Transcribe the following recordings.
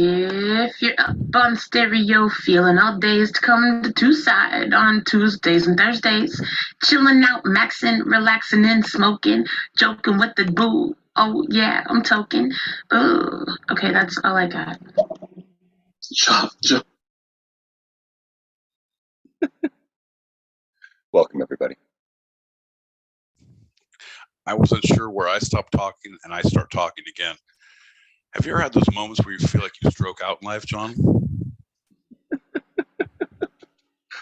If you're up on stereo, feeling all dazed, come to Two Side on Tuesdays and Thursdays. Chilling out, maxing, relaxing, and smoking, joking with the boo. Oh, yeah, I'm toking. Ooh. Okay, that's all I got. Welcome, everybody. I wasn't sure where I stopped talking and I start talking again. Have you ever had those moments where you feel like you stroke out in life, John?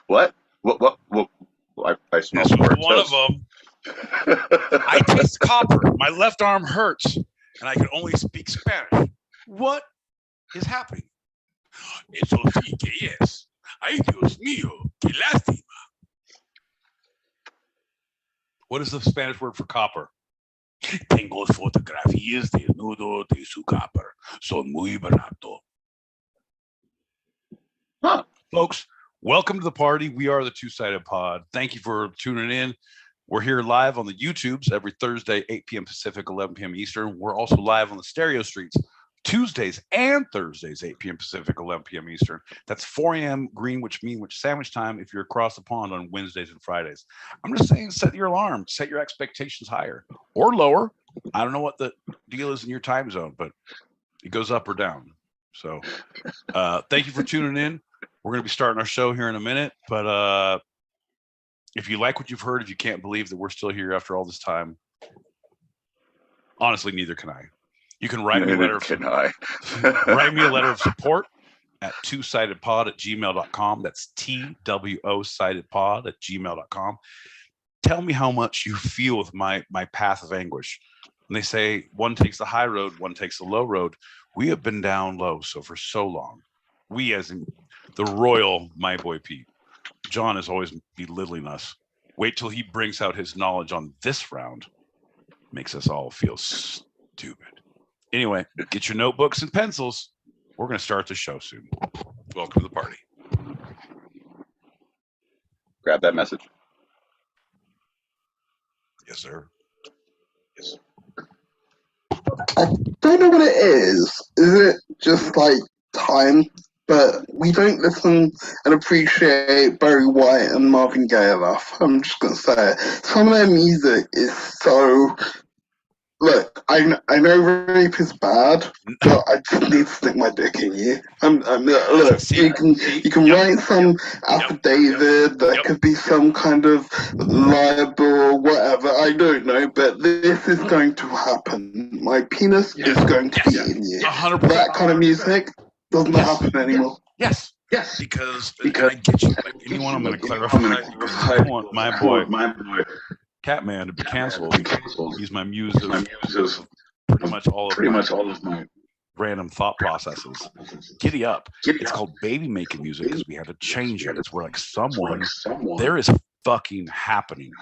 What? I smell This was one of them. I taste copper. My left arm hurts, and I can only speak Spanish. What is happening? Eso sí que es. Ay, Dios mío, qué lástima. What is the Spanish word for copper? Tengo fotografías desnudo de su copper. Son muy barato. Huh. Folks, welcome to the party. We are the Two-Sided Pod. Thank you for tuning in. We're here live on the YouTubes every Thursday, 8 p.m. Pacific, 11 p.m. Eastern. We're also live on the stereo streets Tuesdays and Thursdays, 8 p.m. Pacific, 11 p.m. Eastern. That's 4 a.m. Greenwich sandwich time if you're across the pond on Wednesdays and Fridays. I'm just saying, set your alarm, set your expectations higher or lower. I don't know what the deal is in your time zone, but it goes up or down. So thank you for tuning in. We're going to be starting our show here in a minute, but if you like what you've heard, if you can't believe that we're still here after all this time, honestly, neither can I. You can write me a letter write me a letter of support at twosidedpod@gmail.com. That's TWO-sidedpod@gmail.com. Tell me how much you feel with my path of anguish. And they say one takes the high road, one takes the low road. We have been down low for so long. We, as in the royal My Boy Pete. John is always belittling us. Wait till he brings out his knowledge on this round. Makes us all feel stupid. Anyway, get your notebooks and pencils. We're going to start the show soon. Welcome to the party. Grab that message. Yes, sir. Yes, sir. I don't know what it is. Is it just like time? But we don't listen and appreciate Barry White and Marvin Gaye enough. I'm just going to say it. Some of their music is so... Look, I know rape is bad, but I just need to stick my dick in you. Look, you can write some affidavit. There could be some kind of libel or whatever. I don't know, but this is going to happen. My penis is going to be in you. 100%. That kind of music doesn't happen anymore. Yes, because I get you. Like, anyone, I'm going to clarify. I want my boy Catman to be canceled. He's my muse of pretty much all of my random thought processes. Giddy up. It's called baby making music because we had to change it. It's where like someone there is fucking happening.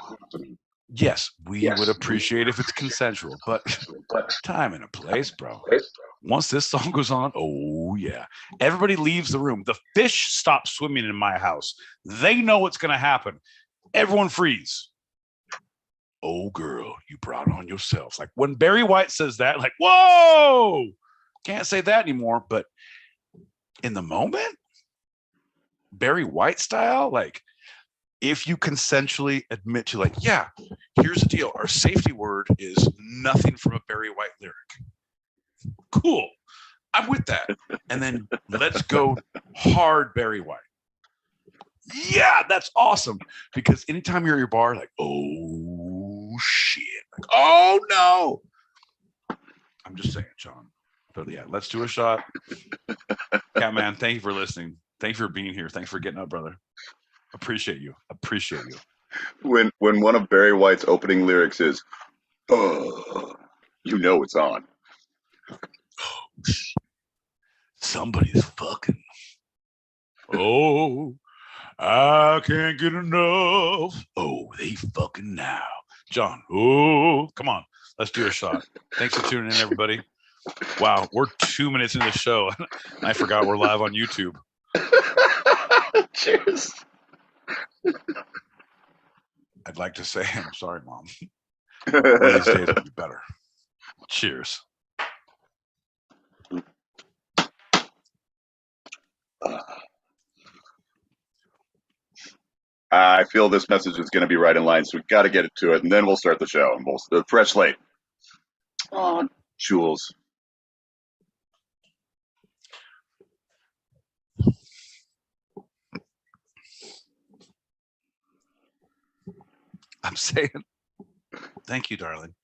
Yes, we would appreciate if it's consensual, but time and a place, bro. Once this song goes on, oh yeah, everybody leaves the room. The fish stop swimming in my house. They know what's going to happen. Everyone freeze. Oh, girl, you brought on yourself. Like when Barry White says that, like, whoa, can't say that anymore. But in the moment, Barry White style, like if you consensually admit to like, yeah, here's the deal. Our safety word is nothing from a Barry White lyric. Cool. I'm with that. And then let's go hard Barry White. Yeah, that's awesome. Because anytime you're at your bar, like, oh shit. Like, oh no. I'm just saying, John. But yeah, let's do a shot. Catman, thank you for listening. Thank you for being here. Thanks for getting up, brother. Appreciate you. When one of Barry White's opening lyrics is, oh, you know it's on. Somebody's fucking. Oh, I can't get enough. Oh, they fucking now. John, oh, come on. Let's do a shot. Thanks for tuning in, everybody. Wow, we're 2 minutes into the show. I forgot we're live on YouTube. Cheers. I'd like to say, I'm sorry, Mom. One of these days will be better. Cheers. I feel this message is going to be right in line, so we've got to get it to it, and then we'll start the show. And we'll fresh slate. Oh, Jules. I'm saying, thank you, darling.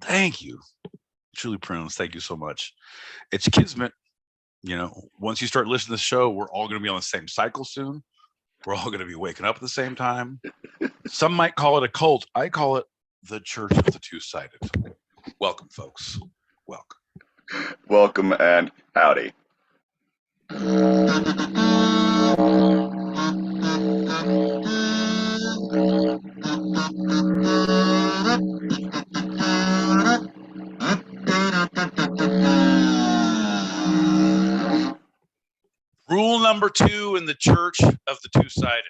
Thank you. Truly pronounced. Thank you so much. It's kismet. You know, once you start listening to the show, we're all going to be on the same cycle soon. We're all going to be waking up at the same time. Some might call it a cult. I call it the Church of the Two-Sided. Welcome, folks. Welcome. Welcome and howdy. Rule number 2 in the Church of the Two-Sided.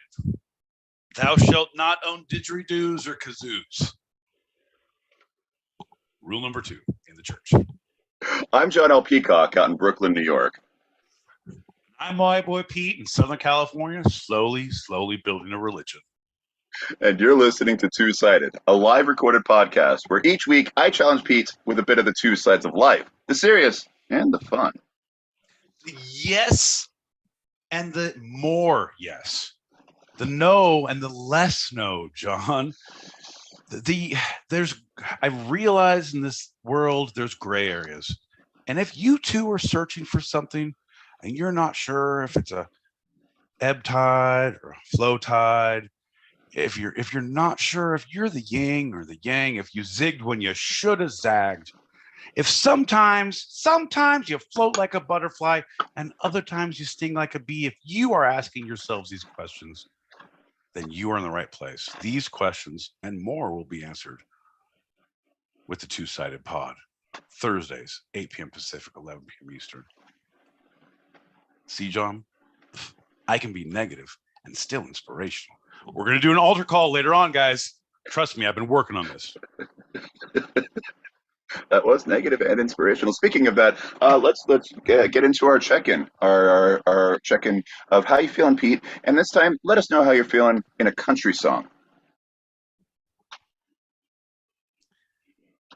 Thou shalt not own didgeridoos or kazoos. Rule number 2 in the church. I'm John L. Peacock out in Brooklyn, New York. I'm my boy Pete in Southern California, slowly building a religion. And you're listening to Two-Sided, a live recorded podcast where each week I challenge Pete with a bit of the two sides of life, the serious and the fun. The yes and the more yes. The no and the less no, John. I realize in this world there's gray areas. And if you two are searching for something and you're not sure if it's a ebb tide or a flow tide, if you're not sure if you're the yin or the yang, if you zigged when you should have zagged, if sometimes you float like a butterfly and other times you sting like a bee, if you are asking yourselves these questions, then you are in the right place. These questions and more will be answered with the Two-Sided Pod. Thursdays, 8 p.m. Pacific, 11 p.m. Eastern. See, John, I can be negative and still inspirational. We're going to do an altar call later on, guys. Trust me, I've been working on this. That was negative and inspirational. Speaking of that, let's get into our check-in, our check-in of how you feeling, Pete. And this time, let us know how you're feeling in a country song.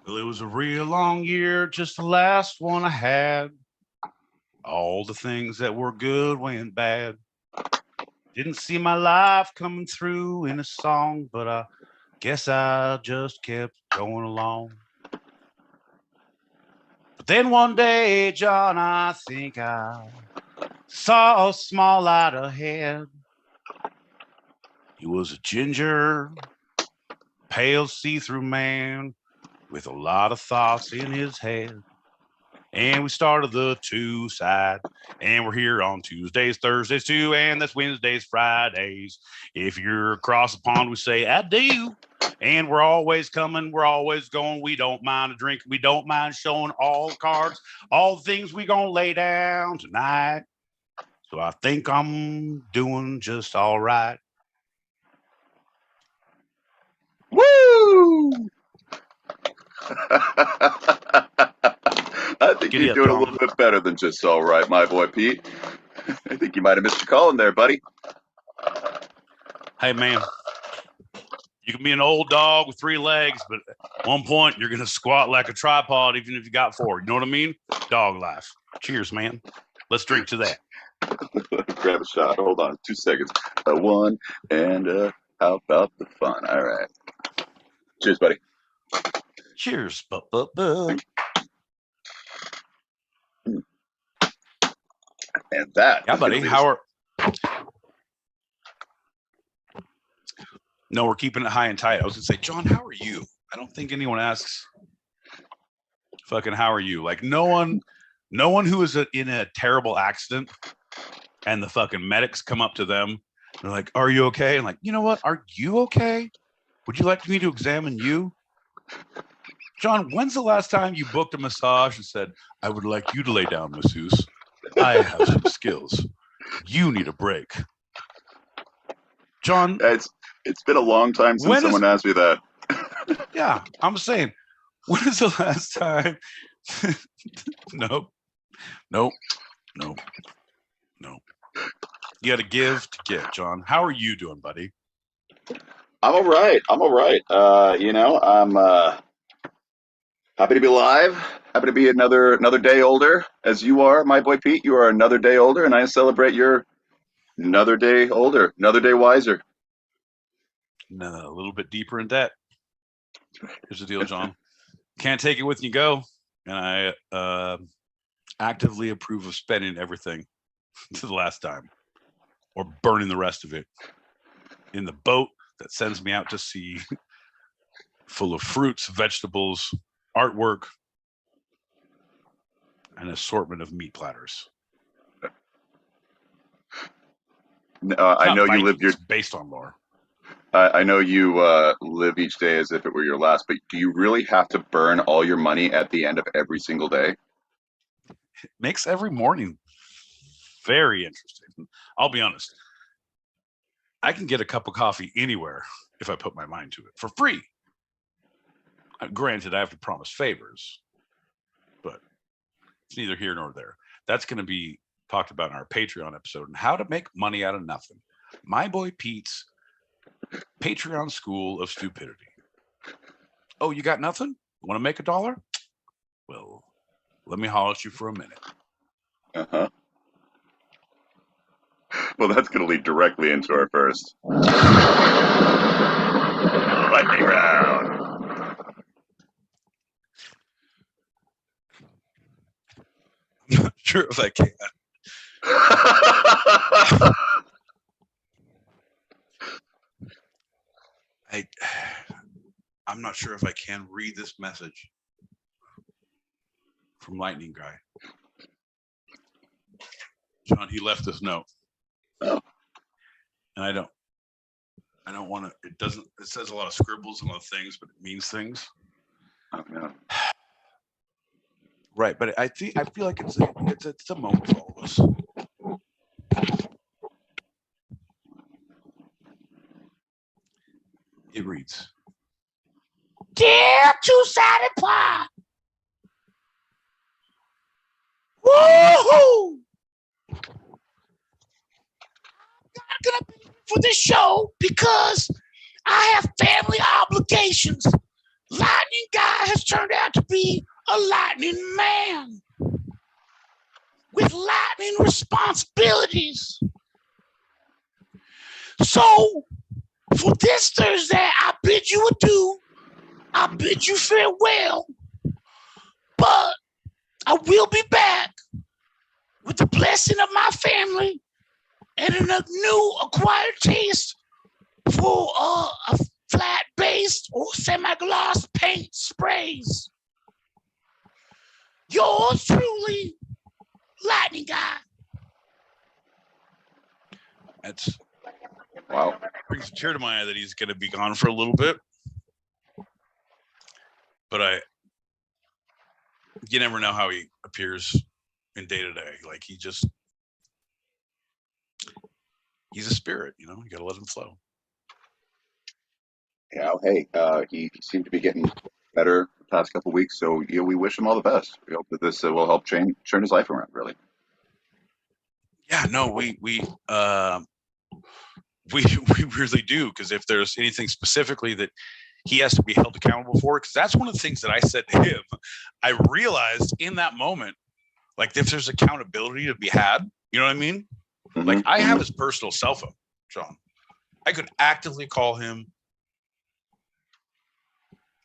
Well, it was a real long year, just the last one I had. All the things that were good went bad. Didn't see my life coming through in a song, but I guess I just kept going along. But then one day, John, I think I saw a small light ahead. He was a ginger, pale see-through man with a lot of thoughts in his head. And we started the Two-Side, and we're here on Tuesdays, Thursdays too, and that's Wednesdays, Fridays. If you're across the pond, we say I do. And we're always coming, we're always going. We don't mind a drink, we don't mind showing all the cards, all the things we gonna lay down tonight. So I think I'm doing just all right. Woo! I think you're doing a little bit better than just all right, my boy Pete. I think you might have missed your call in there, buddy. Hey, man. You can be an old dog with 3 legs, but at one point you're going to squat like a tripod even if you got 4. You know what I mean? Dog life. Cheers, man. Let's drink to that. Grab a shot. Hold on 2 seconds. One, and how about the fun? All right. Cheers, buddy. Cheers. And that. Yeah, buddy. How are... No, we're keeping it high and tight. I was going to say, John, how are you? I don't think anyone asks fucking how are you? Like no one who is in a terrible accident and the fucking medics come up to them. They're like, are you okay? And like, you know what? Are you okay? Would you like me to examine you? John, when's the last time you booked a massage and said, I would like you to lay down, masseuse. I have some skills. You need a break. John. It's been a long time since someone asked me that. Yeah, I'm saying, when is the last time? Nope. You got to give to get, John. How are you doing, buddy? I'm all right. I'm all right. I'm happy to be alive. Happy to be another day older, as you are, my boy Pete. You are another day older, and I celebrate your another day older, another day wiser. A little bit deeper in debt. Here's the deal, John. Can't take it with you go, and I actively approve of spending everything to the last dime, or burning the rest of it in the boat that sends me out to sea, full of fruits, vegetables, artwork, an assortment of meat platters. I know you live your based on lore. I know you live each day as if it were your last, but do you really have to burn all your money at the end of every single day? It makes every morning very interesting. I'll be honest. I can get a cup of coffee anywhere if I put my mind to it for free. Granted, I have to promise favors, but it's neither here nor there. That's going to be talked about in our Patreon episode and how to make money out of nothing. My boy Pete's Patreon School of Stupidity. Oh, you got nothing? Want to make $1? Well, let me holler at you for a minute. Uh-huh. Well, that's going to lead directly into our first lightning round. I'm not sure if I can. I'm not sure if I can read this message from Lightning Guy. John, he left this note. Oh. And I don't want to, it says a lot of scribbles and a lot of things, but it means things. Oh, no. Right, but I feel like it's a moment for all of us. It reads, "Dear two-sided pie, woohoo! I'm gonna be for this show because I have family obligations. Lightning Guy has turned out to be a lightning man with lightning responsibilities. So, for this Thursday, I bid you adieu. I bid you farewell. But I will be back with the blessing of my family and a new acquired taste for a flat-based or semi-gloss paint sprays. Yours truly, Lightning Guy." That's wow. Brings a tear to my eye that he's going to be gone for a little bit. But you never know how he appears in day to day. Like he's a spirit, you got to let him flow. Yeah, hey, he seemed to be getting better the past couple of weeks, so we wish him all the best. We hope that this will help turn his life around, really. Yeah, no, we really do, because if there's anything specifically that he has to be held accountable for, because that's one of the things that I said to him. I realized in that moment, like if there's accountability to be had, you know what I mean? Mm-hmm. Like I have his personal cell phone, John. I could actively call him,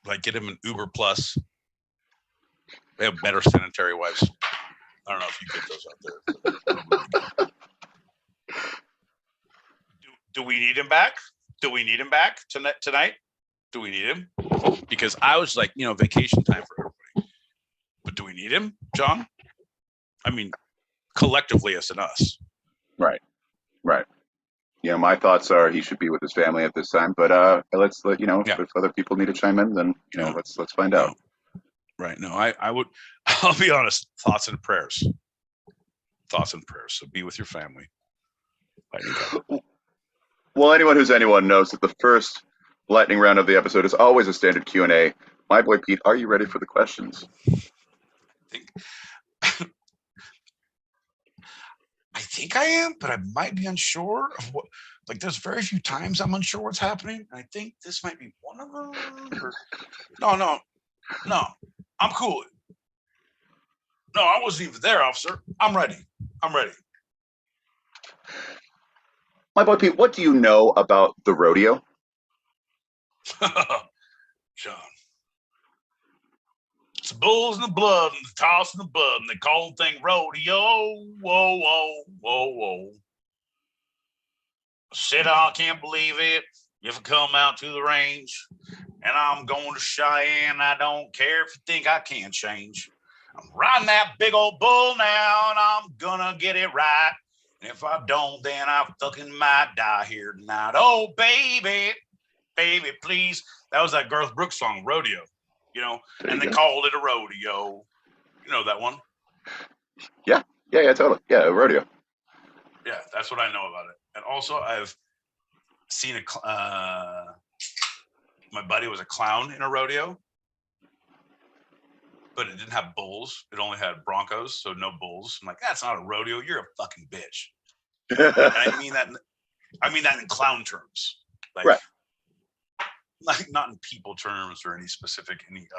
like get him an Uber Plus. They have better sanitary wipes. I don't know if you get those out there. Do we need him back? Do we need him back tonight? Do we need him? Because I was like, vacation time for everybody. But do we need him, John? I mean, collectively as in us. Right. My thoughts are he should be with his family at this time. But let's let if other people need to chime in, then let's find out. Right. No, I would. I'll be honest. Thoughts and prayers. So be with your family. Well, anyone who's anyone knows that the first lightning round of the episode is always a standard Q&A. My boy Pete, are you ready for the questions? I think think I am, but I might be unsure of what. Like, there's very few times I'm unsure what's happening. I think this might be one of them. Or, no. I'm cool. No, I wasn't even there, officer. I'm ready. My boy Pete, what do you know about the rodeo? John. It's the bulls and the blood and the toss and the bud and they call the thing rodeo. Whoa. I said, I can't believe it. If I come out to the range and I'm going to Cheyenne, I don't care if you think I can change. I'm riding that big old bull now and I'm gonna get it right. And if I don't, then I fucking might die here tonight. Oh, baby, please. That was that Garth Brooks song, Rodeo, and they called it a rodeo. You know that one? Yeah, totally. Yeah, a rodeo. Yeah, that's what I know about it. And also, I've seen my buddy was a clown in a rodeo, but it didn't have bulls. It only had broncos, so no bulls. I'm like, that's not a rodeo. You're a fucking bitch. And I mean that in clown terms, right? Like not in people terms or any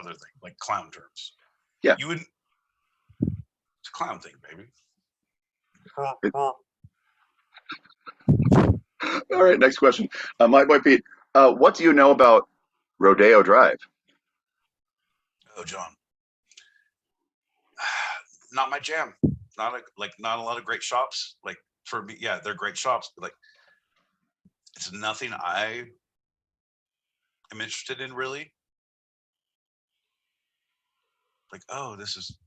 other thing, like clown terms. Yeah, you wouldn't. It's a clown thing, baby. All right, next question. My boy Pete, what do you know about Rodeo Drive? Oh, John. Not my jam. Not a lot of great shops. Like for me, yeah, they're great shops, but like it's nothing I am interested in really. Like, oh, this is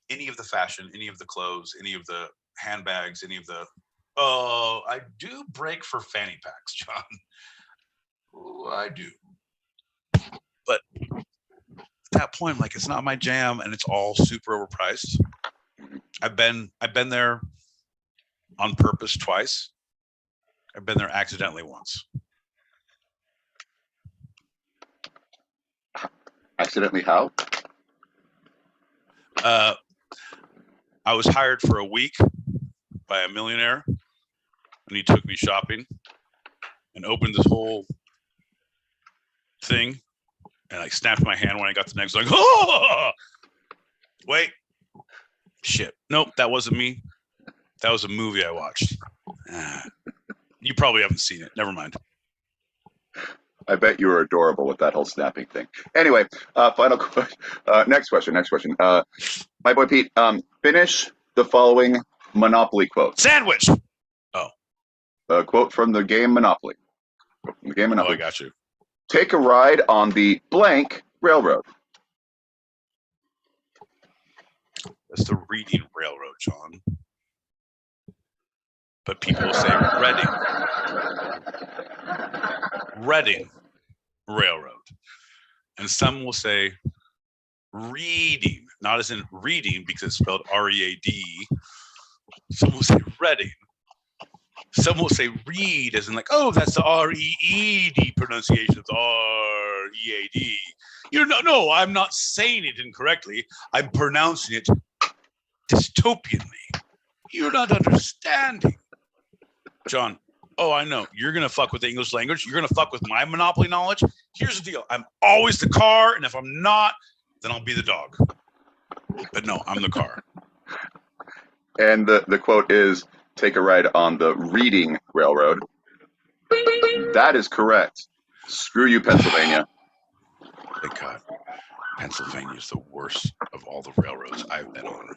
any of the fashion, any of the clothes, any of the handbags, any of the I do break for fanny packs, John. Oh, I do. But at that point, I'm like, it's not my jam and it's all super overpriced. I've been there on purpose twice. I've been there accidentally once. Accidentally how? I was hired for a week by a millionaire, and he took me shopping and opened this whole thing, and I snapped my hand when I got the next. Like, oh, wait, shit, nope, that wasn't me. That was a movie I watched. You probably haven't seen it. Never mind. I bet you were adorable with that whole snapping thing. Anyway, final question. Next question. My boy Pete, finish the following Monopoly quote. Sandwich. Oh. A quote from the game Monopoly. Oh, I got you. Take a ride on the blank railroad. That's the Reading Railroad, John. But people will say Reading Railroad. And some will say Reading, not as in reading because it's spelled R-E-A-D. Some will say Reading. Some will say read as in like, oh, that's the R-E-E-D pronunciation of the R-E-A-D. No, I'm not saying it incorrectly. I'm pronouncing it dystopianly. You're not understanding. John, oh, I know. You're going to fuck with the English language. You're going to fuck with my Monopoly knowledge. Here's the deal. I'm always the car, and if I'm not, then I'll be the dog. But no, I'm the car. And the quote is, take a ride on the Reading Railroad. That is correct. Screw you, Pennsylvania. Thank God. Pennsylvania is the worst of all the railroads I've been on.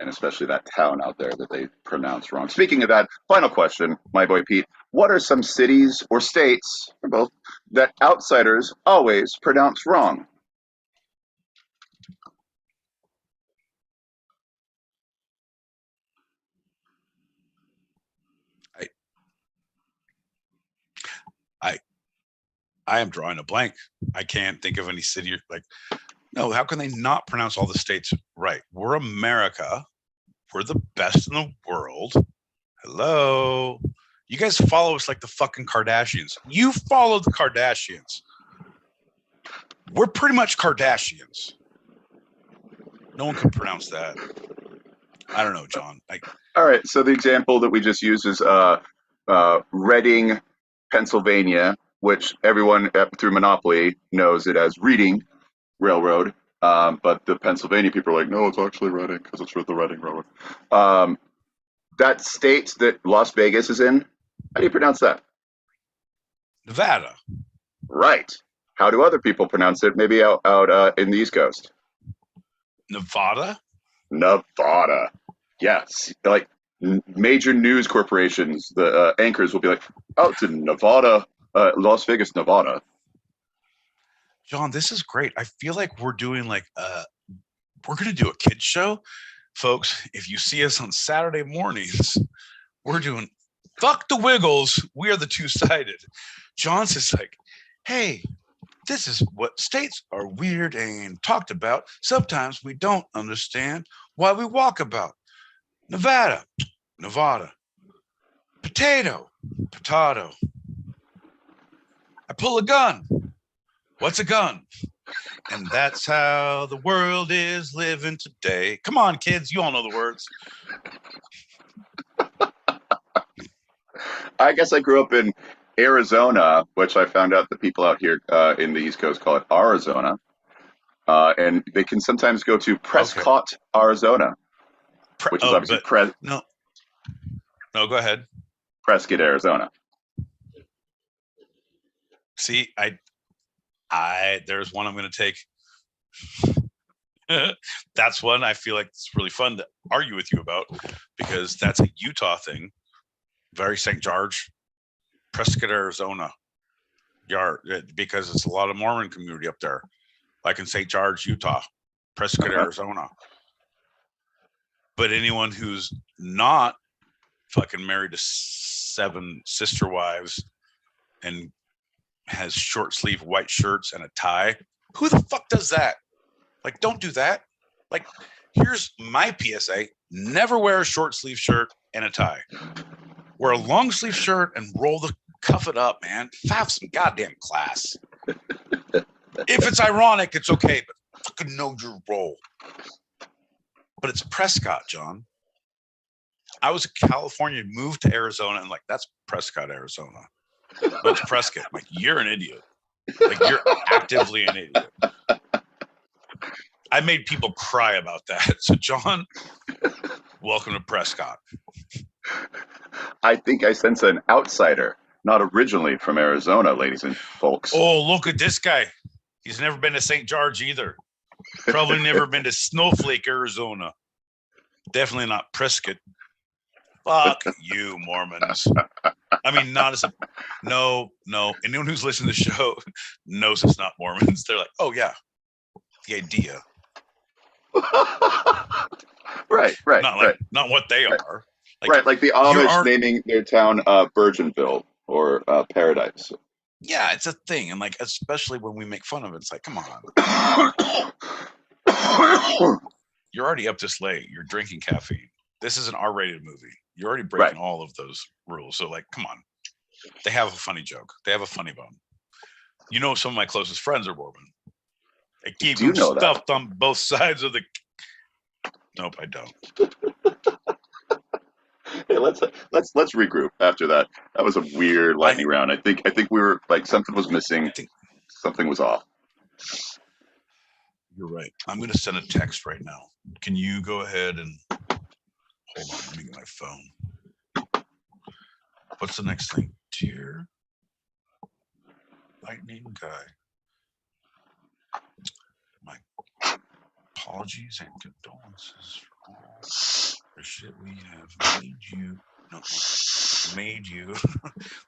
And especially that town out there that they pronounce wrong. Speaking of that, final question, my boy Pete. What are some cities or states, or both, that outsiders always pronounce wrong? I am drawing a blank. I can't think of any city. No, how can they not pronounce all the states right? We're America. We're the best in the world. Hello. You guys follow us like the fucking Kardashians. You follow the Kardashians. We're pretty much Kardashians. No one can pronounce that. I don't know, John. All right. So the example that we just used is Reading, Pennsylvania, which everyone through Monopoly knows it as Reading Railroad. But the Pennsylvania people are like, no, it's actually Reading because it's the Reading Railroad. That state that Las Vegas is in, how do you pronounce that? Nevada. Right. How do other people pronounce it? Maybe out in the East Coast. Nevada. Nevada. Yes. Like major news corporations, the anchors will be like, "Oh, it's in Nevada, Las Vegas, Nevada." John, this is great. I feel like we're doing we're going to do a kids show. Folks, if you see us on Saturday mornings, we're doing Fuck the Wiggles. We are the two-sided. John's just like, hey, this is what states are weird and talked about. Sometimes we don't understand why we walk about. Nevada, Nevada. Potato, potato. I pull a gun. What's a gun? And that's how the world is living today. Come on, kids. You all know the words. I guess I grew up in Arizona, which I found out the people out here in the East Coast call it Arizona. And they can sometimes go to Prescott, Arizona, which is obviously No, go ahead. Prescott, Arizona. See, there's one I'm going to take. That's one I feel like it's really fun to argue with you about because that's a Utah thing. Very St. George, Prescott, Arizona. Because it's a lot of Mormon community up there. Like in St. George, Utah, Prescott, Arizona. But anyone who's not fucking married to 7 sister wives and has short sleeve white shirts and a tie, who the fuck does that? Like, don't do that. Like, here's my PSA. Never wear a short sleeve shirt and a tie. Wear a long sleeve shirt and cuff it up, man. Have some goddamn class. If it's ironic, it's okay, but fucking know your role. But it's Prescott, John. I was in California, moved to Arizona, and that's Prescott, Arizona. But it's Prescott. I'm like, you're an idiot. Like, you're actively an idiot. I made people cry about that. So, John, welcome to Prescott. I think I sense an outsider, not originally from Arizona, ladies and folks. Oh, look at this guy. He's never been to St. George either. Probably never been to Snowflake, Arizona. Definitely not Prescott. Fuck you, Mormons. I mean, no. Anyone who's listening to the show knows it's not Mormons. They're like, oh, yeah, the idea. Right. Not what they are. Like the Amish naming their town Virginville or Paradise. Yeah, it's a thing. And especially when we make fun of it, it's like, come on. You're already up this late. You're drinking caffeine. This is an R-rated movie. You're already breaking all of those rules. So, come on. They have a funny joke. They have a funny bone. You know, some of my closest friends are Mormon. I keep them stuffed on both sides of the. Nope, I don't. Hey, let's regroup after that. That was a weird lightning round. I think we were something was missing. Something was off. You're right. I'm going to send a text right now. Can you go ahead and hold on? Let me get my phone. What's the next thing? Dear lightning guy, my apologies and condolences for all the shit we have made you. No, made you.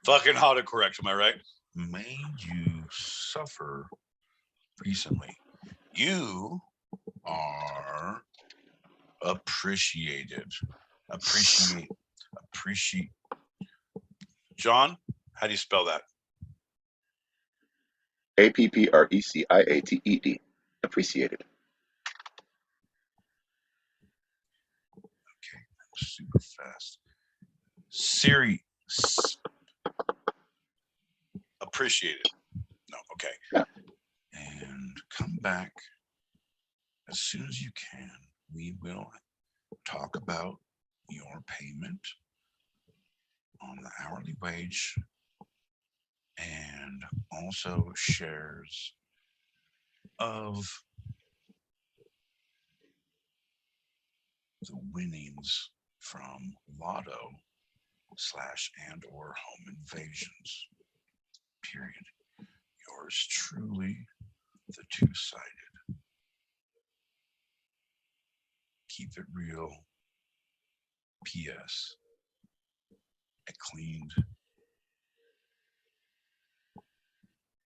Fucking autocorrect, am I right? Made you suffer recently. You are appreciated. Appreciate. John, how do you spell that? APPRECIATED. Appreciated. Okay, super fast. Siri, appreciated. No, okay. Yeah. And come back as soon as you can. We will talk about your payment on the hourly wage and also shares of the winnings from lotto / and or home invasions. Period. Yours truly, the two-sided. Keep it real. P.S. I cleaned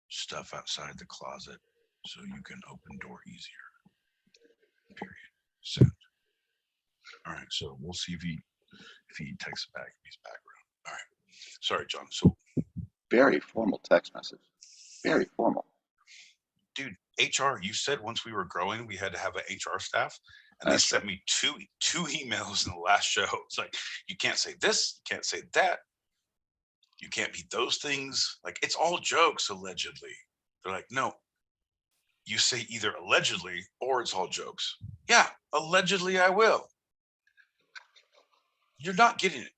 stuff outside the closet so you can open door easier. Period. Send. All right, so we'll see if he texts back if he's back around. All right. Sorry, John. So very formal text message. Very formal. Dude, HR, you said once we were growing, we had to have an HR staff. And they sent me two emails in the last show. It's like, you can't say this, you can't say that. You can't be those things. Like, it's all jokes, allegedly. They're like, no, you say either allegedly or it's all jokes. Yeah, allegedly I will. You're not getting it.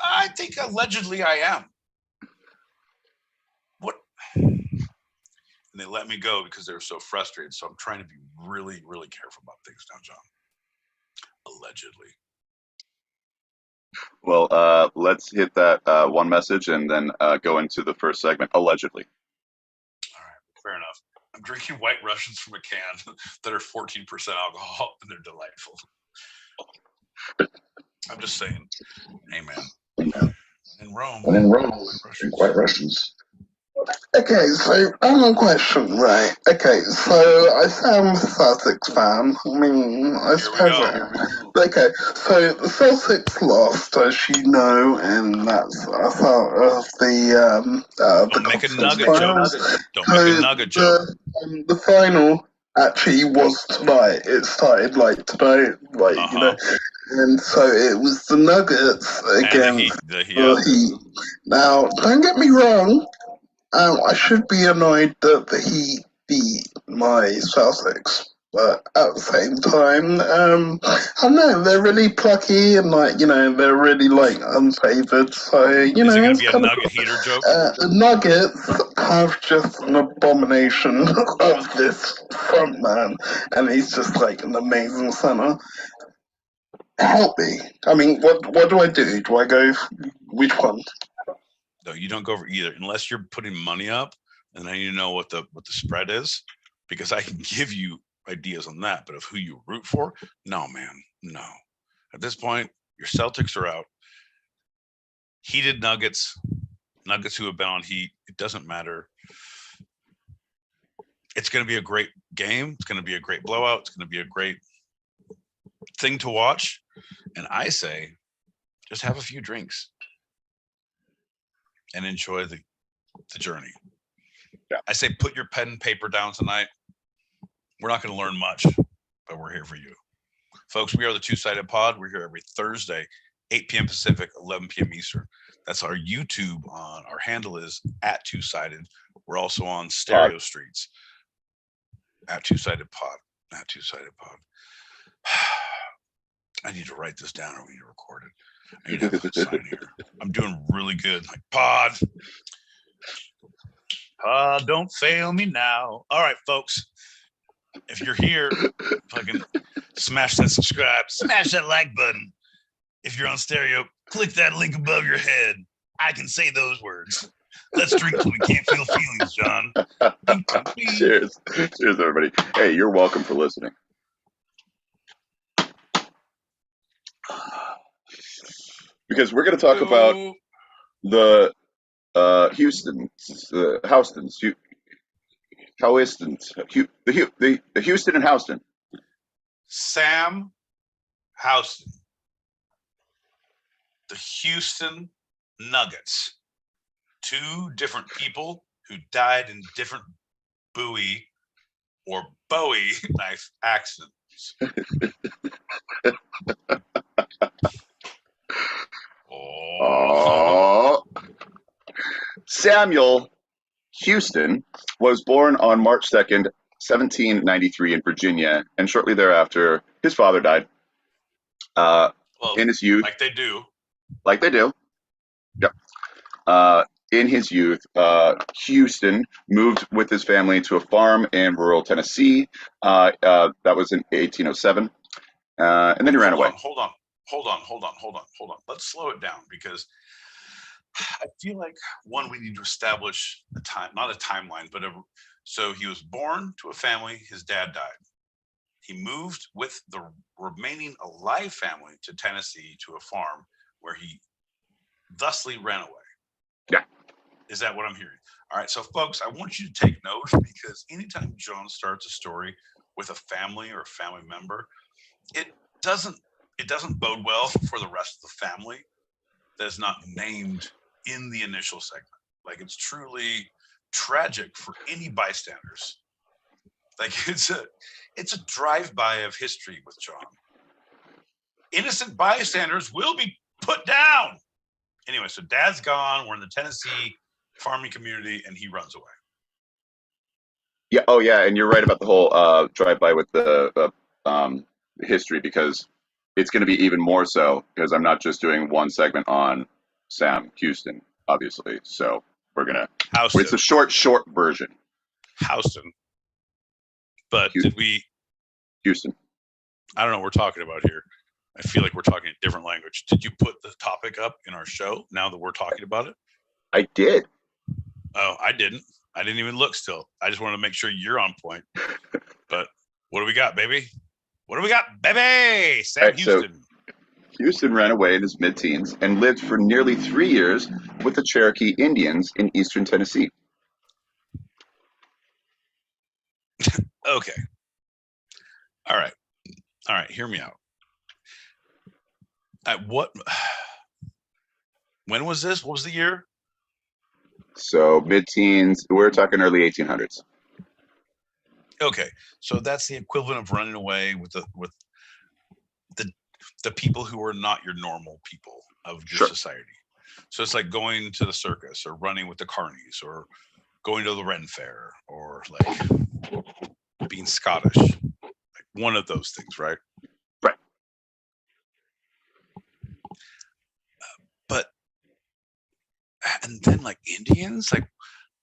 I think allegedly I am. What? And they let me go because they were so frustrated. So I'm trying to be really, really careful about things now, John. Allegedly. Well, let's hit that one message and then go into the first segment. Allegedly. All right, fair enough. I'm drinking White Russians from a can that are 14% alcohol, and they're delightful. I'm just saying, hey man, in Rome, White Russians. Okay, so I have a question, right? Okay, so I say I'm a Celtics fan. I mean, I suppose I am. Okay, so the Celtics lost, as you know, and that's out of the Don't make a nugget finals. joke. Don't make a nugget joke. The final actually was tonight. It started like today, like you know, and so it was the Nuggets against the Heat. Now, don't get me wrong. I should be annoyed that the Heat beat my Celtics, but at the same time, I don't know, they're really plucky and like, you know, they're really like unfavored. So, you know, is it going to it's be a nugget heater joke? The Nuggets have just an abomination of this front man, and he's just like an amazing center. Help me. I mean, what do I do? Do I go which one? No, you don't go for either unless you're putting money up, and then you know what the spread is, because I can give you ideas on that. But of who you root for, no, man, no. At this point, your Celtics are out. Heated Nuggets who have been on heat. It doesn't matter. It's going to be a great game. It's going to be a great blowout. It's going to be a great thing to watch. And I say, just have a few drinks and enjoy the journey. Yeah. I say put your pen and paper down tonight. We're not going to learn much, but we're here for you. Folks, we are the Two-Sided Pod. We're here every Thursday, 8 p.m. Pacific, 11 p.m. Eastern. That's our YouTube on. Our handle is at Two-Sided. We're also on Stereo Streets at Two-Sided Pod. At Two-Sided Pod. I need to write this down or we need to record it. I need to have a good sign here. I'm doing really good. Like, pod, don't fail me now. All right, folks. If you're here, fucking smash that subscribe, smash that like button. If you're on stereo, click that link above your head. I can say those words. Let's drink till we can't feel feelings, John. Cheers. Cheers, everybody. Hey, you're welcome for listening. Because we're going to talk about the Houston, the Houston and Houston. Sam Houston, the Houston Nuggets, two different people who died in different Bowie knife accidents. Samuel Houston was born on March 2nd, 1793 in Virginia, and shortly thereafter, his father died. Well, in his youth, like they do. Yep. In his youth, Houston moved with his family to a farm in rural Tennessee. That was in 1807, and then he ran away. Hold on. Let's slow it down, because I feel like, one, we need to establish a time, not a timeline, but so he was born to a family. His dad died. He moved with the remaining alive family to Tennessee to a farm where he thusly ran away. Yeah. Is that what I'm hearing? All right. So, folks, I want you to take note, because anytime John starts a story with a family or a family member, it doesn't bode well for the rest of the family that is not named in the initial segment. Like, it's truly tragic for any bystanders. Like, it's a drive-by of history with John. Innocent bystanders will be put down. Anyway, so Dad's gone. We're in the Tennessee farming community, and he runs away. Yeah. Oh, yeah. And you're right about the whole drive-by with the history, because it's going to be even more so, because I'm not just doing one segment on Sam Houston, obviously. So we're gonna. Houston. It's a short version. Houston. But Houston. did we? Houston. I don't know what we're talking about here. I feel like we're talking a different language. Did you put the topic up in our show now that we're talking about it? I did. Oh, I didn't. I didn't even look still. I just wanted to make sure you're on point. But what do we got, baby? What do we got, baby? Sam Right, Houston. So Houston ran away in his mid-teens and lived for nearly 3 years with the Cherokee Indians in eastern Tennessee. Okay. All right. Hear me out. When was this? What was the year? So mid-teens, we're talking early 1800s. Okay, so that's the equivalent of running away with the people who are not your normal people of your society. So it's like going to the circus, or running with the carnies, or going to the Ren Fair, or like being Scottish. Like one of those things, right? Right. But and then like Indians, like,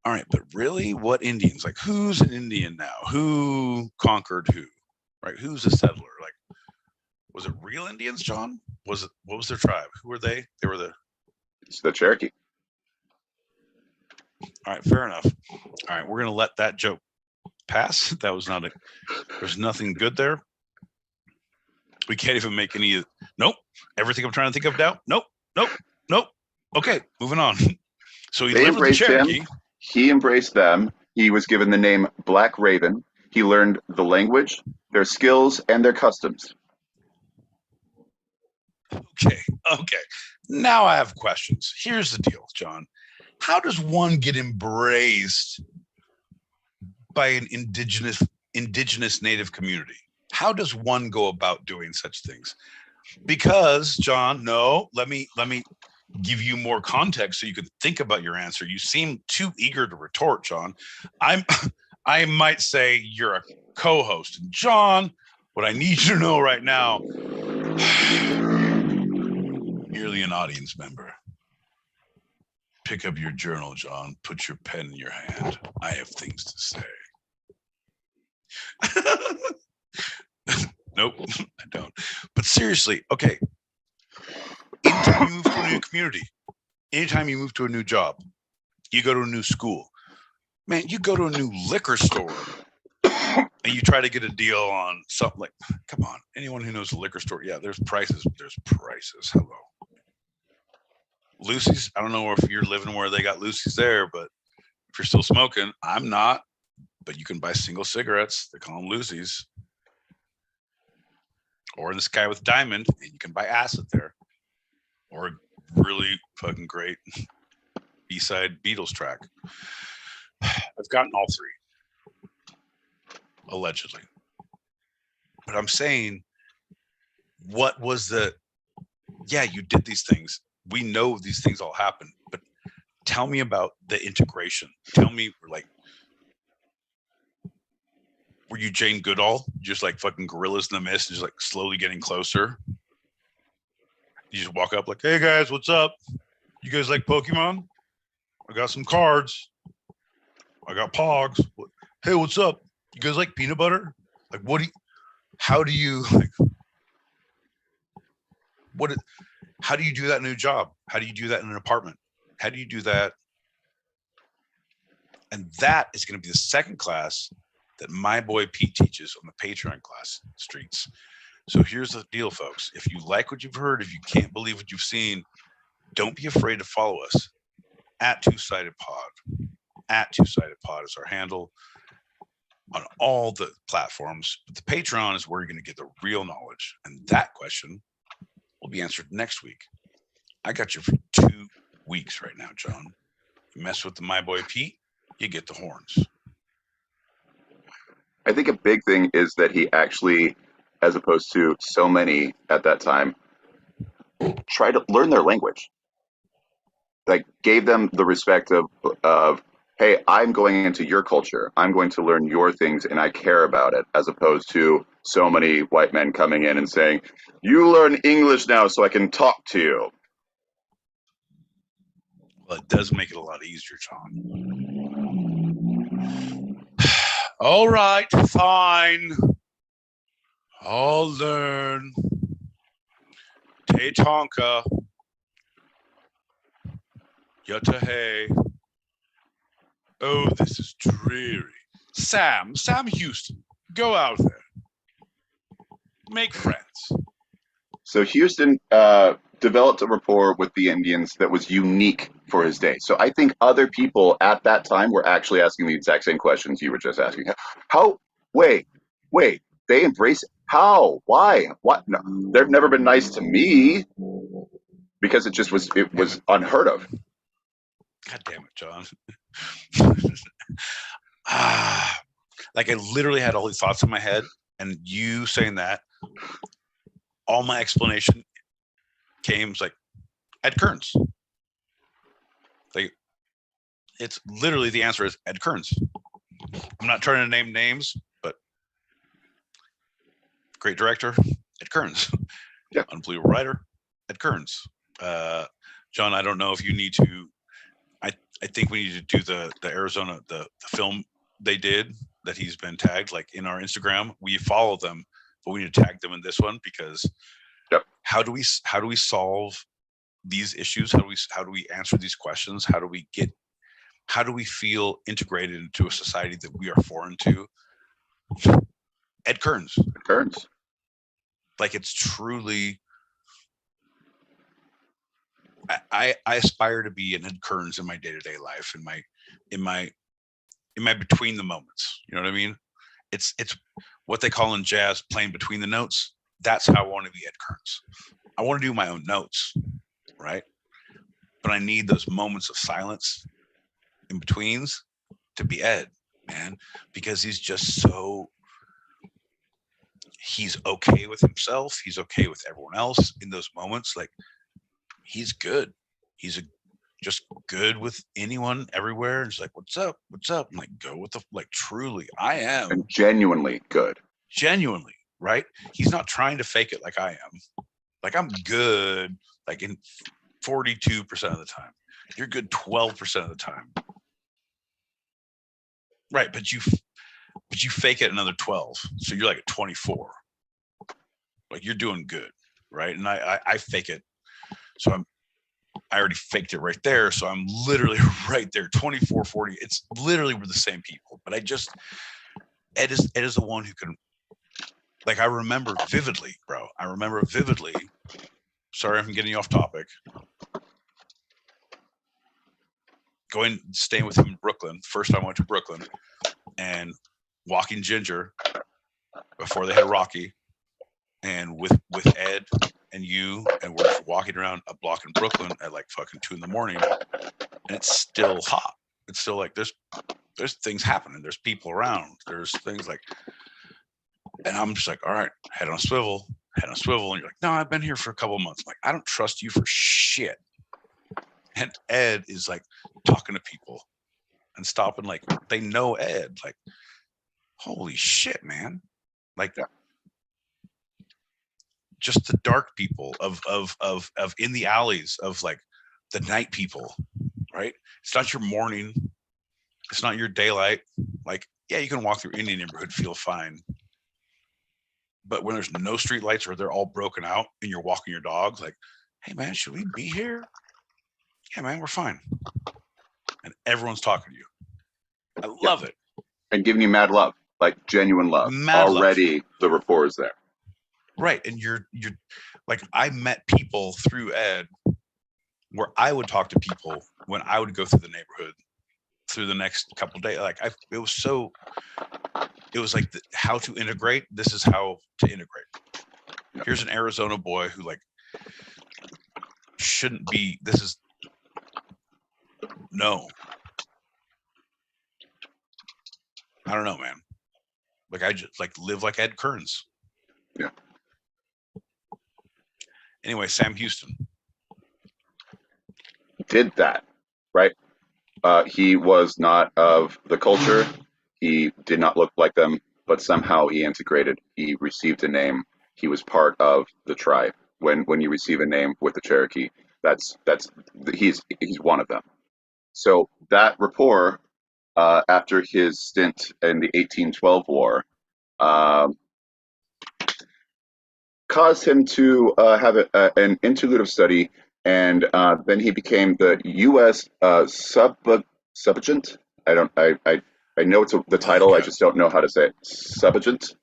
all right, but really, what Indians? Like, who's an Indian now? Who conquered who? Right? Who's a settler? Like, was it real Indians, John? What was their tribe? Who were they? They were It's the Cherokee. All right, fair enough. All right, we're gonna let that joke pass. That was there's nothing good there. We can't even make any. Nope. Everything I'm trying to think of now. Nope. Okay, moving on. So They embraced him. He embraced them. He was given the name Black Raven. He learned the language, their skills, and their customs. Okay. Now I have questions. Here's the deal, John. How does one get embraced by an indigenous native community? How does one go about doing such things? Because, John, no, let me give you more context so you can think about your answer. You seem too eager to retort, John. I might say you're a co-host. And John, what I need you to know right now, merely an audience member. Pick up your journal, John. Put your pen in your hand. I have things to say. Nope, I don't. But seriously, okay. Anytime you move to a new community, anytime you move to a new job, you go to a new school, man, you go to a new liquor store and you try to get a deal on something like, come on, anyone who knows a liquor store, yeah, there's prices. Hello. Lucy's, I don't know if you're living where they got Lucy's there, but if you're still smoking, I'm not, but you can buy single cigarettes. They call them Lucy's. Or in the Sky with Diamond, and you can buy acid there. Or a really fucking great B-side Beatles track. I've gotten all three, allegedly. But I'm saying, what was yeah, you did these things. We know these things all happen, but tell me about the integration. Tell me, like, were you Jane Goodall, just like fucking gorillas in the mist, just like slowly getting closer? You just walk up like, hey guys, what's up? You guys like Pokemon? I got some cards. I got Pogs. Hey, what's up? You guys like peanut butter? Like, how do you do that in a new job? How do you do that in an apartment? How do you do that? And that is going to be the second class that my boy Pete teaches on the Patreon class streets. So here's the deal, folks. If you like what you've heard, if you can't believe what you've seen, don't be afraid to follow us at Two-Sided Pod. At Two-Sided Pod is our handle on all the platforms. But the Patreon is where you're going to get the real knowledge. And that question will be answered next week. I got you for 2 weeks right now, John. You mess with my boy Pete, you get the horns. I think a big thing is that he actually, as opposed to so many at that time, tried to learn their language. Like, gave them the respect of, hey, I'm going into your culture. I'm going to learn your things, and I care about it, as opposed to so many white men coming in and saying, you learn English now so I can talk to you. Well, it does make it a lot easier, John. All right, fine. I'll learn. Te Tonka. Yatahe. Oh, this is dreary. Sam Houston, go out there. Make friends. So Houston developed a rapport with the Indians that was unique for his day. So I think other people at that time were actually asking the exact same questions you were just asking. How? Wait, they embrace it. How? Why? What? No, they've never been nice to me because it was unheard of. God damn it, John. Like I literally had all these thoughts in my head, and you saying that, all my explanation came like Ed Kearns. Like, it's literally the answer is Ed Kearns. I'm not trying to name names, but great director, Ed Kearns. Yeah. Unbelievable writer, Ed Kearns. John, I don't know if you need to. I think we need to do the Arizona the film they did that he's been tagged like in our Instagram. We follow them, but we need to tag them in this one because yep. How do we solve these issues? How do we answer these questions? How do we feel integrated into a society that we are foreign to? Ed Kearns. Like, it's truly. I aspire to be an Ed Kearns in my day-to-day life, in my between the moments. You know what I mean? It's what they call in jazz playing between the notes. That's how I want to be Ed Kearns. I want to do my own notes, right? But I need those moments of silence in betweens to be Ed, man, because he's just he's okay with himself. He's okay with everyone else in those moments. Like, he's good. He's just good with anyone everywhere. And he's like, what's up? I'm like, go with truly, I am. And genuinely good. Genuinely, right? He's not trying to fake it like I am. Like, I'm good, like in 42% of the time. You're good 12% of the time. Right, but you fake it another 12. So you're like at 24. Like, you're doing good, right? And I fake it. So I already faked it right there. So I'm literally right there, 24, 40. It's literally we're the same people. But Ed is the one who can, like, I remember vividly, bro. Sorry, I'm getting you off topic. Staying with him in Brooklyn. First time I went to Brooklyn and walking Ginger before they had Rocky, and with Ed and you, and we're walking around a block in Brooklyn at like fucking 2 a.m, and it's still hot. It's still like there's things happening. There's people around. There's things like, and I'm just like, all right, head on a swivel. And you're like, no, I've been here for a couple of months. I'm like, I don't trust you for shit. And Ed is like talking to people and stopping, like, they know Ed. Like, holy shit, man. Like, just the dark people of in the alleys of like the night people, right? It's not your morning. It's not your daylight. Like, yeah, you can walk through any neighborhood, feel fine. But when there's no street lights or they're all broken out and you're walking your dogs, like, hey man, should we be here? Yeah, man, we're fine. And everyone's talking to you. I love it. And giving you mad love, like genuine love. Already the rapport is there. Right. And you're like, I met people through Ed where I would talk to people when I would go through the neighborhood through the next couple of days. Like it was like how to integrate. This is how to integrate. Here's an Arizona boy who like shouldn't be. This is no. I don't know, man. Like I just like live like Ed Kearns. Yeah. Anyway, Sam Houston did that, right? He was not of the culture. He did not look like them, but somehow he integrated. He received a name. He was part of the tribe. When you receive a name with the Cherokee, he's one of them. So that rapport, after his stint in the 1812 war, caused him to have an interlude of study, and then he became the U.S. Subagent. I know it's the title. I just don't know how to say it. Subagent,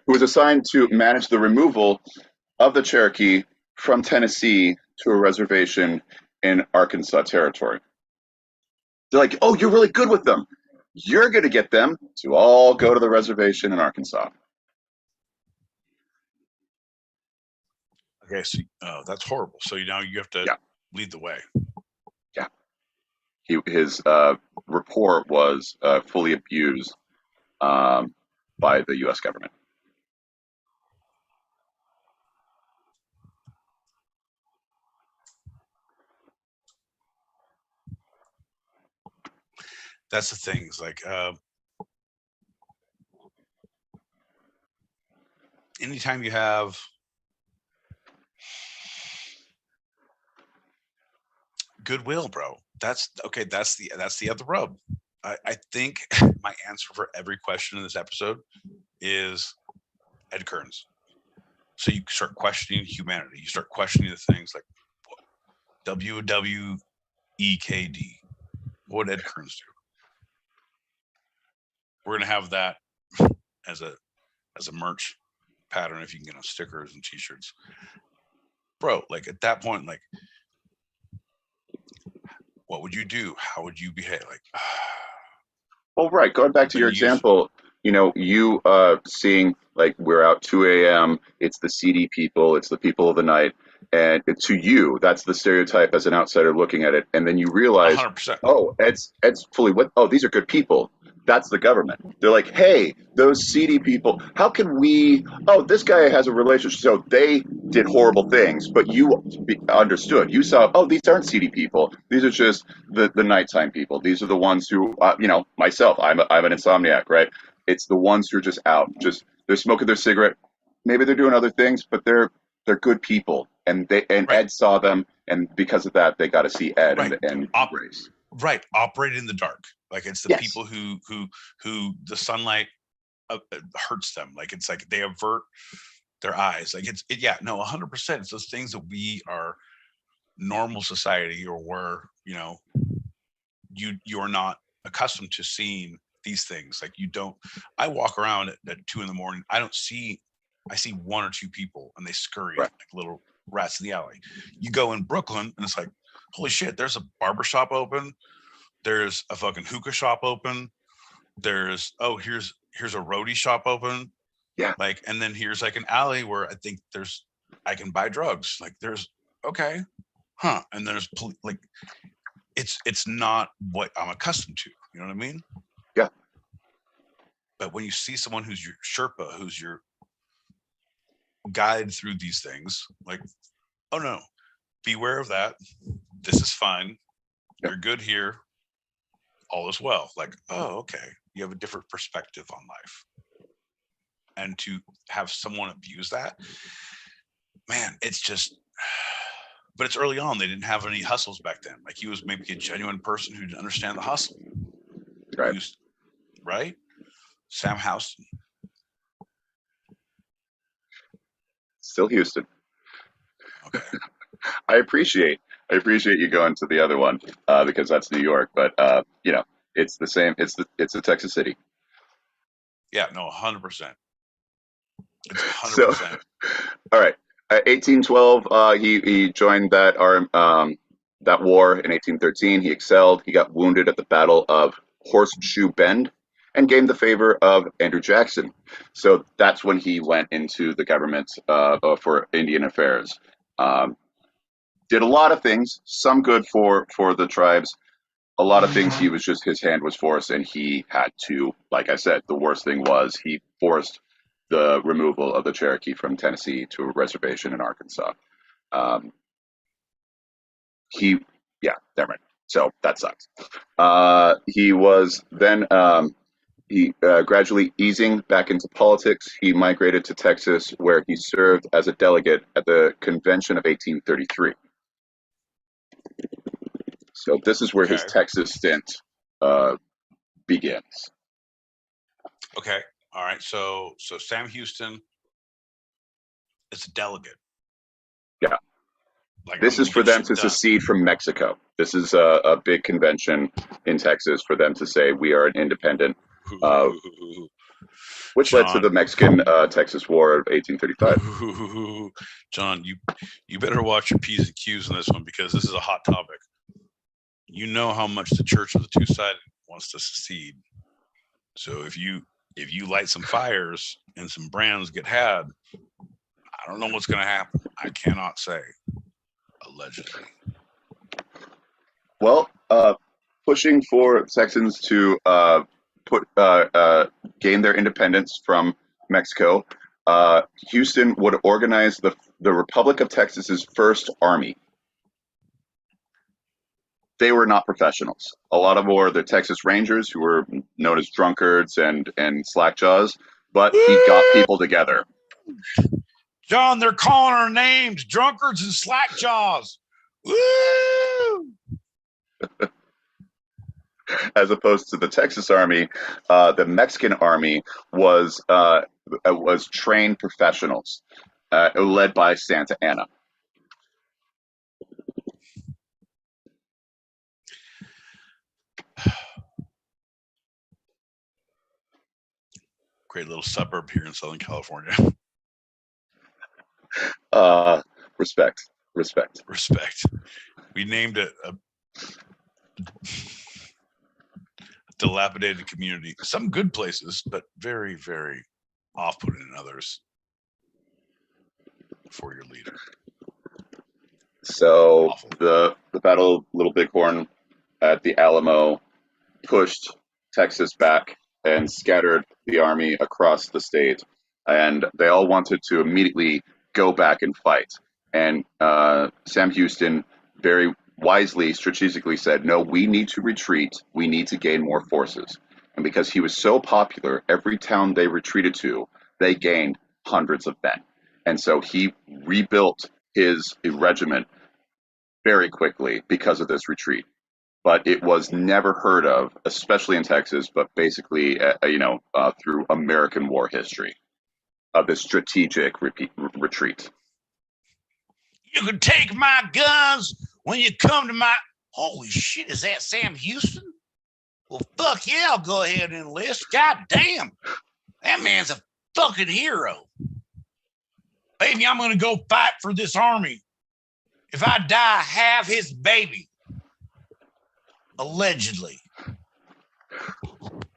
who was assigned to manage the removal of the Cherokee from Tennessee to a reservation in Arkansas Territory. They're like, "Oh, you're really good with them. You're going to get them to all go to the reservation in Arkansas." Okay, so that's horrible. So now you have to lead the way. Yeah. His rapport was fully abused by the U.S. government. That's the thing. It's like anytime you have goodwill, bro. That's okay. That's the other rub. I think my answer for every question in this episode is Ed Kearns. So you start questioning humanity. You start questioning the things like WWEKD. What would Ed Kearns do? We're gonna have that as a merch pattern if you can get on stickers and t-shirts. Bro, like at that point, like what would you do? How would you behave? Like well, right. Going back to your example, you seeing like we're out 2 a.m. It's the seedy people. It's the people of the night. And to you, that's the stereotype as an outsider looking at it. And then you realize, 100%. Oh, Ed's fully with. Oh, these are good people. That's the government. They're like, hey, those seedy people. How can we? Oh, this guy has a relationship. So they did horrible things, but you understood. You saw. Oh, these aren't seedy people. These are just the nighttime people. These are the ones who, myself. I'm an insomniac, right? It's the ones who are just out. Just they're smoking their cigarette. Maybe they're doing other things, but they're good people. And Ed saw them, and because of that, they got to see Ed and embrace. Right, operate in the dark. Like it's the people who the sunlight hurts them. Like it's like they avert their eyes. Like 100%. It's those things that we are normal society, or where you are not accustomed to seeing these things. Like you don't. I walk around at 2 a.m. I see 1 or 2 people, and they scurry like little rats in the alley. You go in Brooklyn, and it's like, holy shit! There's a barbershop open. There's a fucking hookah shop open. There's here's a roadie shop open. Yeah. Like, and then here's like an alley where I think I can buy drugs. Like there's and there's like it's not what I'm accustomed to. You know what I mean? Yeah. But when you see someone who's your Sherpa, who's your guide through these things, like, oh no, beware of that. This is fine. You're good here. All is well. Like, oh, okay. You have a different perspective on life. And to have someone abuse that, man, it's just. But it's early on. They didn't have any hustles back then. Like he was maybe a genuine person who didn't understand the hustle. Right. Right. Sam Houston. Still Houston. Okay. I appreciate you going to the other one because that's New York, but you know, it's the same. It's the Texas City. Yeah, no, 100%. It's 100%. So, all right, 1812. He joined that that war in 1813. He excelled. He got wounded at the Battle of Horseshoe Bend and gained the favor of Andrew Jackson. So that's when he went into the government for Indian affairs. Did a lot of things, some good for the tribes. A lot of things his hand was forced, and he had to, like I said, the worst thing was he forced the removal of the Cherokee from Tennessee to a reservation in Arkansas. Never mind. So that sucks. He was then gradually easing back into politics. He migrated to Texas, where he served as a delegate at the Convention of 1833. So this is where his Texas stint begins. Okay. All right. So Sam Houston is a delegate. Yeah. Like, this is for them to secede from Mexico. This is a big convention in Texas for them to say we are an independent, which led to the Mexican-Texas War of 1835. John, you better watch your P's and Q's on this one because this is a hot topic. You know how much the Church of the Two-Sided wants to secede. So if you light some fires and some brands get had, I don't know what's going to happen. I cannot say. Allegedly. Well, pushing for Texans to gain their independence from Mexico, Houston would organize the Republic of Texas's first army. They were not professionals. A lot of them were the Texas Rangers, who were known as drunkards and slackjaws, but he got people together. John, they're calling our names, drunkards and slackjaws. Woo! As opposed to the Texas Army, the Mexican Army was trained professionals, led by Santa Anna. Great little suburb here in Southern California. Respect. We named it a dilapidated community. Some good places, but very, very off-putting in others for your leader. So awful. The Battle of Little Bighorn at the Alamo pushed Texas back and scattered the army across the state, and they all wanted to immediately go back and fight. And Sam Houston very wisely, strategically said, no, we need to retreat. We need to gain more forces. And because he was so popular, every town they retreated to, they gained hundreds of men. And so he rebuilt his regiment very quickly because of this retreat. But it was never heard of, especially in Texas, but basically, through American war history, of this strategic retreat. You can take my guns when you come to my... Holy shit, is that Sam Houston? Well, fuck yeah, I'll go ahead and enlist. God damn. That man's a fucking hero. Baby, I'm going to go fight for this army. If I die, have his baby. Allegedly.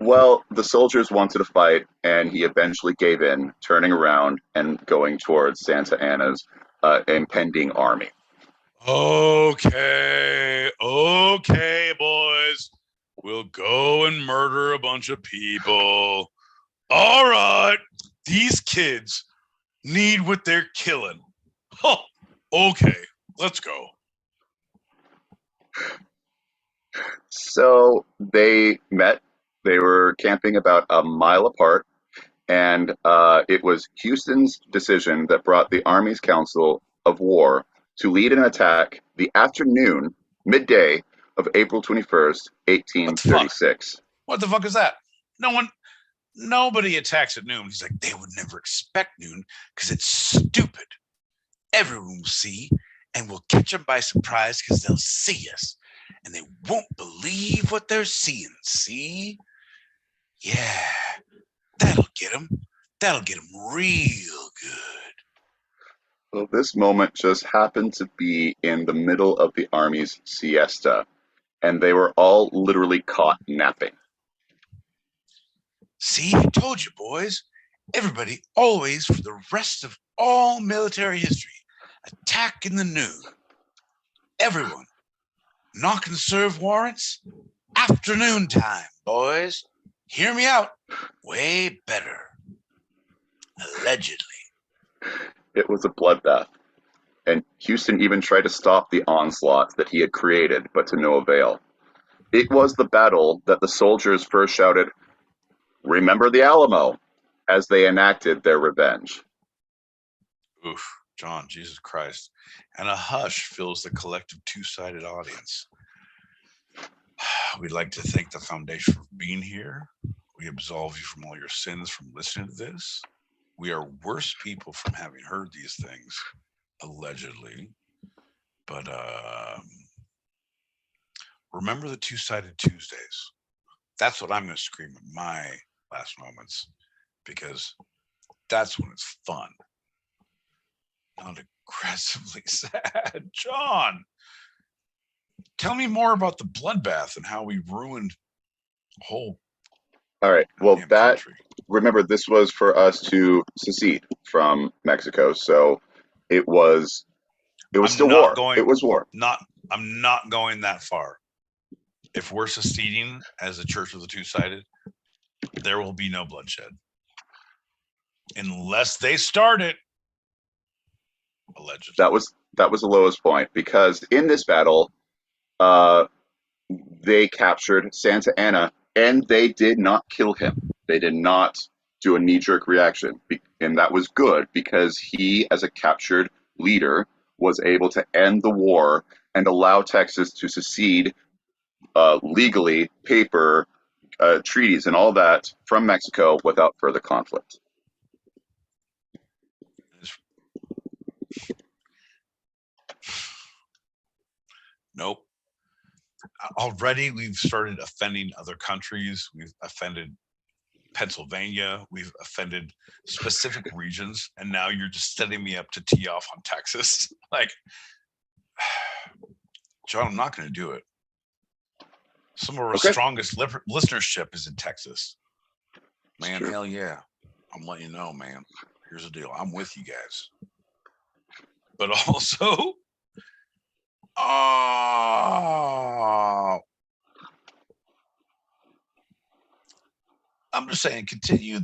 Well, the soldiers wanted to fight, and he eventually gave in, turning around and going towards Santa Anna's impending army. Okay, boys. We'll go and murder a bunch of people. All right, these kids need what they're killing. Oh, okay, let's go. So they met. They were camping about a mile apart, And it was Houston's decision that brought the Army's Council of War to lead an attack the afternoon, midday of April 21st, 1836. What the fuck is that? Nobody attacks at noon. He's like, they would never expect noon because it's stupid. Everyone will see, and we'll catch them by surprise because they'll see us, and they won't believe what they're seeing. See? Yeah, that'll get them. That'll get them real good. Well, this moment just happened to be in the middle of the Army's siesta, and they were all literally caught napping. See, I told you, boys. Everybody always, for the rest of all military history, attack in the noon. Everyone, not gonna serve warrants? Afternoon time, boys. Hear me out. Way better. Allegedly. It was a bloodbath, and Houston even tried to stop the onslaught that he had created, but to no avail. It was the battle that the soldiers first shouted, "Remember the Alamo," as they enacted their revenge. Oof, John, Jesus Christ. And a hush fills the collective two-sided audience. We'd like to thank the foundation for being here. We absolve you from all your sins from listening to this. We are worse people from having heard these things, allegedly. But remember the two-sided Tuesdays. That's what I'm going to scream in my last moments, because that's when it's fun. Not aggressively sad. John, tell me more about the bloodbath and how we ruined the whole. All right. Well, country. Remember, this was for us to secede from Mexico, so it was still war. It was war. I'm not going that far. If we're seceding as a church of the two-sided, there will be no bloodshed. Unless they start it. Allegedly. That was the lowest point, because in this battle, they captured Santa Anna, and they did not kill him. They did not do a knee-jerk reaction, and that was good, because he, as a captured leader, was able to end the war and allow Texas to secede legally, paper, treaties, and all that from Mexico without further conflict. Nope. Already we've started offending other countries. We've offended Pennsylvania. We've offended specific regions. And now you're just setting me up to tee off on Texas. Like, John, I'm not going to do it. Some of our strongest listenership is in Texas. Man, hell yeah. I'm letting you know, man. Here's the deal. I'm with you guys. But also, I'm just saying, continue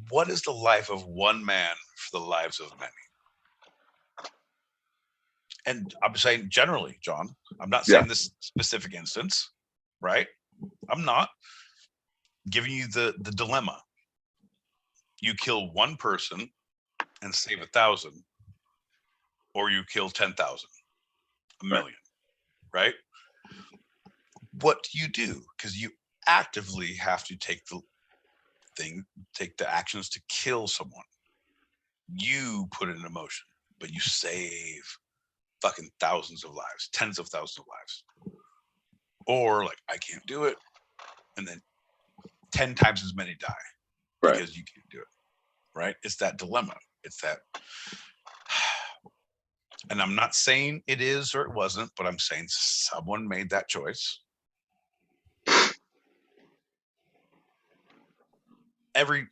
what is the life of one man for the lives of many? And I'm saying generally, John, I'm not saying this specific instance, right? I'm not giving you the dilemma. You kill one person and save 1,000, or you kill 10,000, a million, right? What do you do? Because you actively have to take the actions to kill someone. You put it in motion, but you save fucking thousands of lives, tens of thousands of lives. Or like, I can't do it, and then 10 times as many die because you can't do it, right? It's that dilemma. It's that, and I'm not saying it is or it wasn't, but I'm saying someone made that choice. Every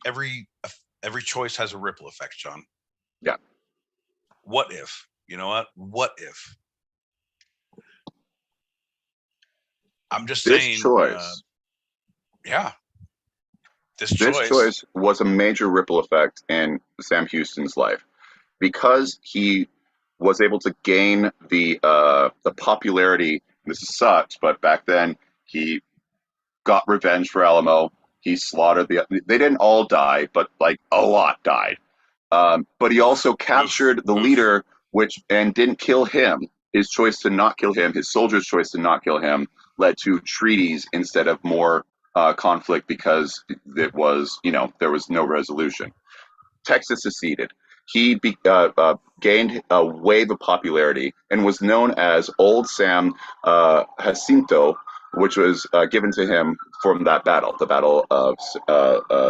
choice has a ripple effect, John. Yeah. What if? You know what? What if? I'm just saying. Choice. This choice was a major ripple effect in Sam Houston's life, because he was able to gain the popularity. This sucks, but back then he got revenge for Alamo. He slaughtered they didn't all die, but like a lot died. But he also captured the leader, and didn't kill him. His choice to not kill him, his soldiers' choice to not kill him, led to treaties instead of more conflict, because it was, there was no resolution. Texas seceded. He gained a wave of popularity and was known as Old Sam Jacinto, which was given to him from that battle, the Battle of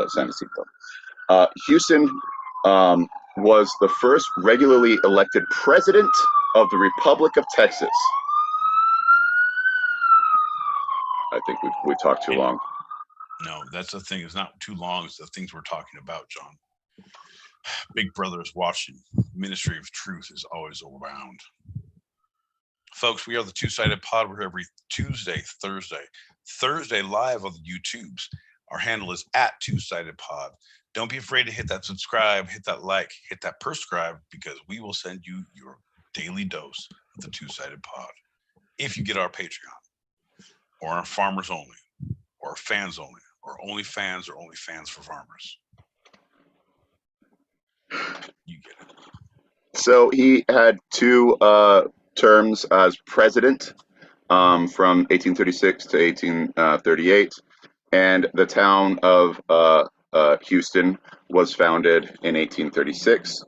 San Jacinto. Houston was the first regularly elected president of the Republic of Texas. I think we talked too long. No, that's the thing. It's not too long. It's the things we're talking about, John. Big Brother is watching. Ministry of Truth is always around. Folks, we are the Two-Sided Pod. We're every Tuesday, Thursday live on the YouTubes. Our handle is at Two-Sided Pod. Don't be afraid to hit that subscribe, hit that like, hit that prescribe, because we will send you your daily dose of the Two-Sided Pod if you get our Patreon, or our Farmers Only, or Fans Only, or Only Fans, or Only Fans for Farmers. You get it. So he had two terms as president from 1836 to 1838, and the town of Houston was founded in 1836,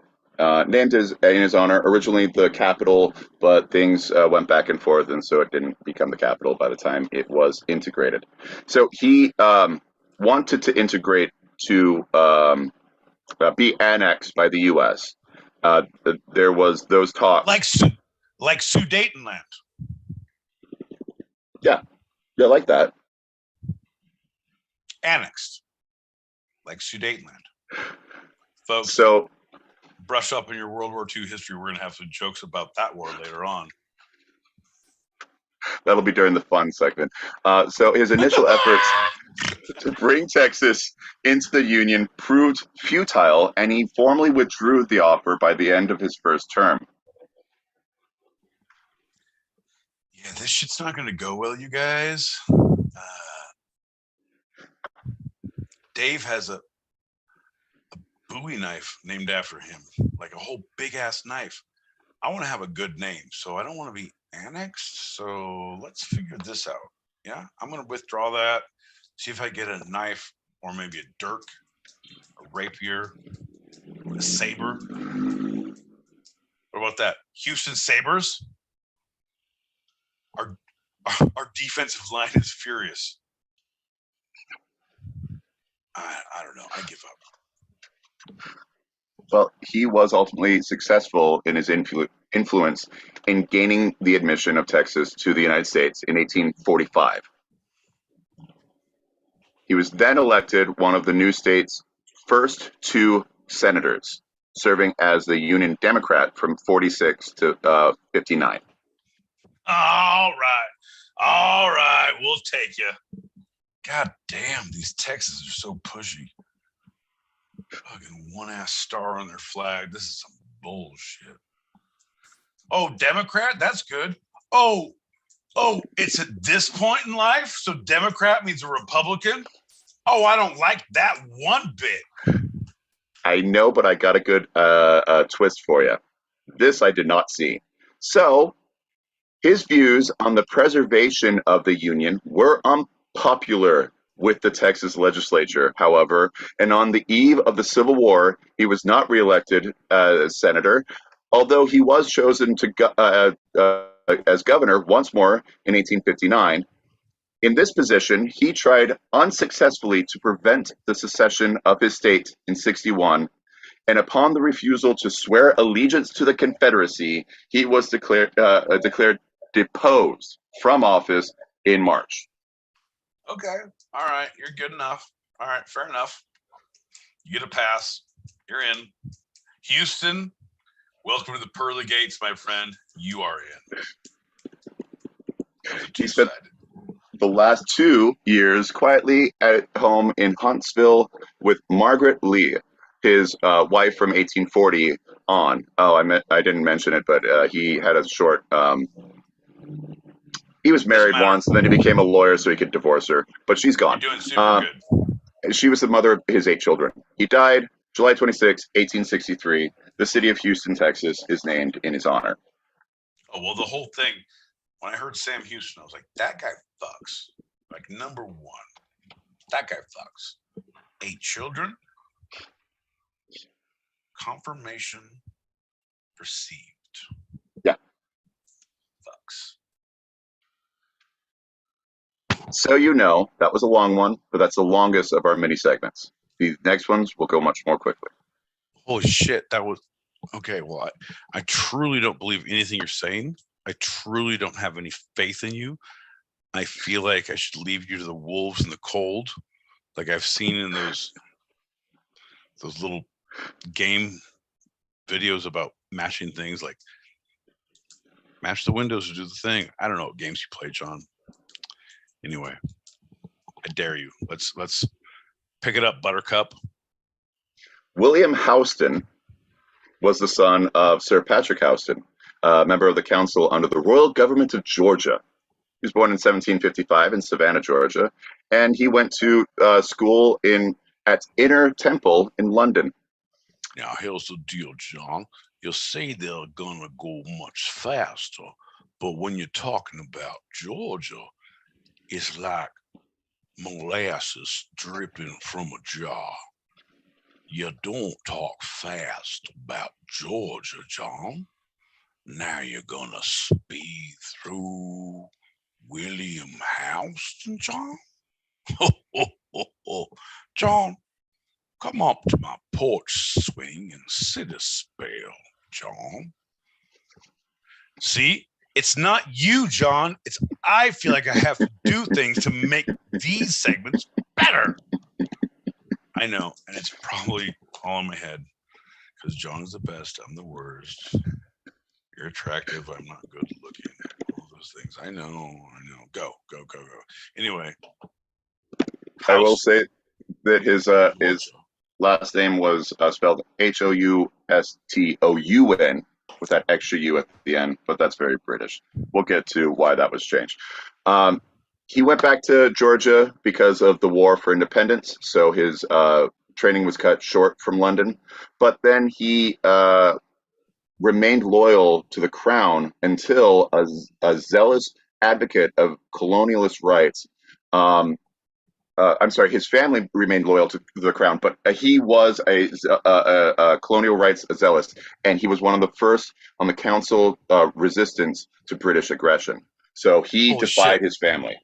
named in his honor. Originally the capital, but things went back and forth, and so it didn't become the capital by the time it was integrated. So he wanted to integrate to be annexed by the U.S. There was those talks, like Sudetenland. Yeah, like that. Annexed, like Sudetenland. Folks, so brush up in your World War II history. We're going to have some jokes about that war later on. That'll be during the fun segment. So his initial efforts to bring Texas into the Union proved futile, and he formally withdrew the offer by the end of his first term. Yeah, this shit's not going to go well, you guys. Dave has a Bowie knife named after him, like a whole big-ass knife. I want to have a good name, so I don't want to be annexed, so let's figure this out. Yeah, I'm going to withdraw that, see if I get a knife, or maybe a dirk, a rapier, a saber. What about that? Houston Sabres? Our defensive line is furious. I don't know. I give up. Well, he was ultimately successful in his influence in gaining the admission of Texas to the United States in 1845. He was then elected one of the new state's first two senators, serving as the Union Democrat from 46 to 59. All right, we'll take you. God damn, these Texans are so pushy. Fucking one-ass star on their flag. This is some bullshit. Oh, Democrat? That's good. Oh, it's at this point in life? So Democrat means a Republican? Oh, I don't like that one bit. I know, but I got a good twist for you. This I did not see. So, his views on the preservation of the Union were unpopular with the Texas legislature, however, and on the eve of the Civil War, he was not reelected as senator, although he was chosen as governor once more in 1859. In this position, he tried unsuccessfully to prevent the secession of his state in 61, and upon the refusal to swear allegiance to the Confederacy, he was declared deposed from office in March. Okay, all right, you're good enough. All right, fair enough. You get a pass. You're in. Houston, welcome to the pearly gates, my friend. You are in. He spent the last 2 years quietly at home in Huntsville with Margaret Lee, his wife from 1840 on. Oh, I didn't mention it, but he had a short. He was married once, and then he became a lawyer so he could divorce her. But she's gone. You're doing super good. She was the mother of his 8 children. He died July 26, 1863. The city of Houston, Texas, is named in his honor. Oh, well, the whole thing, when I heard Sam Houston, I was like, that guy fucks. Like, number one, that guy fucks. 8 children. Confirmation received. Yeah. Fucks. So you know, that was a long one, but that's the longest of our mini segments. The next ones will go much more quickly. Holy shit, that was... Okay, well, I truly don't believe anything you're saying. I truly don't have any faith in you. I feel like I should leave you to the wolves in the cold, like I've seen in those little game videos about mashing things, like mash the windows to do the thing. I don't know what games you play, John. Anyway, I dare you. Let's pick it up, Buttercup. William Houston was the son of Sir Patrick Houston, a member of the council under the royal government of Georgia. He was born in 1755 in Savannah, Georgia, and he went to school at Inner Temple in London. Now, here's the deal, John. You say they're gonna go much faster, but when you're talking about Georgia, it's like molasses dripping from a jar. You don't talk fast about Georgia, John. Now you're gonna speed through William Houston, John? John, come up to my porch swing and sit a spell, John. See, it's not you, John. I feel like I have to do things to make these segments better. I know, and it's probably all in my head because John's the best. I'm the worst. You're attractive. I'm not good looking. All those things. I know. Go. Anyway, I will say that his last name was spelled Houston with that extra U at the end, but that's very British. We'll get to why that was changed. He went back to Georgia because of the War for Independence, so his training was cut short from London. But then he remained loyal to the crown until a zealous advocate of colonialist rights. I'm sorry, his family remained loyal to the crown, but he was a colonial rights zealot, and he was one of the first on the council resistance to British aggression. So he defied his family.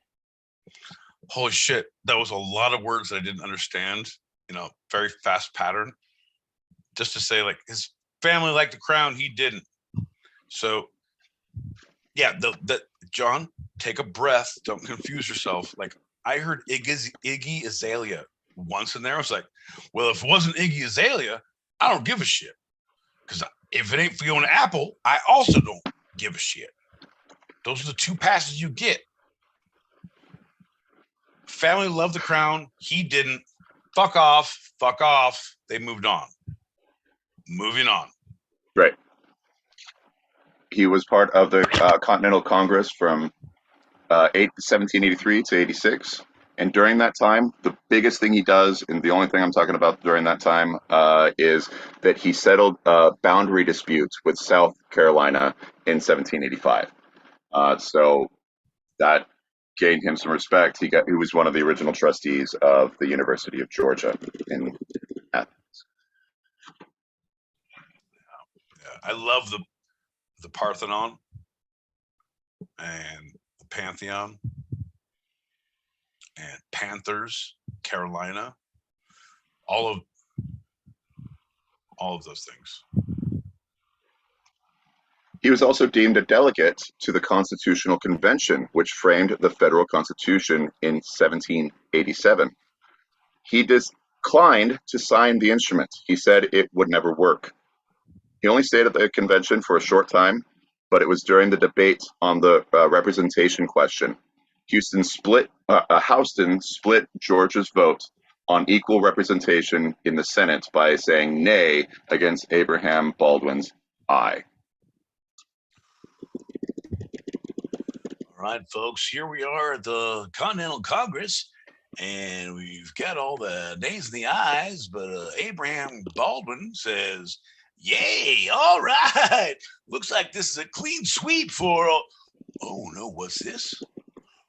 Holy shit, that was a lot of words that I didn't understand, very fast pattern. Just to say, like, his family liked the crown, he didn't. So, yeah, John, take a breath. Don't confuse yourself. Like, I heard Iggy Azalea once in there. I was like, well, if it wasn't Iggy Azalea, I don't give a shit. Because if it ain't Fiona Apple, I also don't give a shit. Those are the two passes you get. Family loved the crown. He didn't. Fuck off. They moved on. Moving on. Right. He was part of the Continental Congress from 1783 to 86. And during that time, the biggest thing he does, and the only thing I'm talking about during that time, is that he settled boundary disputes with South Carolina in 1785. So that gained him some respect. He was one of the original trustees of the University of Georgia in Athens. Yeah, I love the Parthenon and the Pantheon and Panthers, Carolina, all of those things. He was also deemed a delegate to the Constitutional Convention, which framed the federal constitution in 1787. He declined to sign the instrument. He said it would never work. He only stayed at the convention for a short time, but it was during the debate on the representation question. Houston split Georgia's vote on equal representation in the Senate by saying nay against Abraham Baldwin's aye. All right, folks, here we are at the Continental Congress, And we've got all the nays and the ayes, but Abraham Baldwin says, yay, all right. Looks like this is a clean sweep for, oh no, what's this?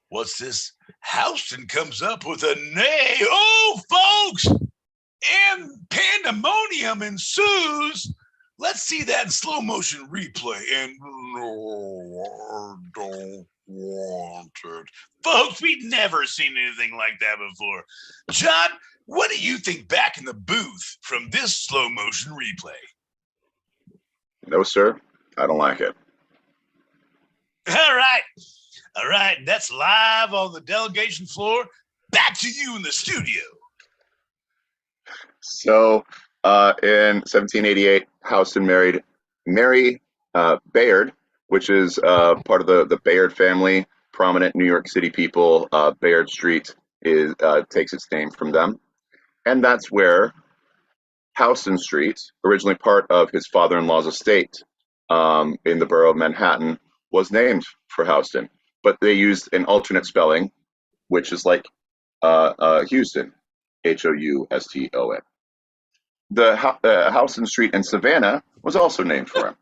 What's this? Houston comes up with a nay. Oh, folks, and pandemonium ensues. Let's see that slow motion replay. And no, I don't want it. Folks, we've never seen anything like that before. John, what do you think back in the booth from this slow motion replay? No, sir. I don't like it. All right. That's live on the delegation floor. Back to you in the studio. So, in 1788, Houston married Mary Bayard, which is part of the Bayard family, prominent New York City people. Bayard Street takes its name from them. And that's where Houston Street, originally part of his father-in-law's estate in the borough of Manhattan, was named for Houston. But they used an alternate spelling, which is like Houston, Houston. The Houston Street in Savannah was also named for him.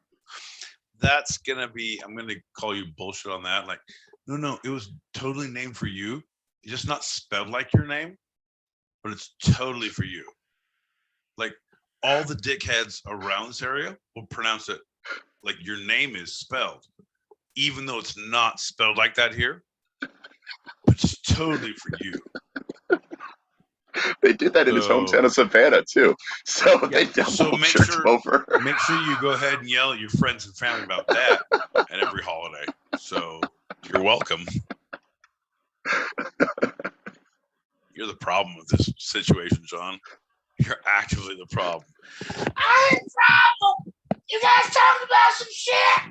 That's gonna be, I'm gonna call you bullshit on that. Like, no, it was totally named for you. It's just not spelled like your name, but it's totally for you. Like, all the dickheads around this area will pronounce it like your name is spelled, even though it's not spelled like that here. But it's totally for you. They did that in his hometown of Savannah too. So yeah, they double jerked over. Make sure you go ahead and yell at your friends and family about that at every holiday. So you're welcome. You're the problem with this situation, John. You're actively the problem. I'm the problem. You guys talking about some shit.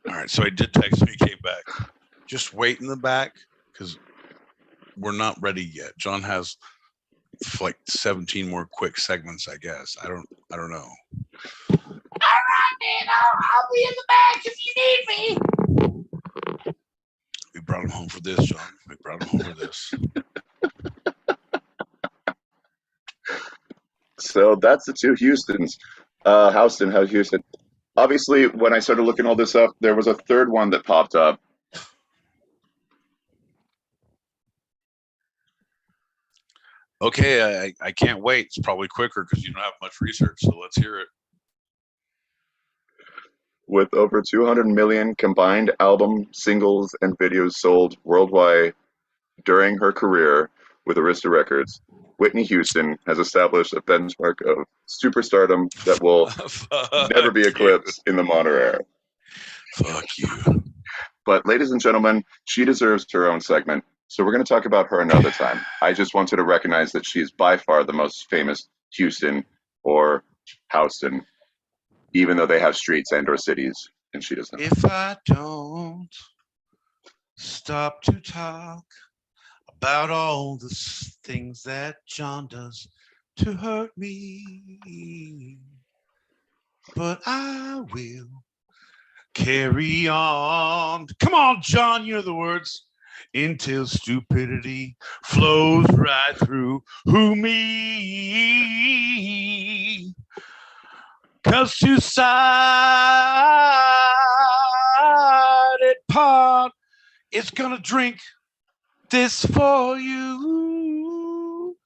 All right. So I did text him. He came back. Just wait in the back because we're not ready yet. John has like 17 more quick segments, I guess. I don't know. All right, man. I'll be in the back if you need me. We brought him home for this, John. We brought him home for this. So that's the two Houstons. Houston, Houston. Obviously, when I started looking all this up, there was a third one that popped up. Okay, I can't wait. It's probably quicker because you don't have much research, so let's hear it. With over 200 million combined album, singles, and videos sold worldwide during her career with Arista Records, Whitney Houston has established a benchmark of superstardom that will never be eclipsed in the modern era. Fuck you. But ladies and gentlemen, she deserves her own segment. So we're going to talk about her another time. I just wanted to recognize that she is by far the most famous Houston or Houston, even though they have streets and or cities, and she doesn't. If I don't stop to talk about all the things that John does to hurt me, but I will carry on. Come on, John, you know the words. Until stupidity flows right through me. 'Cause two-sided pot is gonna drink this for you.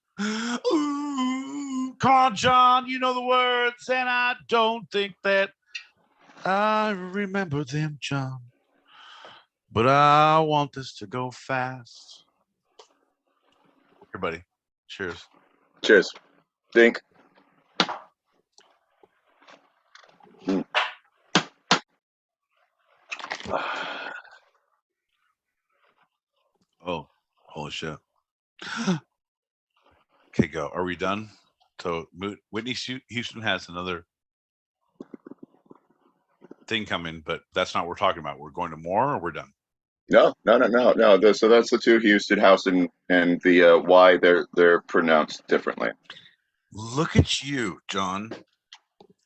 Ooh, come on, John, you know the words, and I don't think that I remember them, John. But I want this to go fast. Everybody, cheers. Cheers. Dink. Oh, holy shit. Okay, go. Are we done? So Whitney Houston has another thing coming, but that's not what we're talking about. We're going to more, or we're done? No. So that's the two Houston, Houston, and the why they're pronounced differently. Look at you, John.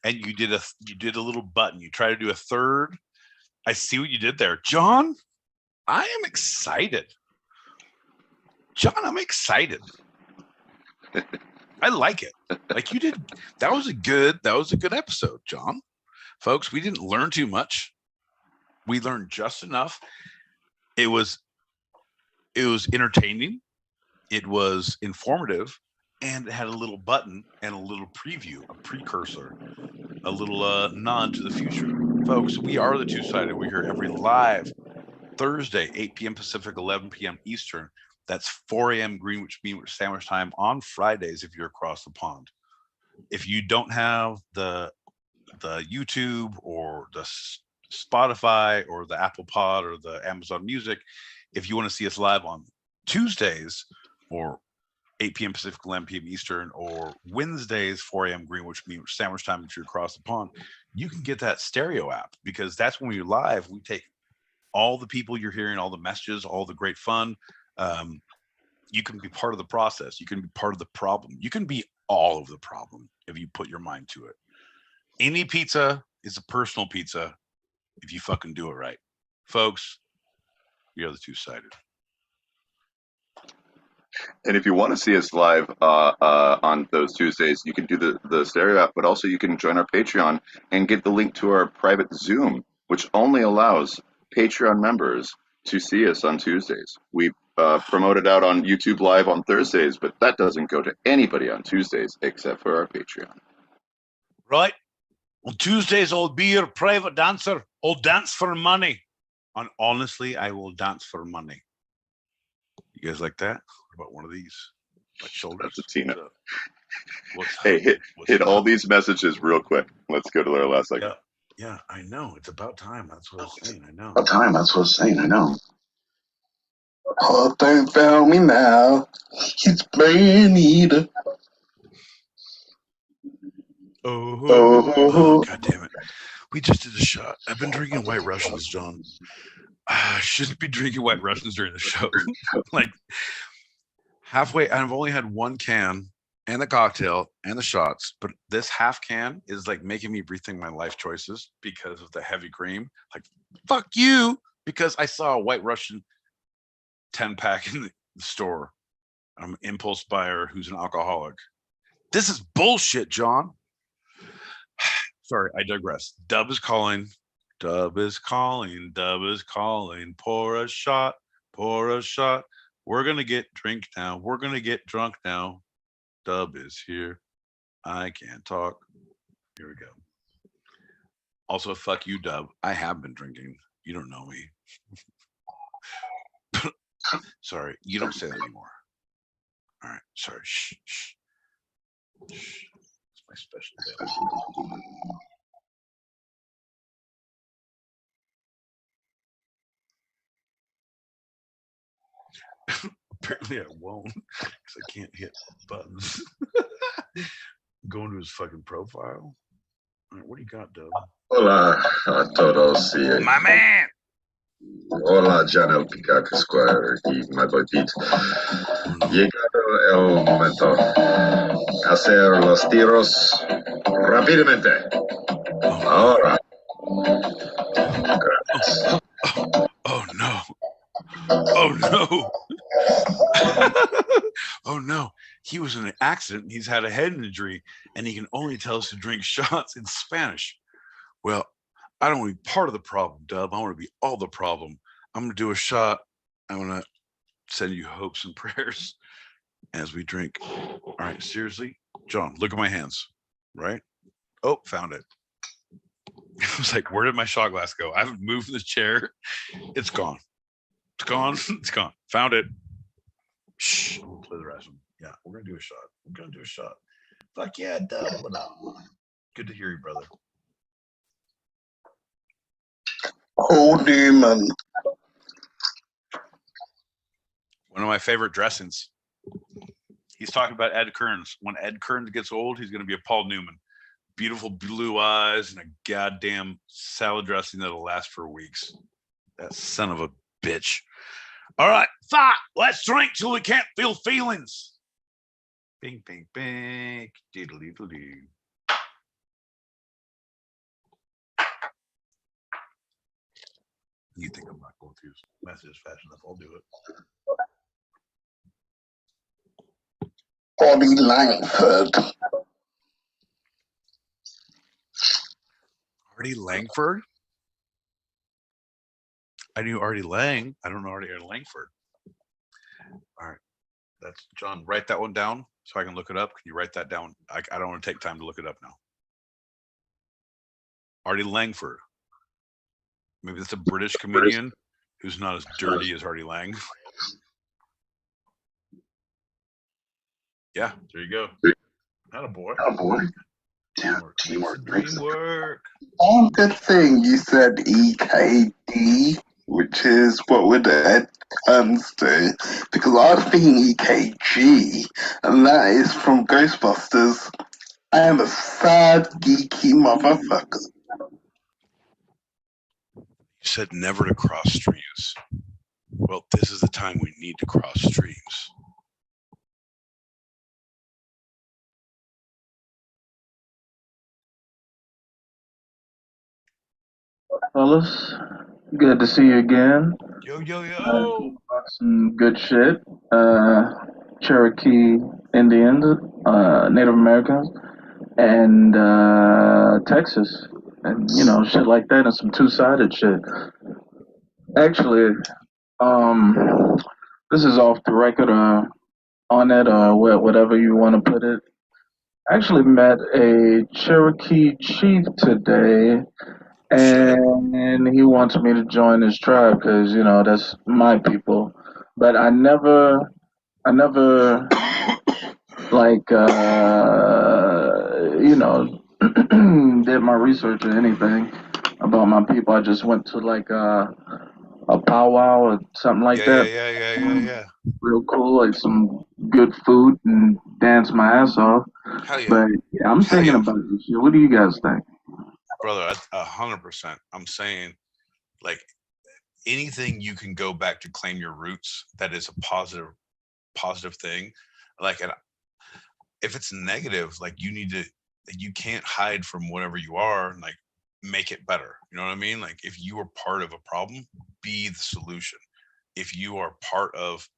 And you did a little button. You try to do a third. I see what you did there, John. I am excited. John, I'm excited. I like it. Like you did. That was a good episode, John. Folks, we didn't learn too much. We learned just enough. It was entertaining. It was informative, and it had a little button and a little preview, a precursor, a little nod to the future. Folks, we are the Two-Sided. We're here every live Thursday, 8 p.m. Pacific, 11 p.m. Eastern. That's 4 a.m. Greenwich Mean Sandwich time on Fridays if you're across the pond. If you don't have the YouTube or the Spotify or the Apple Pod or the Amazon Music, if you want to see us live on Tuesdays or 8 p.m. Pacific, 11 p.m. Eastern, or Wednesdays, 4 a.m. Greenwich Mean Sandwich time if you're across the pond, you can get that stereo app, because that's when we're live. We take all the people you're hearing, all the messages, all the great fun. You can be part of the process. You can be part of the problem. You can be all of the problem if you put your mind to it. Any pizza is a personal pizza if you fucking do it right. Folks, we are the Two-Sided. And if you want to see us live on those Tuesdays, you can do the stereo app, but also you can join our Patreon and get the link to our private Zoom, which only allows Patreon members to see us on Tuesdays. We promote it out on YouTube Live on Thursdays, but that doesn't go to anybody on Tuesdays except for our Patreon. Right. On Tuesdays, I'll be your private dancer. I'll dance for money. And honestly, I will dance for money. You guys like that? What about one of these? My shoulders. That's a Tina. What's up? Hey, hit all these messages real quick. Let's go to our last segment. Yeah, I know. It's about time. That's what I was saying. I know. Oh, don't fail me now. It's burning. Oh, God damn it. We just did a shot. I've been drinking White Russians, John. I shouldn't be drinking White Russians during the show. Like, halfway, I've only had one can and the cocktail and the shots, but this half can is like making me rethink my life choices because of the heavy cream. Like, fuck you, because I saw a White Russian 10-pack in the store. I'm an impulse buyer who's an alcoholic. This is bullshit, John. Sorry, I digress. Dub is calling. Dub is calling. Dub is calling. Pour a shot. Pour a shot. We're going to get drink now. We're going to get drunk now. Dub is here. I can't talk. Here we go. Also, fuck you, Dub. I have been drinking. You don't know me. Sorry, you don't say that anymore. All right, sorry. Shh, shh. Shh. It's my special day. Apparently I won't, because I can't hit buttons. Going to his fucking profile. All right, what do you got, Dub? Hola a todos. My man! Hola, John Picard Square y my boy Pete. Llegado el momento. Hacer los tiros rápidamente. Ahora. Gracias. Oh no. Oh no. Oh no. He was in an accident. He's had a head injury, and he can only tell us to drink shots in Spanish. Well, I don't want to be part of the problem, Dub. I want to be all the problem. I'm going to do a shot. I'm going to send you hopes and prayers as we drink. All right, seriously? John, look at my hands, right? Oh, found it. I was like, where did my shot glass go? I haven't moved from the chair. It's gone. It's gone. It's gone. Found it. Shh. I'm going to play the rest of them. Yeah, we're going to do a shot. We're going to do a shot. Fuck yeah, Dub. What up? Good to hear you, brother. Oh, demon. One of my favorite dressings. He's talking about Ed Kearns. When Ed Kearns gets old, he's going to be a Paul Newman. Beautiful blue eyes and a goddamn salad dressing that'll last for weeks. That son of a bitch. All right, fuck. Let's drink till we can't feel feelings. Bing, bing, bing. Diddle-diddle-doo. You think I'm not going through messages fast enough? I'll do it. Bobby Langford. Artie Langford? I knew Artie Lang. I don't know Artie Langford. All right. That's John. Write that one down so I can look it up. Can you write that down? I don't want to take time to look it up now. Artie Langford. Maybe that's a British comedian who's not as dirty as Artie Lang. Yeah, there you go. Not a boy. Teamwork. Dream work. One good thing you said EKD, which is what would Ed turns to, because I was thinking EKG, and that is from Ghostbusters. I am a sad, geeky motherfucker. You said never to cross streams. Well, this is the time we need to cross streams. Fellas, good to see you again. Yo. Some good shit. Cherokee Indians, Native Americans, and Texas, and shit like that, and some two-sided shit. Actually, this is off the record, on it, or whatever you want to put it. I actually met a Cherokee chief today, and he wants me to join his tribe because that's my people. But I never like did my research or anything about my people. I just went to like a powwow or something like that. Yeah. Real cool, like some good food and dance my ass off. Hell yeah. But yeah, I'm thinking about this shit. What do you guys think? Brother, 100%. I'm saying, like, anything you can go back to claim your roots, that is a positive thing. Like, and if it's negative, like, you can't hide from whatever you are, like, make it better. You know what I mean? Like, if you are part of a problem, be the solution. If you are part of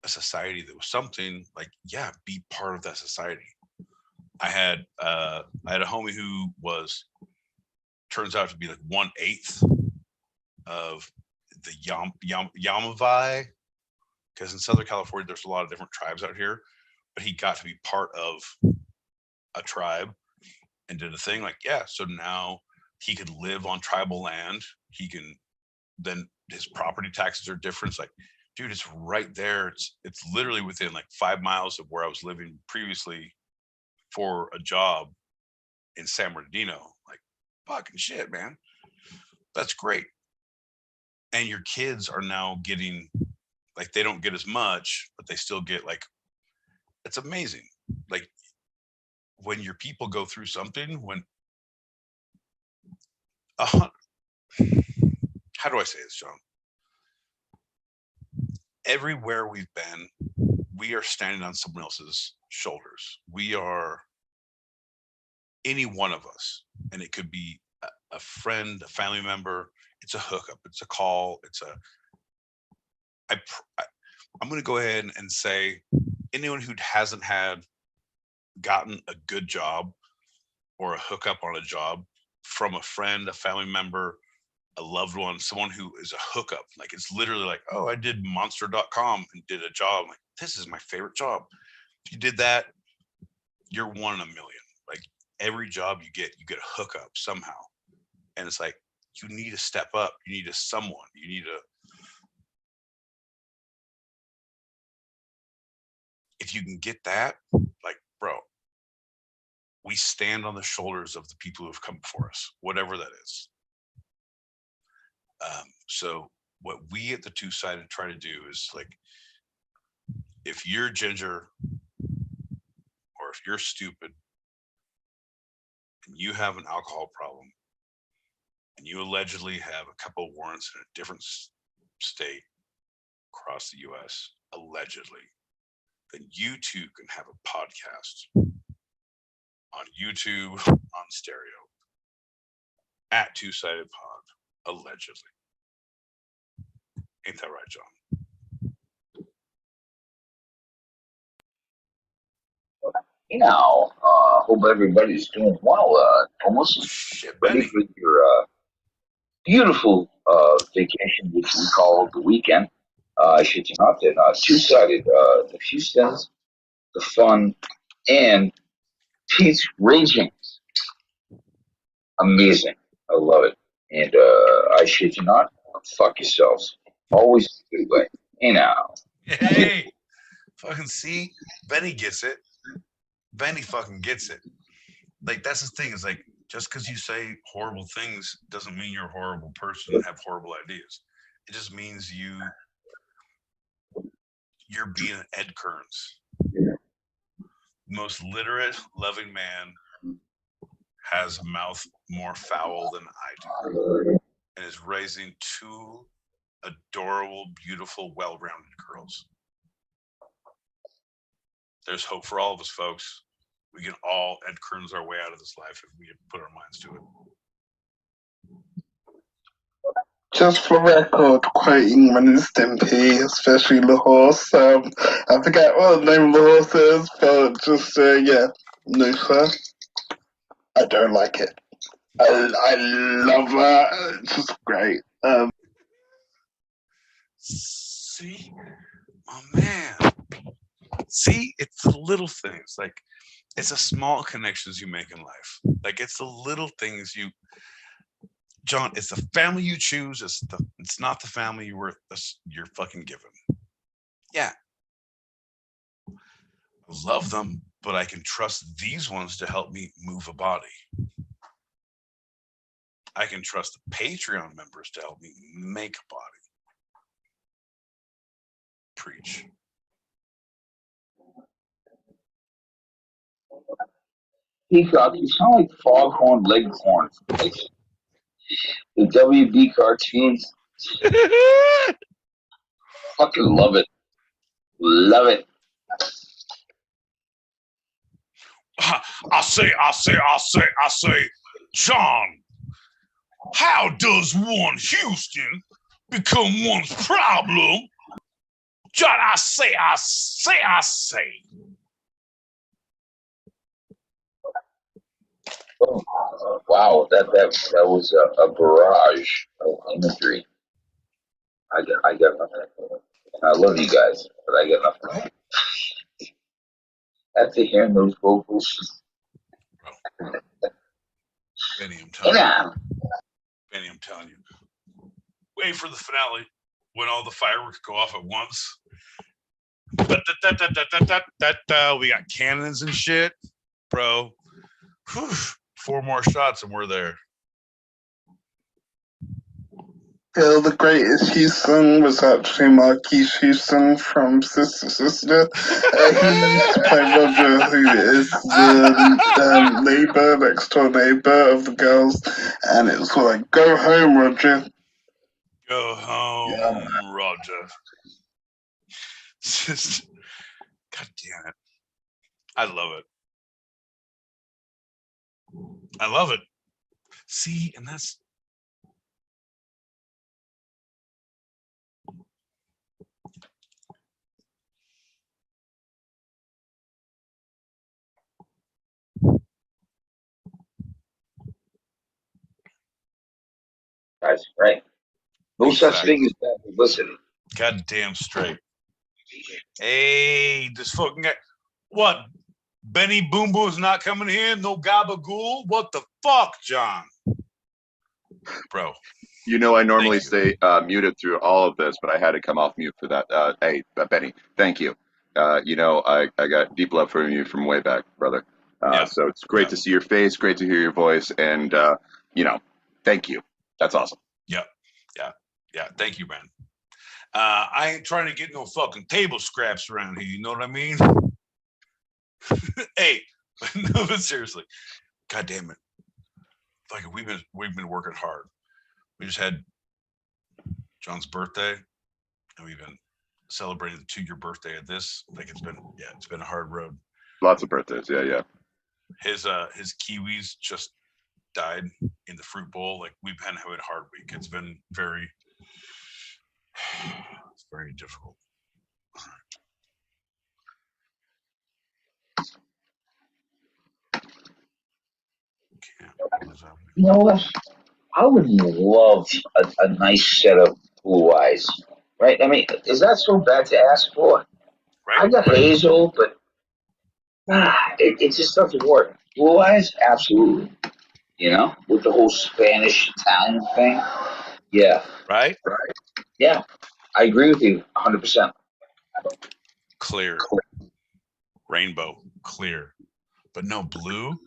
a society that was something, like, yeah, be part of that society. I had a homie who turns out to be like 1/8 of the Yamavai, because in Southern California there's a lot of different tribes out here, but he got to be part of a tribe and did a thing like, yeah, so now he could live on tribal land. He can, then his property taxes are different. It's like, dude, it's right there. It's literally within like 5 miles of where I was living previously for a job in San Bernardino. Like, fucking shit, man. That's great. And your kids are now getting, like, they don't get as much, but they still get, like, it's amazing. Like, when your people go through something, how do I say this, John? Everywhere we've been, we are standing on someone else's shoulders. We are any one of us, and it could be a friend, a family member. It's a hookup. It's a call. I'm going to go ahead and say anyone who hasn't gotten a good job or a hookup on a job from a friend, a family member, a loved one, someone who is a hookup. Like, it's literally like, oh, I did monster.com and did a job. Like, this is my favorite job. If you did that, you're 1 in a million. Like, every job you get a hookup somehow. And it's like, you need to step up. You need if you can get that, like, bro, we stand on the shoulders of the people who have come before us, whatever that is. So what we at the Two-Sided try to do is, like, if you're ginger or if you're stupid and you have an alcohol problem and you allegedly have a couple of warrants in a different state across the US, allegedly, then you too can have a podcast on YouTube, on stereo, at Two-Sided Pod, allegedly. Ain't that right, John? Hope everybody's doing well. Almost Shit, ready Benny. for your beautiful vacation, which we call the weekend. I shit you not, then two-sided, the Houston's, the fun, and peace raging. Amazing. I love it. And I shit you not, fuck yourselves. Always a good way. Hey, fucking see, Benny gets it. Benny fucking gets it. Like, that's the thing, is like, just because you say horrible things doesn't mean you're a horrible person and have horrible ideas. It just means you're being an Ed Kearns. Most literate, loving man has a mouth more foul than I do, and is raising two adorable, beautiful, well-rounded girls. There's hope for all of us, folks. We can all Ed Kearns our way out of this life if we put our minds to it. Just for record, quoting Ren and Stimpy, especially the horse. I forget what the name of the horse is, but just, yeah, no sir. I don't like it. I love her. It's just great. See? Oh, man. See? It's the little things. Like, it's the small connections you make in life. Like, it's the little things John, it's the family you choose. It's not the family you're fucking given. Yeah. I love them, but I can trust these ones to help me move a body. I can trust the Patreon members to help me make a body. Preach. Peacock, you sound like Foghorn Leghorn. Like the WB cartoons. Fucking love it. Love it. I say, John, how does one Houston become one's problem? John, I say. Oh, wow, that was a barrage of imagery. I got nothing. I love you guys, but I got nothing. After hearing those vocals, Benny, I'm telling you. Wait for the finale when all the fireworks go off at once. We got cannons and shit, bro. Whew. 4 more shots and we're there. Yeah, the greatest Houston was actually Marquise Houston from Sister Sister. He used to play Roger, who is the neighbor, next door neighbor of the girls, and it was like, "Go home, Roger." Go home, Roger. Just, God damn it. I love it. I love it. See, and that's that's right. No such thing as bad publicity. Goddamn straight. Hey, this fucking guy. What? Benny Boom Boom's not coming here? No gabagool? What the fuck, John? Bro. You know, I normally stay muted through all of this, but I had to come off mute for that. Hey, Benny, thank you. You know, I got deep love for you from way back, brother. So it's great to see your face, great to hear your voice, and, you know, thank you. That's awesome. Yeah. Thank you, man. I ain't trying to get no fucking table scraps around here. You know what I mean? Hey, no, but seriously, God damn it! Like we've been working hard. We just had John's birthday, and we've been celebrating the 2-year birthday of this. Like it's been a hard road. Lots of birthdays, yeah. His kiwis just died in the fruit bowl. Like we've been having a hard week. It's been very difficult. You know what? I would love a nice set of blue eyes, right? I mean, is that so bad to ask for? Right? I got hazel, but it just doesn't work. Blue eyes, absolutely. You know, with the whole Spanish Italian thing. Yeah, Right? yeah, I agree with you 100%. Clear. Rainbow. Clear. But no blue.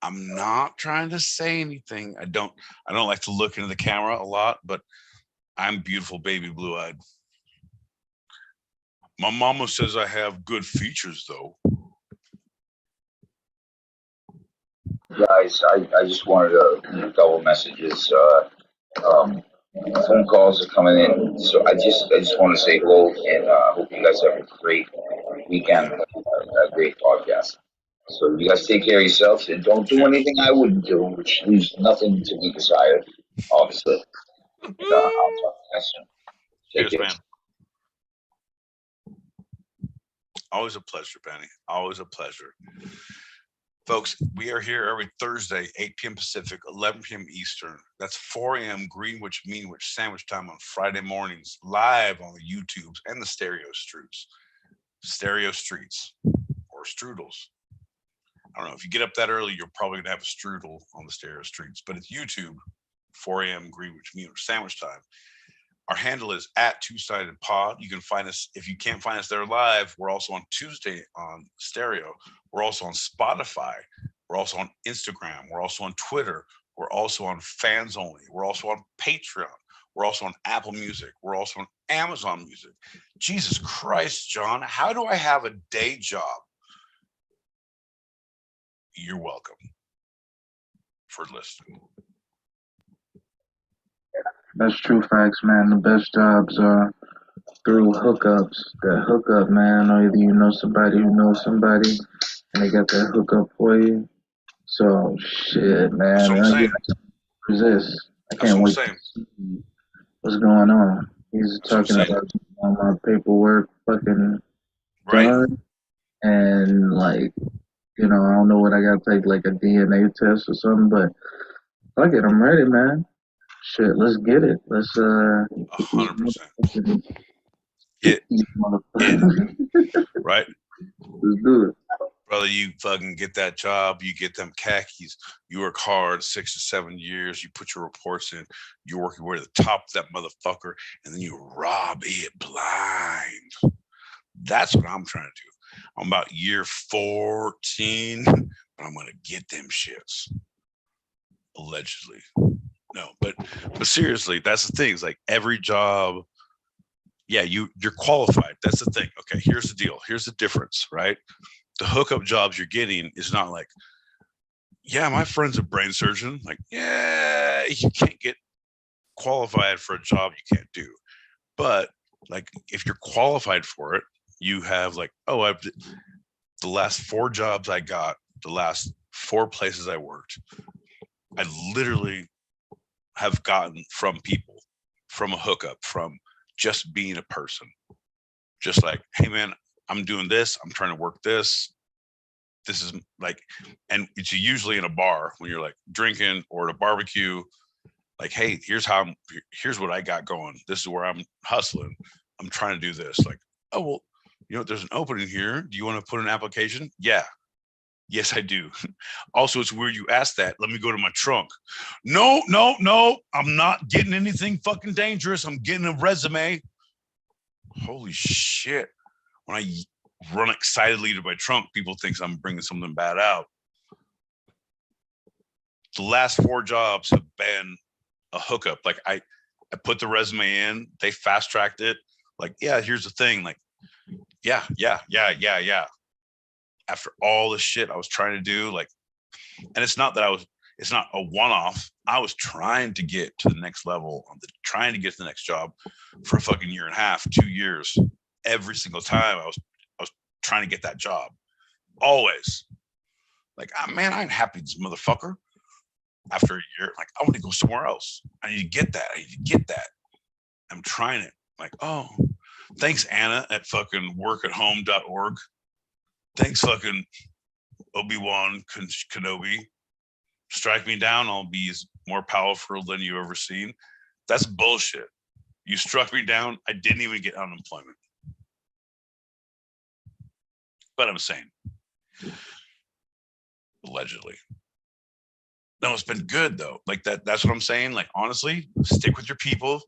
I'm not trying to say anything. I don't like to look into the camera a lot, but I'm beautiful baby blue eyed. My mama says I have good features though. Guys, I just wanted to double messages. Phone calls are coming in, so I just want to say hello and hope you guys have a great weekend, a great podcast. So you guys take care of yourselves and don't do Cheers. anything I wouldn't do, which leaves nothing to be desired, obviously. And I'll talk to you guys soon. Take Cheers, care. man. Always a pleasure, Benny. Always a pleasure. Folks, we are here every Thursday, 8 p.m. Pacific, 11 p.m. Eastern. That's 4 a.m. Greenwich, Meanwich sandwich time on Friday mornings, live on the YouTubes and the Stereo Streets. Stereo Streets or Strudels. I don't know. If you get up that early, you're probably going to have a strudel on the Stereo Streets. But it's YouTube, 4 a.m. Greenwich, Meanwich sandwich time. Our handle is at Two Sided Pod. You can find us, if you can't find us there live, we're also on Tuesday on Stereo. We're also on Spotify. We're also on Instagram. We're also on Twitter. We're also on Fans Only. We're also on Patreon. We're also on Apple Music. We're also on Amazon Music. Jesus Christ, John, how do I have a day job? You're welcome for listening. That's true facts, man. The best jobs are through hookups. That hookup, man, or either you know somebody who knows somebody and they got that hookup for you. So, shit, That's man. what I'm saying. Resist. I That's can't what I'm wait saying. to see what's going on. He's That's what I'm talking saying. about all my paperwork fucking Right? done. And, like, you know, I don't know what I got to take, like a DNA test or something, but fuck it, I'm ready, man. Shit, let's get it. Let's 100%. Get these motherfuckers. right? Let's do it. Brother, you fucking get that job, you get them khakis, you work hard 6 to 7 years, you put your reports in, you work your way to the top of that motherfucker, and then you rob it blind. That's what I'm trying to do. I'm about year 14, but I'm gonna get them shits. Allegedly. No, but seriously, that's the thing. It's like every job, yeah, you're qualified. That's the thing. Okay, here's the deal. Here's the difference, right? The hookup jobs you're getting is not like, yeah, my friend's a brain surgeon. Like, yeah, you can't get qualified for a job you can't do. But like, if you're qualified for it, you have like, oh, I've the last 4 jobs I got, the last 4 places I worked, I literally have gotten from people, from a hookup, from just being a person. Just like, hey man, I'm doing this, I'm trying to work this. This is like, and it's usually in a bar when you're like drinking or at a barbecue, like, hey, here's what I got going. This is where I'm hustling. I'm trying to do this. Like, oh, well, you know, there's an opening here. Do you want to put an application? Yeah. Yes, I do. Also, it's weird you asked that. Let me go to my trunk. No. I'm not getting anything fucking dangerous. I'm getting a resume. Holy shit. When I run excitedly to my trunk, people think I'm bringing something bad out. The last 4 jobs have been a hookup. Like I put the resume in, they fast tracked it. Like, yeah, here's the thing. Like, yeah. After all the shit I was trying to do, like, and it's not a one-off. I was trying to get to the next level, trying to get to the next job for a fucking year and a half, 2 years. Every single time I was trying to get that job. Always. Like, man, I'm happy this motherfucker. After a year, like, I want to go somewhere else. I need to get that. I'm trying it. Like, oh, thanks, Anna at fucking workathome.org. Thanks, fucking Obi-Wan Kenobi. Strike me down, I'll be more powerful than you've ever seen. That's bullshit. You struck me down, I didn't even get unemployment. But I'm saying, allegedly. No, it's been good though. Like that's what I'm saying. Like, honestly, stick with your people.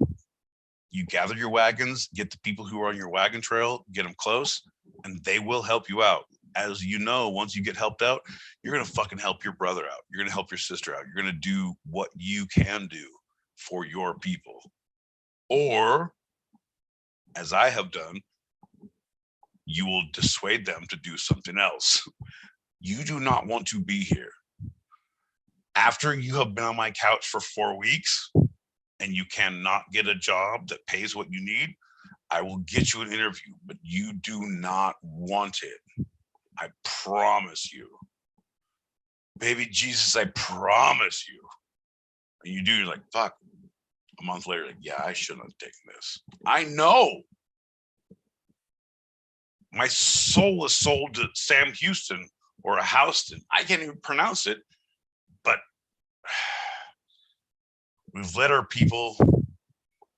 You gather your wagons, get the people who are on your wagon trail, get them close, and they will help you out. As you know, once you get helped out, you're going to fucking help your brother out. You're going to help your sister out. You're going to do what you can do for your people. Or, as I have done, you will dissuade them to do something else. You do not want to be here. After you have been on my couch for 4 weeks and you cannot get a job that pays what you need, I will get you an interview, but you do not want it. I promise you. Baby Jesus, I promise you. And you do, you're like, fuck. A month later, like, yeah, I shouldn't have taken this. I know. My soul is sold to Sam Houston or a Houston. I can't even pronounce it, but we've led our people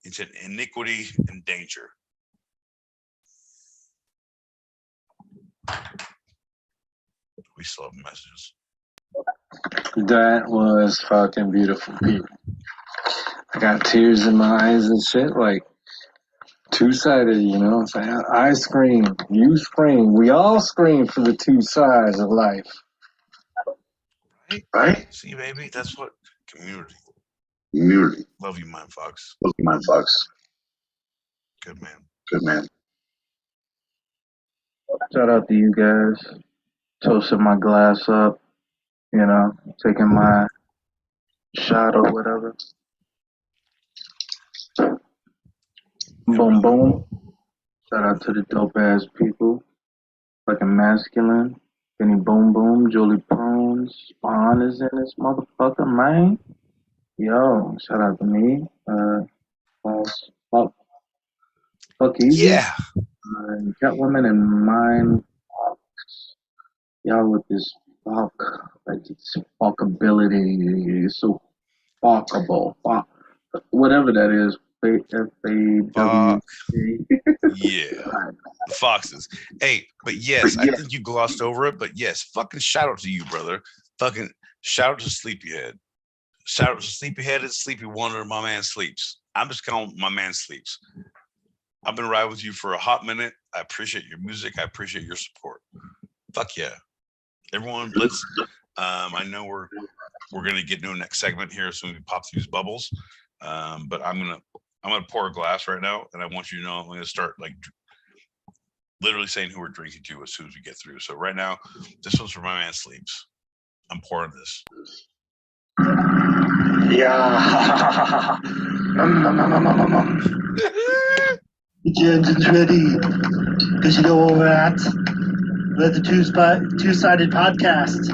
into iniquity and danger. We still have messages. That was fucking beautiful, Pete. I got tears in my eyes and shit, like two-sided, you know. It's like I scream, you scream, we all scream for the two sides of life. Right? See, baby, that's what community. Love you, Mind Fox. Good man. Shout out to you guys. Toasting my glass up, you know, taking my shot or whatever. Boom, boom. Shout out to the dope ass people. Fucking masculine. Benny Boom Boom, Julie Prunes, Spawn is in this motherfucker, man. Yo, shout out to me. Fuck Easy. Yeah. Catwoman and Mind Fox. Y'all with this fuck, like it's fuckability. It's so fuckable. Fuck. Whatever that is. F-A-W. Yeah. The Foxes. Hey, but yes, I think you glossed over it, but yes, fucking shout out to you, brother. Fucking shout out to Sleepyhead. Shout out to Sleepyhead and Sleepy Wonder. My man sleeps. I'm just calling my man sleeps. I've been riding with you for a hot minute. I appreciate your music. I appreciate your support. Fuck yeah. Everyone, let's I know we're gonna get into a next segment here as soon as we pop these bubbles. But I'm gonna pour a glass right now, and I want you to know I'm gonna start like literally saying who we're drinking to as soon as we get through. So right now, this one's for my man sleeps. I'm pouring this. Yeah. Get your engines ready, because you know where we're at. We're at the two-sided podcast.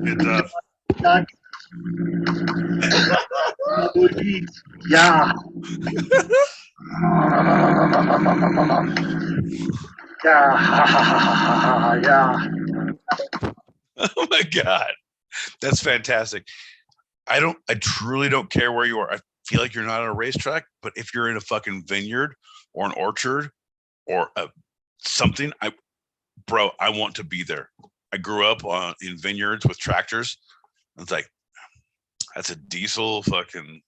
Good stuff. Yeah. Yeah. Oh my God. That's fantastic. I truly don't care where you are. I feel like you're not on a racetrack, but if you're in a fucking vineyard or an orchard or something, I want to be there. I grew up in vineyards with tractors. It's like, that's a diesel fucking.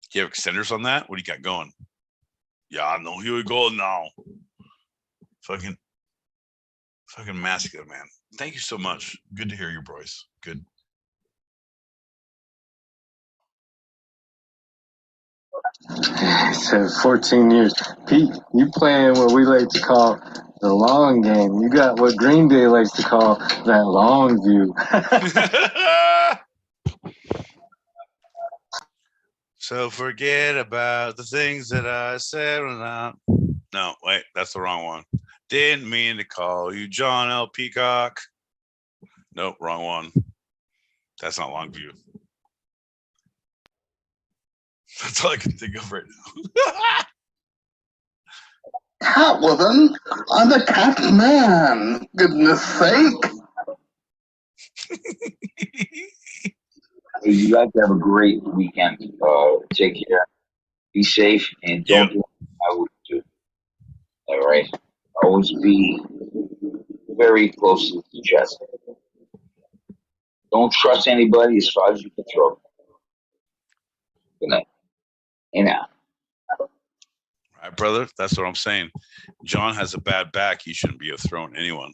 Do you have extenders on that? What do you got going? Yeah, no, here we go now. Fucking masculine, man. Thank you so much. Good to hear your voice. Good. Said 14 years. Pete, you playing what we like to call the long game. You got what Green Day likes to call that long view. So forget about the things that I said. No, wait, that's the wrong one. Didn't mean to call you John L. Peacock. Nope, wrong one. That's not Longview. That's all I can think of right now. Catwoman? I'm a cat man. Goodness sake. Hey, you guys have a great weekend. Take care. Be safe and don't do what I would do. All right. Always be very close to the chest. Don't trust anybody as far as you can throw. Good night. And out. All right, brother. That's what I'm saying. John has a bad back. He shouldn't be throwing anyone.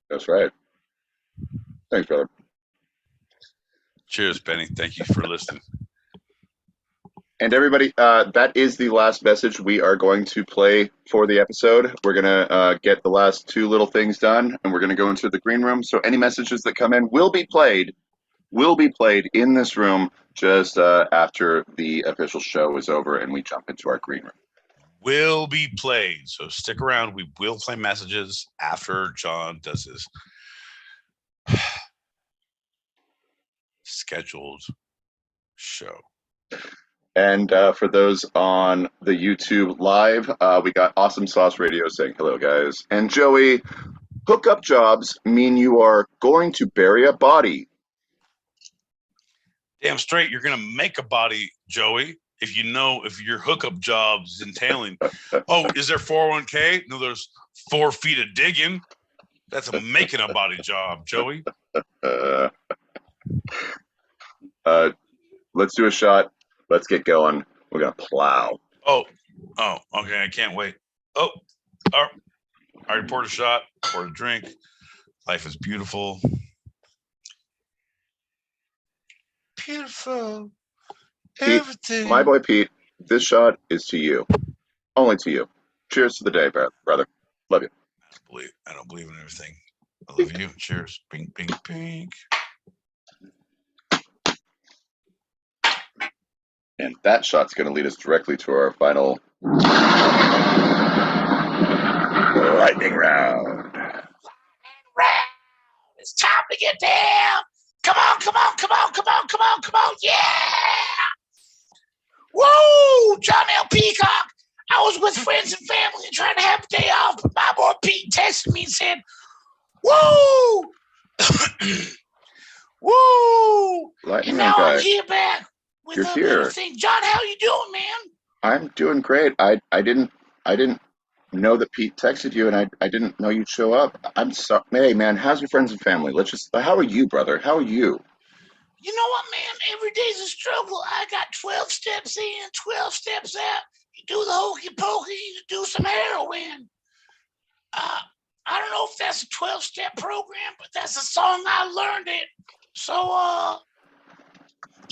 That's right. Thanks, brother. Cheers, Benny. Thank you for listening. And everybody, that is the last message we are going to play for the episode. We're going to get the last two little things done, and we're going to go into the green room. So any messages that come in will be played in this room just after the official show is over and we jump into our green room. Will be played. So stick around. We will play messages after John does his scheduled show. And for those on the YouTube live, we got Awesome Sauce Radio saying hello, guys. And Joey, hookup jobs mean you are going to bury a body. Damn straight, you're going to make a body, Joey, if your hookup job's entailing. Oh, is there 401k? No, there's 4 feet of digging. That's a making a body job, Joey. Let's do a shot. Let's get going. We're going to plow. Oh, okay. I can't wait. I already poured a shot, poured a drink. Life is beautiful. Beautiful. Pete, everything. My boy Pete, this shot is to you. Only to you. Cheers to the day, brother. Love you. I don't believe in everything. I love you. Cheers. Pink, pink, pink. And that shot's going to lead us directly to our final lightning round. It's time to get down. Come on, come on, come on, come on, come on, come on. Yeah. Woo! John L. Peacock. I was with friends and family and trying to have a day off, but my boy Pete texted me and said, woo! Woo! Lightning and now guy. I'm here back with You're here. Thing. John, how you doing, man? I'm doing great. I didn't know that Pete texted you, and I didn't know you'd show up. I'm sorry. Hey, man, how's your friends and family? How are you, brother? How are you? You know what, man? Every day's a struggle. I got 12 steps in, 12 steps out. You do the hokey pokey, you do some heroin. I don't know if that's a 12-step program, but that's a song I learned it. So,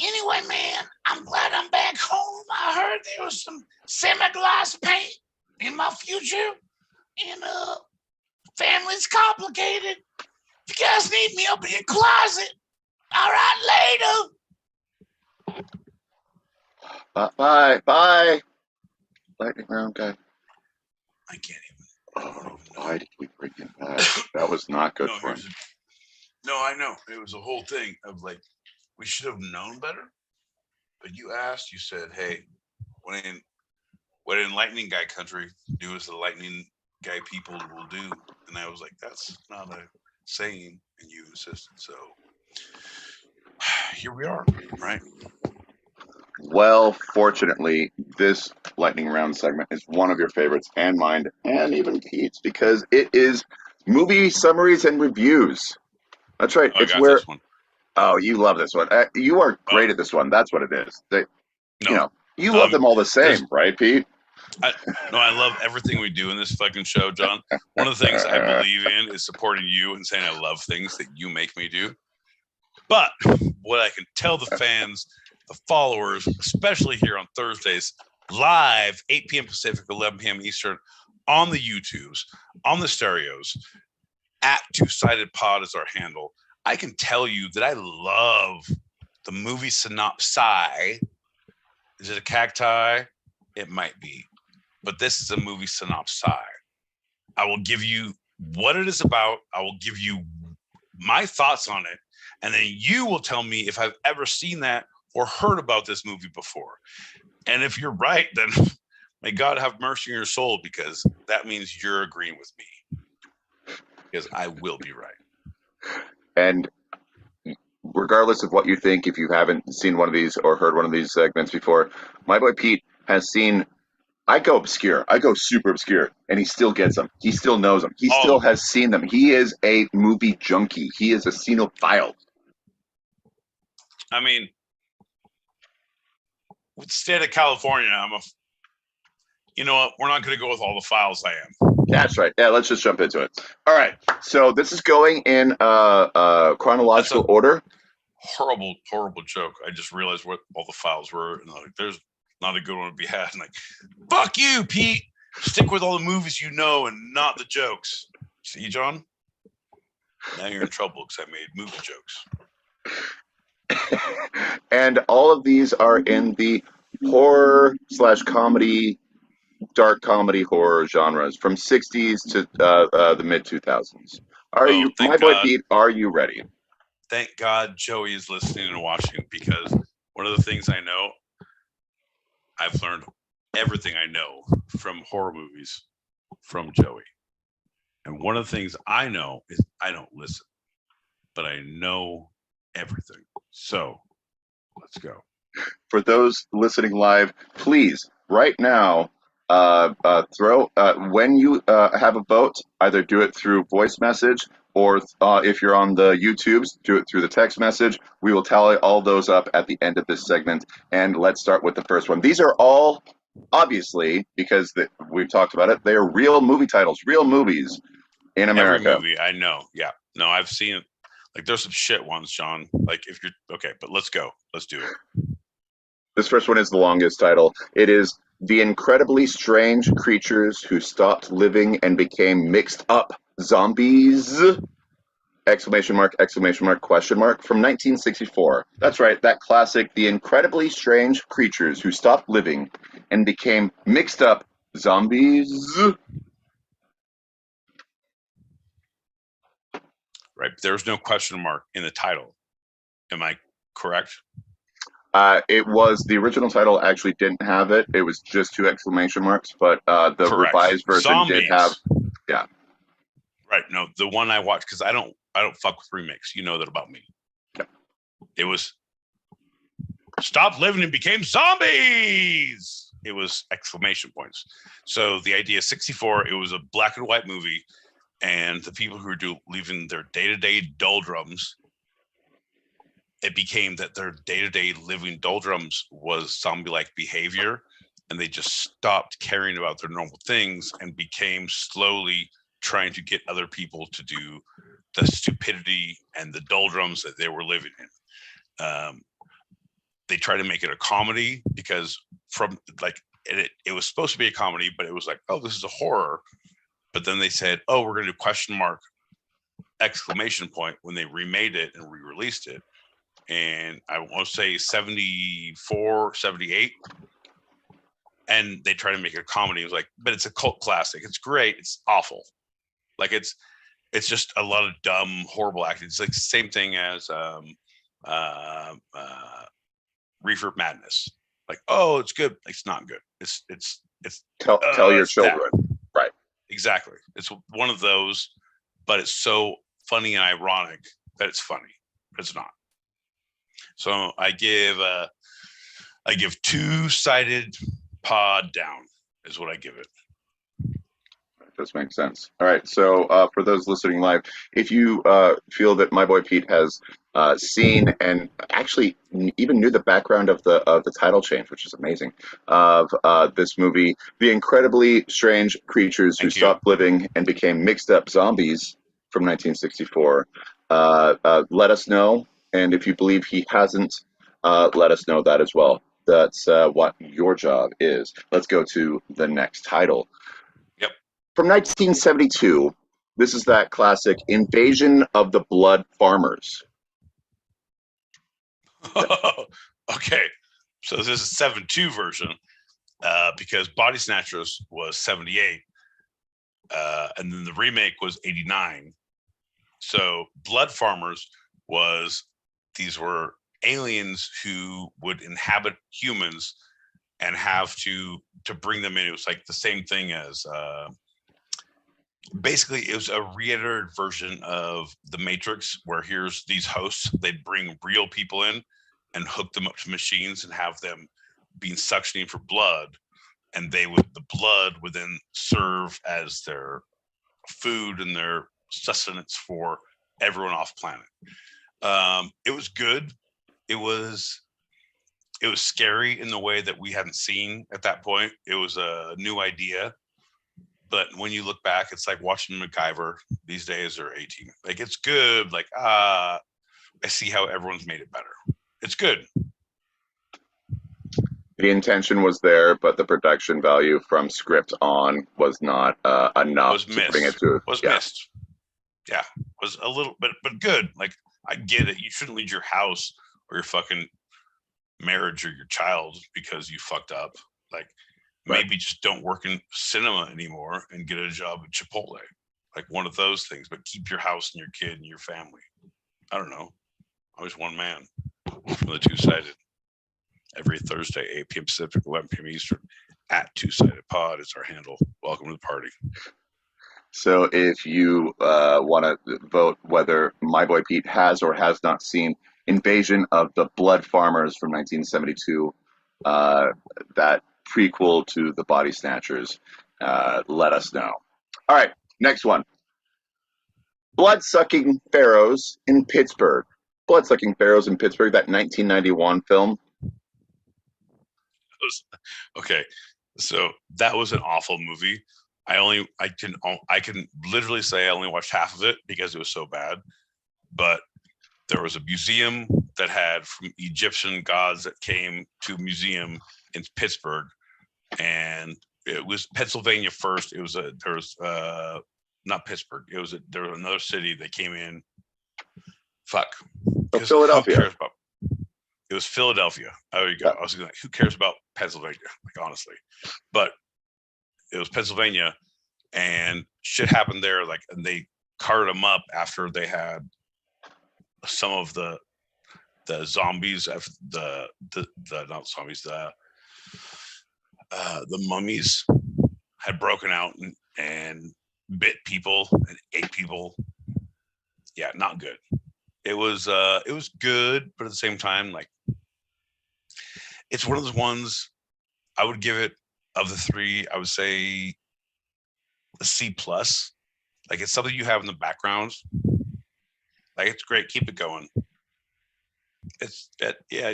anyway, man, I'm glad I'm back home. I heard there was some semi-gloss paint in my future, and family's complicated. If you guys need me, I'll be in closet. All right, later. Bye. Lightning round guy. I can't even. Oh, why did we bring him back? That was not good for him. No, I know. It was a whole thing of like, we should have known better. But you asked, you said, hey, what in lightning guy country do as the lightning guy people will do. And I was like, that's not a saying. And you insisted. So here we are, right? Well, fortunately, this lightning round segment is one of your favorites and mine, and even Pete's, because it is movie summaries and reviews. That's right. Oh, it's I got where. This one. Oh, you love this one. You are great at this one. That's what it is. You love them all the same, right, Pete? I love everything we do in this fucking show, John. One of the things I believe in is supporting you and saying I love things that you make me do. But what I can tell the fans, the followers, especially here on Thursdays, live, 8 p.m. Pacific, 11 p.m. Eastern, on the YouTubes, on the stereos, at Two-Sided Pod is our handle. I can tell you that I love the movie synopsis. Is it a cacti? It might be. But this is a movie synopsis. I will give you what it is about. I will give you my thoughts on it. And then you will tell me if I've ever seen that or heard about this movie before. And if you're right, then May God have mercy on your soul, because that means you're agreeing with me. Because I will be right. And regardless of what you think, if you haven't seen one of these or heard one of these segments before, my boy Pete has seen. I go obscure. I go super obscure, and he still gets them. He still knows them. He still has seen them. He is a movie junkie. He is a cinephile. I mean, with the state of California, you know what? We're not going to go with all the files I am. That's right. Yeah, let's just jump into it. All right. So this is going in chronological order. Horrible joke. I just realized what all the files were, and like, there's not a good one to be had. And like, fuck you, Pete. Stick with all the movies you know and not the jokes. See, John? Now you're in trouble because I made movie jokes. And all of these are in the horror/comedy, dark comedy horror genres from 60s to the mid 2000s. My boy Pete, are you ready? Thank God Joey is listening and watching, because one of the things I know, I've learned everything I know from horror movies from Joey. And one of the things I know is I don't listen, but I know everything. So let's go. For those listening live, please, right now, throw when you have a vote, either do it through voice message, or if you're on the YouTubes, do it through the text message. We will tally all those up at the end of this segment. And let's start with the first one. These are all, obviously, because we've talked about it, they are real movie titles, real movies in America. Every movie I know. Yeah. No, I've seen it. Like, there's some shit ones, John. Like, if you're okay, but let's go. Let's do it. This first one is the longest title. It is The Incredibly Strange Creatures Who Stopped Living and Became Mixed Up Zombies! Exclamation mark, question mark, from 1964. That's right, that classic, The Incredibly Strange Creatures Who Stopped Living and Became Mixed Up Zombies! Right, there's no question mark in the title. Am I correct? It was, the original title actually didn't have it. It was just 2 exclamation marks, but the correct. revised version Zombies. did have, yeah. Right, no, the one I watched, because I don't fuck with remakes. You know that about me. Yeah. It was stopped living and became zombies. It was exclamation points. So the idea 64, it was a black and white movie, and the people who were leaving their day-to-day doldrums, it became that their day-to-day living doldrums was zombie-like behavior, and they just stopped caring about their normal things and became slowly trying to get other people to do the stupidity and the doldrums that they were living in. They tried to make it a comedy, because from like it was supposed to be a comedy, but it was like, oh, this is a horror. But then they said, oh, we're going to do question mark exclamation point when they remade it and re-released it. And I want to say 74, 78. And they tried to make it a comedy. It was like, but it's a cult classic. It's great. It's awful. Like, it's just a lot of dumb, horrible acting. It's like the same thing as Reefer Madness. Like, oh, it's good. It's not good. It's tell your children. That. Right. Exactly. It's one of those, but it's so funny and ironic that it's funny, but it's not. So I give 2-sided pod down is what I give it. Does make sense. All right. So for those listening live, if you feel that my boy Pete has seen and actually even knew the background of the title change, which is amazing, of this movie, The Incredibly Strange Creatures Who Stopped Living and Became Mixed Up Zombies from 1964, let us know. And if you believe he hasn't, let us know that as well. That's what your job is. Let's go to the next title. From 1972, this is that classic Invasion of the Blood Farmers. Okay, so this is a 7.2 version, because Body Snatchers was 78, and then the remake was 89. So Blood Farmers these were aliens who would inhabit humans and have to bring them in. It was like the same thing as basically it was a reiterated version of the Matrix, where here's these hosts, they'd bring real people in and hook them up to machines and have them being suctioning for blood, and the blood would then serve as their food and their sustenance for everyone off planet. It was good. It was scary in the way that we hadn't seen at that point. It was a new idea, but when you look back, it's like watching MacGyver these days, or 18. Like, it's good. Like, I see how everyone's made it better. It's good. The intention was there, but the production value from script on was not enough to bring it to. Missed. Yeah, was a little, but good. Like, I get it. You shouldn't leave your house or your fucking marriage or your child because you fucked up. Like, maybe just don't work in cinema anymore and get a job at Chipotle. Like, one of those things, but keep your house and your kid and your family. I don't know. I was one man from the Two-Sided. Every Thursday, 8 p.m. Pacific, 11 p.m. Eastern, at Two-Sided Pod is our handle. Welcome to the party. So if you want to vote whether my boy Pete has or has not seen Invasion of the Blood Farmers from 1972, that prequel to The Body Snatchers, let us know. All right, next one. Blood-Sucking Pharaohs in Pittsburgh. Blood-Sucking Pharaohs in Pittsburgh, that 1991 film. Okay, so that was an awful movie. I can literally say I only watched half of it because it was so bad. But there was a museum that had from Egyptian gods that came to a museum in Pittsburgh, and it was Pennsylvania first. It was not Pittsburgh. There was another city that came in. Philadelphia. It was Philadelphia. There you go. I was like, who cares about Pennsylvania? Like, honestly, but it was Pennsylvania, and shit happened there. Like, and they carted them up after they had some of the zombies, the mummies had broken out and bit people and ate people. Yeah, not good. It was good, but at the same time, like, it's one of those ones. I would give it, of the three, I would say a C+. Like, it's something you have in the background. Like, it's great. Keep it going.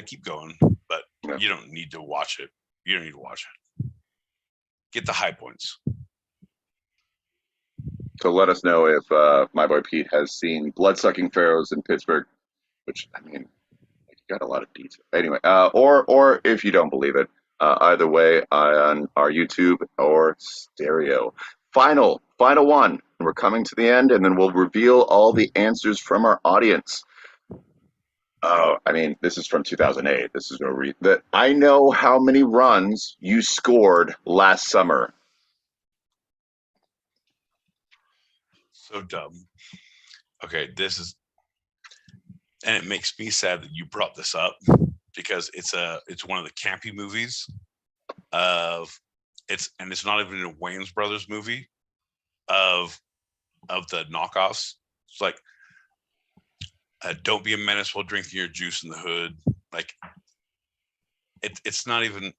Keep going, but you don't need to watch it. You don't need to watch it. Get the high points. So let us know if my boy Pete has seen Blood-Sucking Pharaohs in Pittsburgh, which, I mean, you got a lot of detail. Anyway, or if you don't believe it, either way, on our YouTube or stereo. Final one. We're coming to the end, and then we'll reveal all the answers from our audience. Oh, I mean, this is from 2008. This is that I know how many runs you scored last summer. So dumb. Okay, and it makes me sad that you brought this up, because it's one of the campy movies it's not even a Wayans Brothers movie of the knockoffs. It's like, don't be a menace while drinking your juice in the hood. Like, it's not even,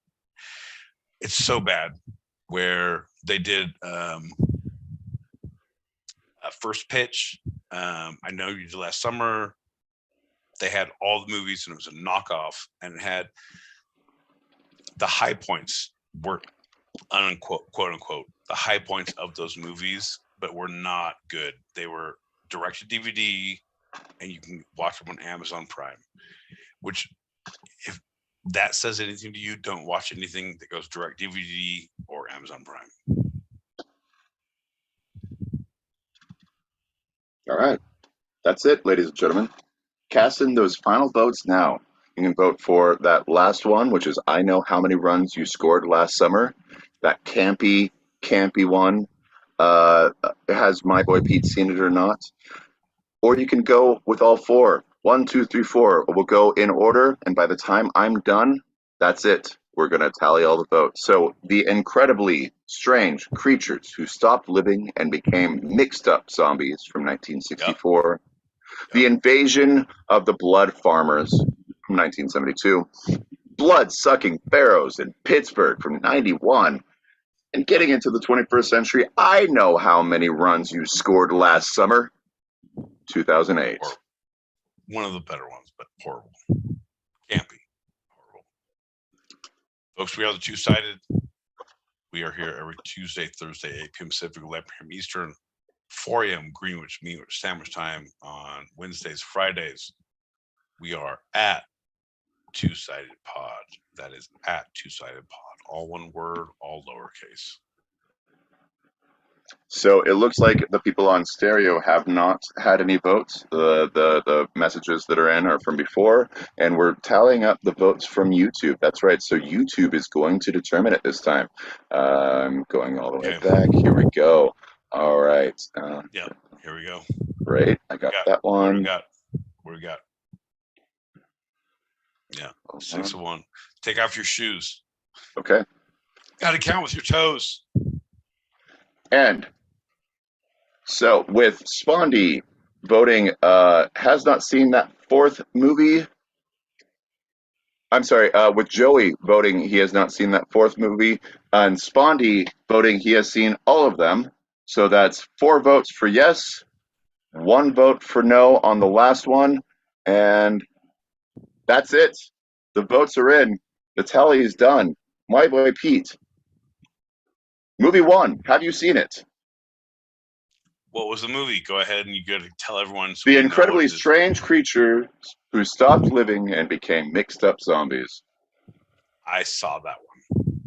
it's so bad, where they did a First Pitch. I Know You Did Last Summer. They had all the movies, and it was a knockoff, and it had the high points were unquote, quote unquote, the high points of those movies, but were not good. They were direct to DVD, and you can watch them on Amazon Prime, which, if that says anything to you, don't watch anything that goes direct DVD or Amazon Prime. All right. That's it, ladies and gentlemen. Cast in those final votes now. You can vote for that last one, which is I Know How Many Runs You Scored Last Summer. That campy one. Has my boy Pete seen it or not? Or you can go with all four. 1, 2, 3, 4. We'll go in order, and by the time I'm done, that's it. we're going to tally all the votes. So the incredibly strange creatures who stopped living and became mixed up zombies from 1964. The invasion of the blood farmers from 1972. Blood-sucking pharaohs in Pittsburgh from 91. And getting into the 21st century, I know how many runs you scored last summer. 2008. Horrible. One of the better ones, but horrible. Can't be. Horrible. Folks, we are the Two-Sided. We are here every Tuesday, Thursday, 8 p.m. Pacific, 11 p.m. Eastern, 4 a.m. Greenwich Sandwich Time on Wednesdays, Fridays. We are at Two-Sided Pod. That is at Two-Sided Pod. All one word, all lowercase. So it looks like the people on stereo have not had any votes. The messages that are in are from before, and we're tallying up the votes from YouTube. That's right. So YouTube is going to determine it this time. I'm going all the way back. Here we go. All right. Yeah, here we go. Great. I got that one. What do we got? Yeah, 6 of 1. Take off your shoes. Okay. Got to count with your toes. And so with Spondy voting, has not seen that fourth movie. I'm sorry, with Joey voting, he has not seen that fourth movie. And Spondy voting, he has seen all of them. So that's 4 votes for yes, 1 vote for no on the last one. And that's it. The votes are in. The tally is done. My boy Pete. Movie 1, have you seen it? What was the movie? Go ahead and you got to tell everyone. The incredibly strange creatures who stopped living and became mixed up zombies. I saw that one.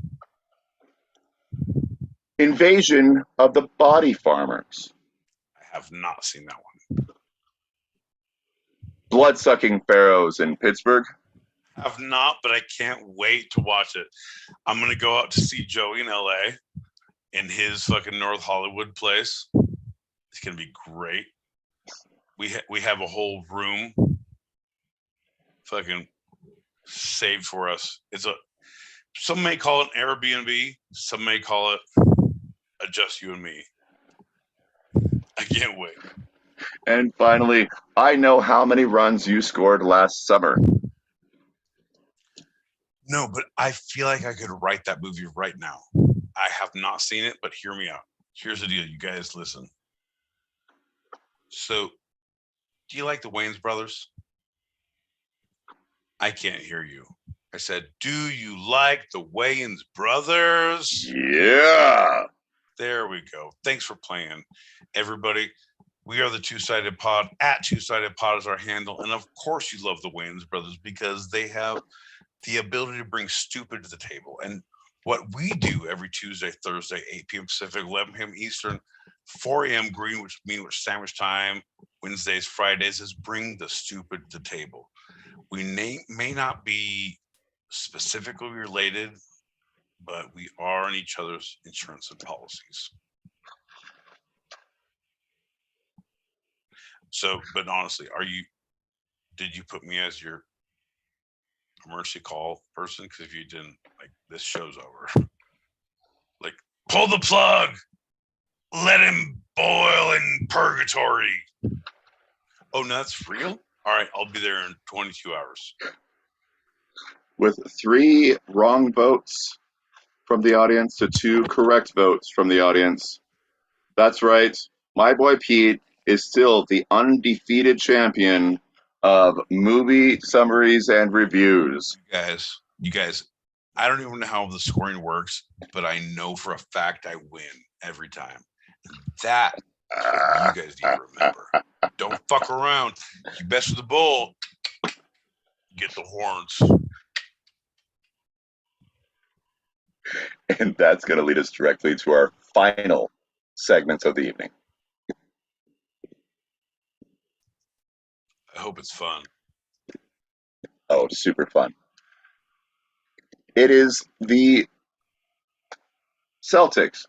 Invasion of the Body Farmers. I have not seen that one. Blood-sucking pharaohs in Pittsburgh. I have not, but I can't wait to watch it. I'm going to go out to see Joey in LA in his fucking North Hollywood place. It's going to be great. We have a whole room fucking saved for us. Some may call it Airbnb. Some may call it a Just You and Me. I can't wait. And finally, I know how many runs you scored last summer. No, but I feel like I could write that movie right now. I have not seen it, but hear me out. Here's the deal. You guys listen. So, do you like the Wayans brothers? I can't hear you. I said, do you like the Wayans brothers? Yeah. There we go. Thanks for playing, everybody. We are the Two-Sided Pod. At Two-Sided Pod is our handle. And of course you love the Wayans brothers because they have the ability to bring stupid to the table. And what we do every Tuesday, Thursday, 8 p.m. Pacific, 11 p.m. Eastern, 4 a.m. Greenwich Sandwich Time, Wednesdays, Fridays, is bring the stupid to the table. We may not be specifically related, but we are in each other's insurance and policies. So, but honestly, did you put me as your emergency call person? Because if you didn't, like, this show's over. Like, pull the plug, let him boil in purgatory. Oh, no, that's real? All right, I'll be there in 22 hours. With 3 wrong votes from the audience to 2 correct votes from the audience. That's right. My boy Pete is still the undefeated champion of movie summaries and reviews. You guys, I don't even know how the scoring works, but I know for a fact I win every time. That is what you guys need to remember. Don't fuck around. You best with the bull, get the horns. And that's going to lead us directly to our final segment of the evening. I hope it's fun. Oh, super fun. It is the Celtics.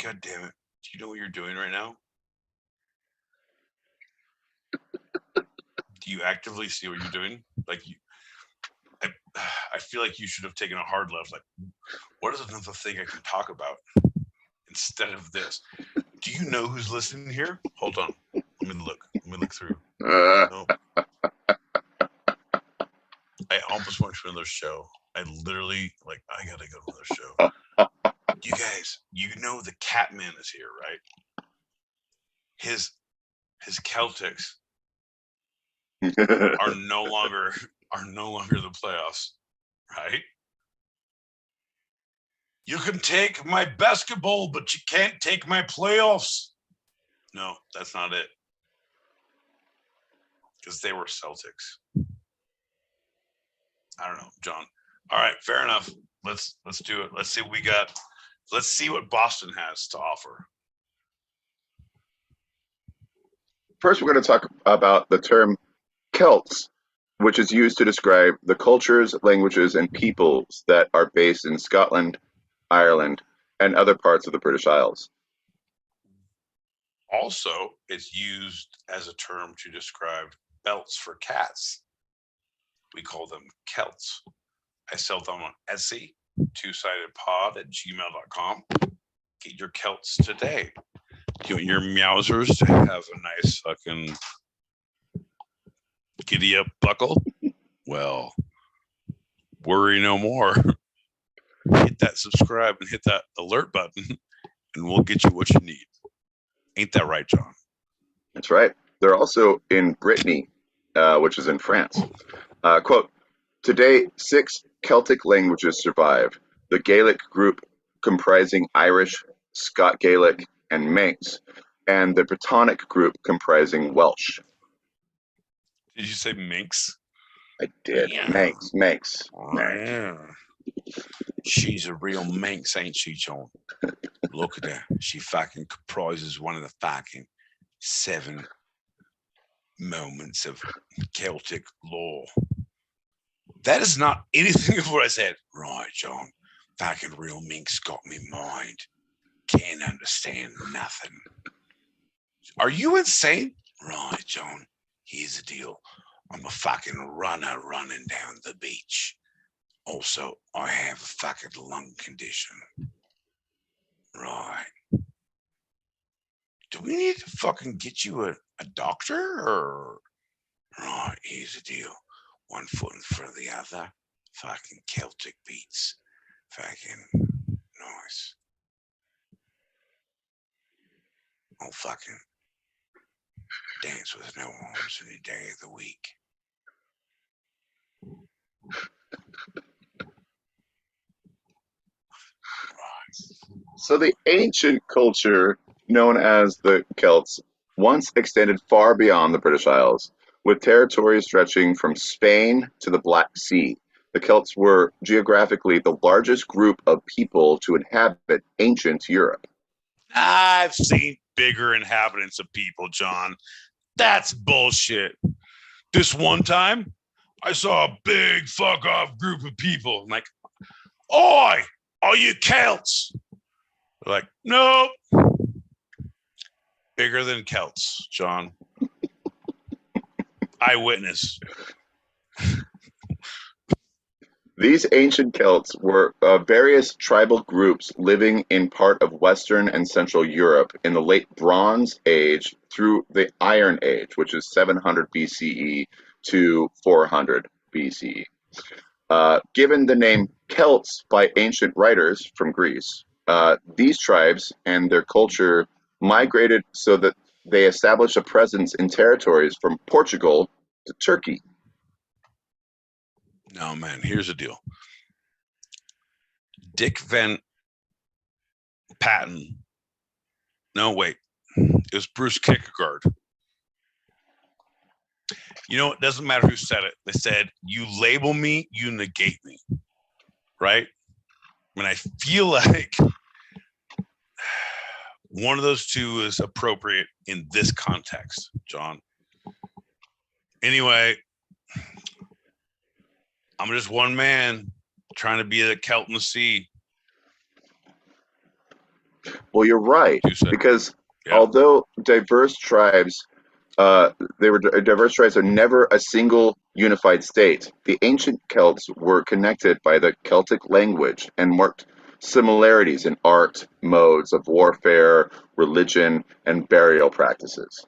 God damn it. Do you know what you're doing right now? Do you actively see what you're doing? Like I feel like you should have taken a hard left. Like, what is another thing I can talk about instead of this? Do you know who's listening here? Hold on. Let me look through. No. I almost went to another show. I literally, I gotta go to another show. You guys, you know the Catman is here, right? His Celtics are no longer the playoffs, right? You can take my basketball, but you can't take my playoffs. No, that's not it. Because they were Celtics. I don't know, John. All right, fair enough. Let's do it. Let's see what we got. Let's see what Boston has to offer. First, we're going to talk about the term Celts, which is used to describe the cultures, languages, and peoples that are based in Scotland, Ireland, and other parts of the British Isles. Also, it's used as a term to describe belts for cats. We call them Celts. I sell them on Etsy, twosidedpod@gmail.com. Get your Celts today. You want your meowsers to have a nice fucking giddy up buckle? Well, worry no more. Hit that subscribe and hit that alert button, and we'll get you what you need. Ain't that right, John? That's right. They're also in Brittany, which is in France. Quote, today, 6 Celtic languages survive. The Gaelic group comprising Irish, Scot Gaelic, and Manx, and the Brittonic group comprising Welsh. Did you say Minx? I did. Yeah. Manx. Oh, yeah. She's a real Manx, ain't she, John? Look at her. She fucking comprises one of the fucking 7 moments of Celtic law. That is not anything of what I said. Right, John. Fucking real Minx got me mind. Can't understand nothing. Are you insane? Right, John. Here's the deal. I'm a fucking runner running down the beach. Also, I have a fucking lung condition. Right. Do we need to fucking get you a doctor or? Right, here's the deal. One foot in front of the other. Fucking Celtic beats. Fucking nice. I'll fucking dance with no arms any day of the week. So the ancient culture known as the Celts once extended far beyond the British Isles, with territory stretching from Spain to the Black Sea. The Celts were geographically the largest group of people to inhabit ancient Europe. I've seen bigger inhabitants of people, John. That's bullshit. This one time, I saw a big fuck-off group of people. I'm like, oi, are you Celts? They're like, nope. Bigger than Celts, John. Eyewitness. These ancient Celts were various tribal groups living in part of Western and Central Europe in the late Bronze Age through the Iron Age, which is 700 BCE to 400 BCE. Given the name Celts by ancient writers from Greece, these tribes and their culture migrated so that they established a presence in territories from Portugal to Turkey. No, man, here's the deal. Dick Van Patten. No, wait. It was Bruce Kierkegaard. You know, it doesn't matter who said it. They said, you label me, you negate me. Right? And I feel like one of those two is appropriate in this context, John. Anyway, I'm just one man trying to be the Celt in the sea. Well, you're right, because although diverse tribes They were diverse tribes, so never a single unified state. The ancient Celts were connected by the Celtic language and marked similarities in art, modes of warfare, religion, and burial practices.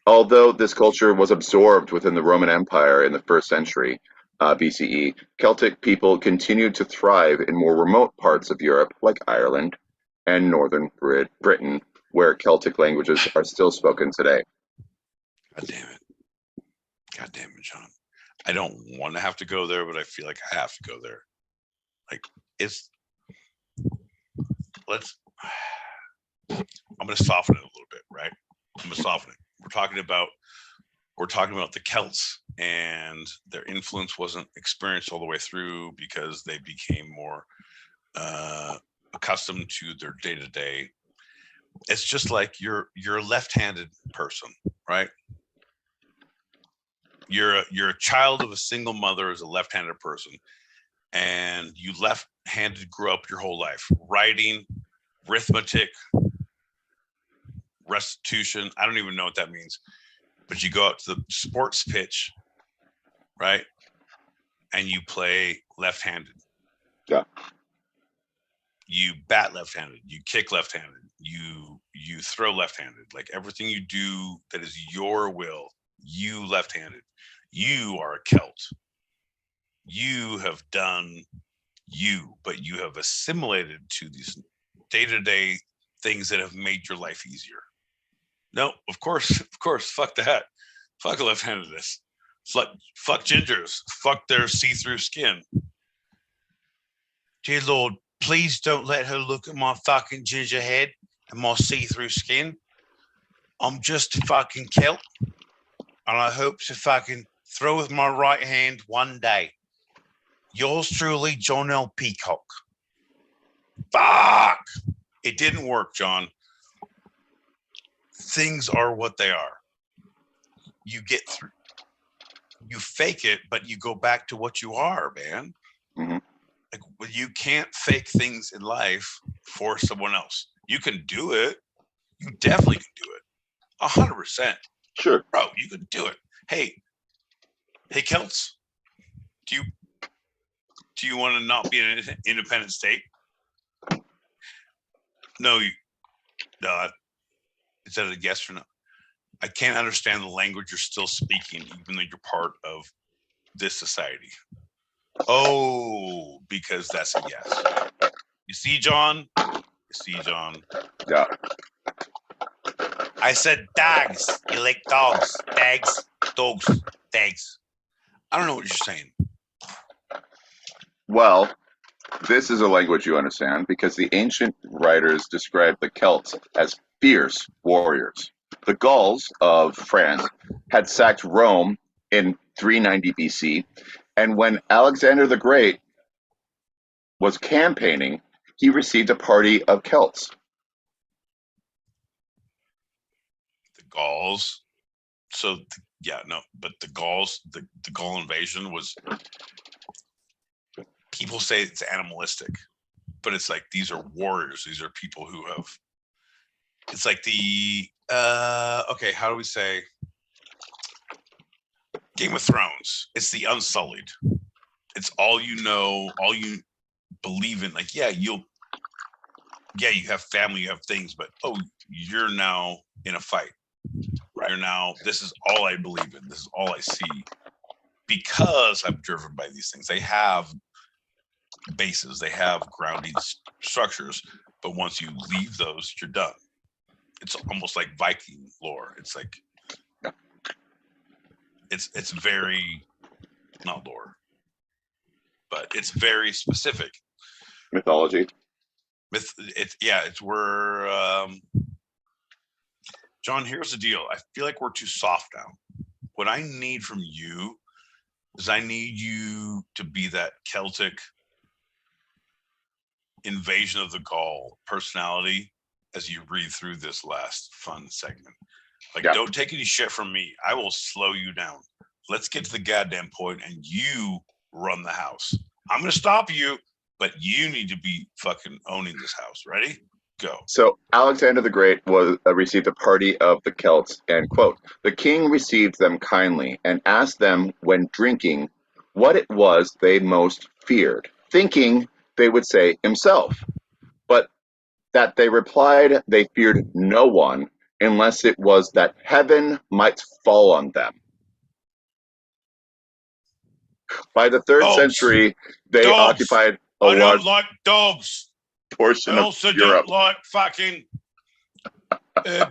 Although this culture was absorbed within the Roman Empire in the 1st century BCE, Celtic people continued to thrive in more remote parts of Europe, like Ireland and northern Britain, where Celtic languages are still spoken today. God damn it. God damn it, John. I don't want to have to go there, but I feel like I have to go there. Like, I'm going to soften it a little bit, right? I'm going to soften it. We're talking about the Celts, and their influence wasn't experienced all the way through because they became more accustomed to their day-to-day. It's just like you're a left-handed person, right? You're a child of a single mother as a left-handed person, and you left-handed grew up your whole life. Writing, arithmetic, restitution, I don't even know what that means. But you go out to the sports pitch, right? And you play left-handed. Yeah. You bat left-handed, you kick left-handed, you throw left-handed. Like everything you do that is your will, you left-handed. You are a Celt. You have done you, but you have assimilated to these day-to-day things that have made your life easier. No, of course, fuck that. Fuck left-handedness. Fuck gingers. Fuck their see-through skin. Dear Lord, please don't let her look at my fucking ginger head and my see-through skin. I'm just a fucking Celt, and I hope to fucking throw with my right hand one day. Yours truly, John L. Peacock. Fuck! It didn't work, John. Things are what they are. You get through. You fake it, but you go back to what you are, man. Mm-hmm. Like, you can't fake things in life for someone else. You can do it. You definitely can do it. 100%. Sure. Bro, you can do it. Hey, Celts, do you want to not be an independent state? No, is that a yes or no? I can't understand the language you're still speaking, even though you're part of this society. Oh, because that's a yes. You see, John? Yeah. I said dogs. You like dogs. Dogs. I don't know what you're saying. Well, this is a language you understand because the ancient writers described the Celts as fierce warriors. The Gauls of France had sacked Rome in 390 BC, and when Alexander the Great was campaigning, he received a party of Celts. The Gauls. So, but the Gauls, the Gaul invasion was, people say it's animalistic, but it's like these are warriors. These are people who have, it's like okay, how do we say? Game of Thrones. It's the Unsullied. It's all you know, all you believe in. Like, you have family, you have things, but you're now in a fight. Right. You're now, this is all I believe in. This is all I see. Because I'm driven by these things. They have bases, they have grounding structures, but once you leave those, you're done. It's almost like Viking lore. It's like, it's very, not lore, but it's very specific. Mythology. It's where, John, here's the deal. I feel like we're too soft now. What I need from you is I need you to be that Celtic invasion of the Gaul personality as you read through this last fun segment. Like, don't take any shit from me. I will slow you down. Let's get to the goddamn point, and you run the house. I'm going to stop you, but you need to be fucking owning this house. Ready? Go. So Alexander the Great received a party of the Celts, and quote, the king received them kindly and asked them when drinking what it was they most feared, thinking they would say himself, but that they replied they feared no one unless it was that heaven might fall on them. By the 3rd century, they occupied a large like dogs. portion I of also Europe. don't like fucking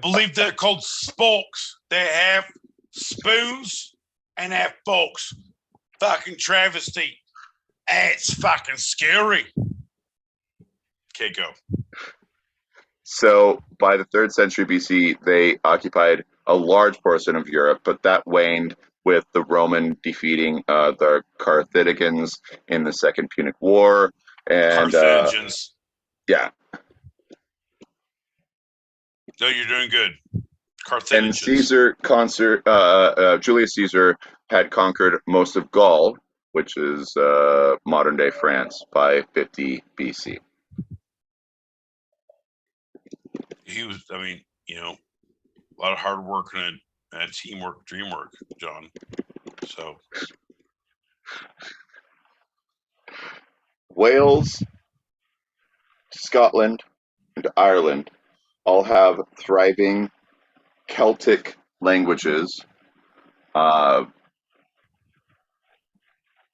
believe they're called spokes. They have spoons and have forks. Fucking travesty. It's fucking scary. Okay, go. So by the 3rd century BC, they occupied a large portion of Europe, but that waned with the Roman defeating the Carthaginians in the Second Punic War. And Carthaginians. Yeah. No, you're doing good. And Julius Caesar had conquered most of Gaul, which is modern-day France, by 50 BC. He was, I mean, a lot of hard work and teamwork, dream work, John. So Wales, Scotland, and Ireland all have thriving Celtic languages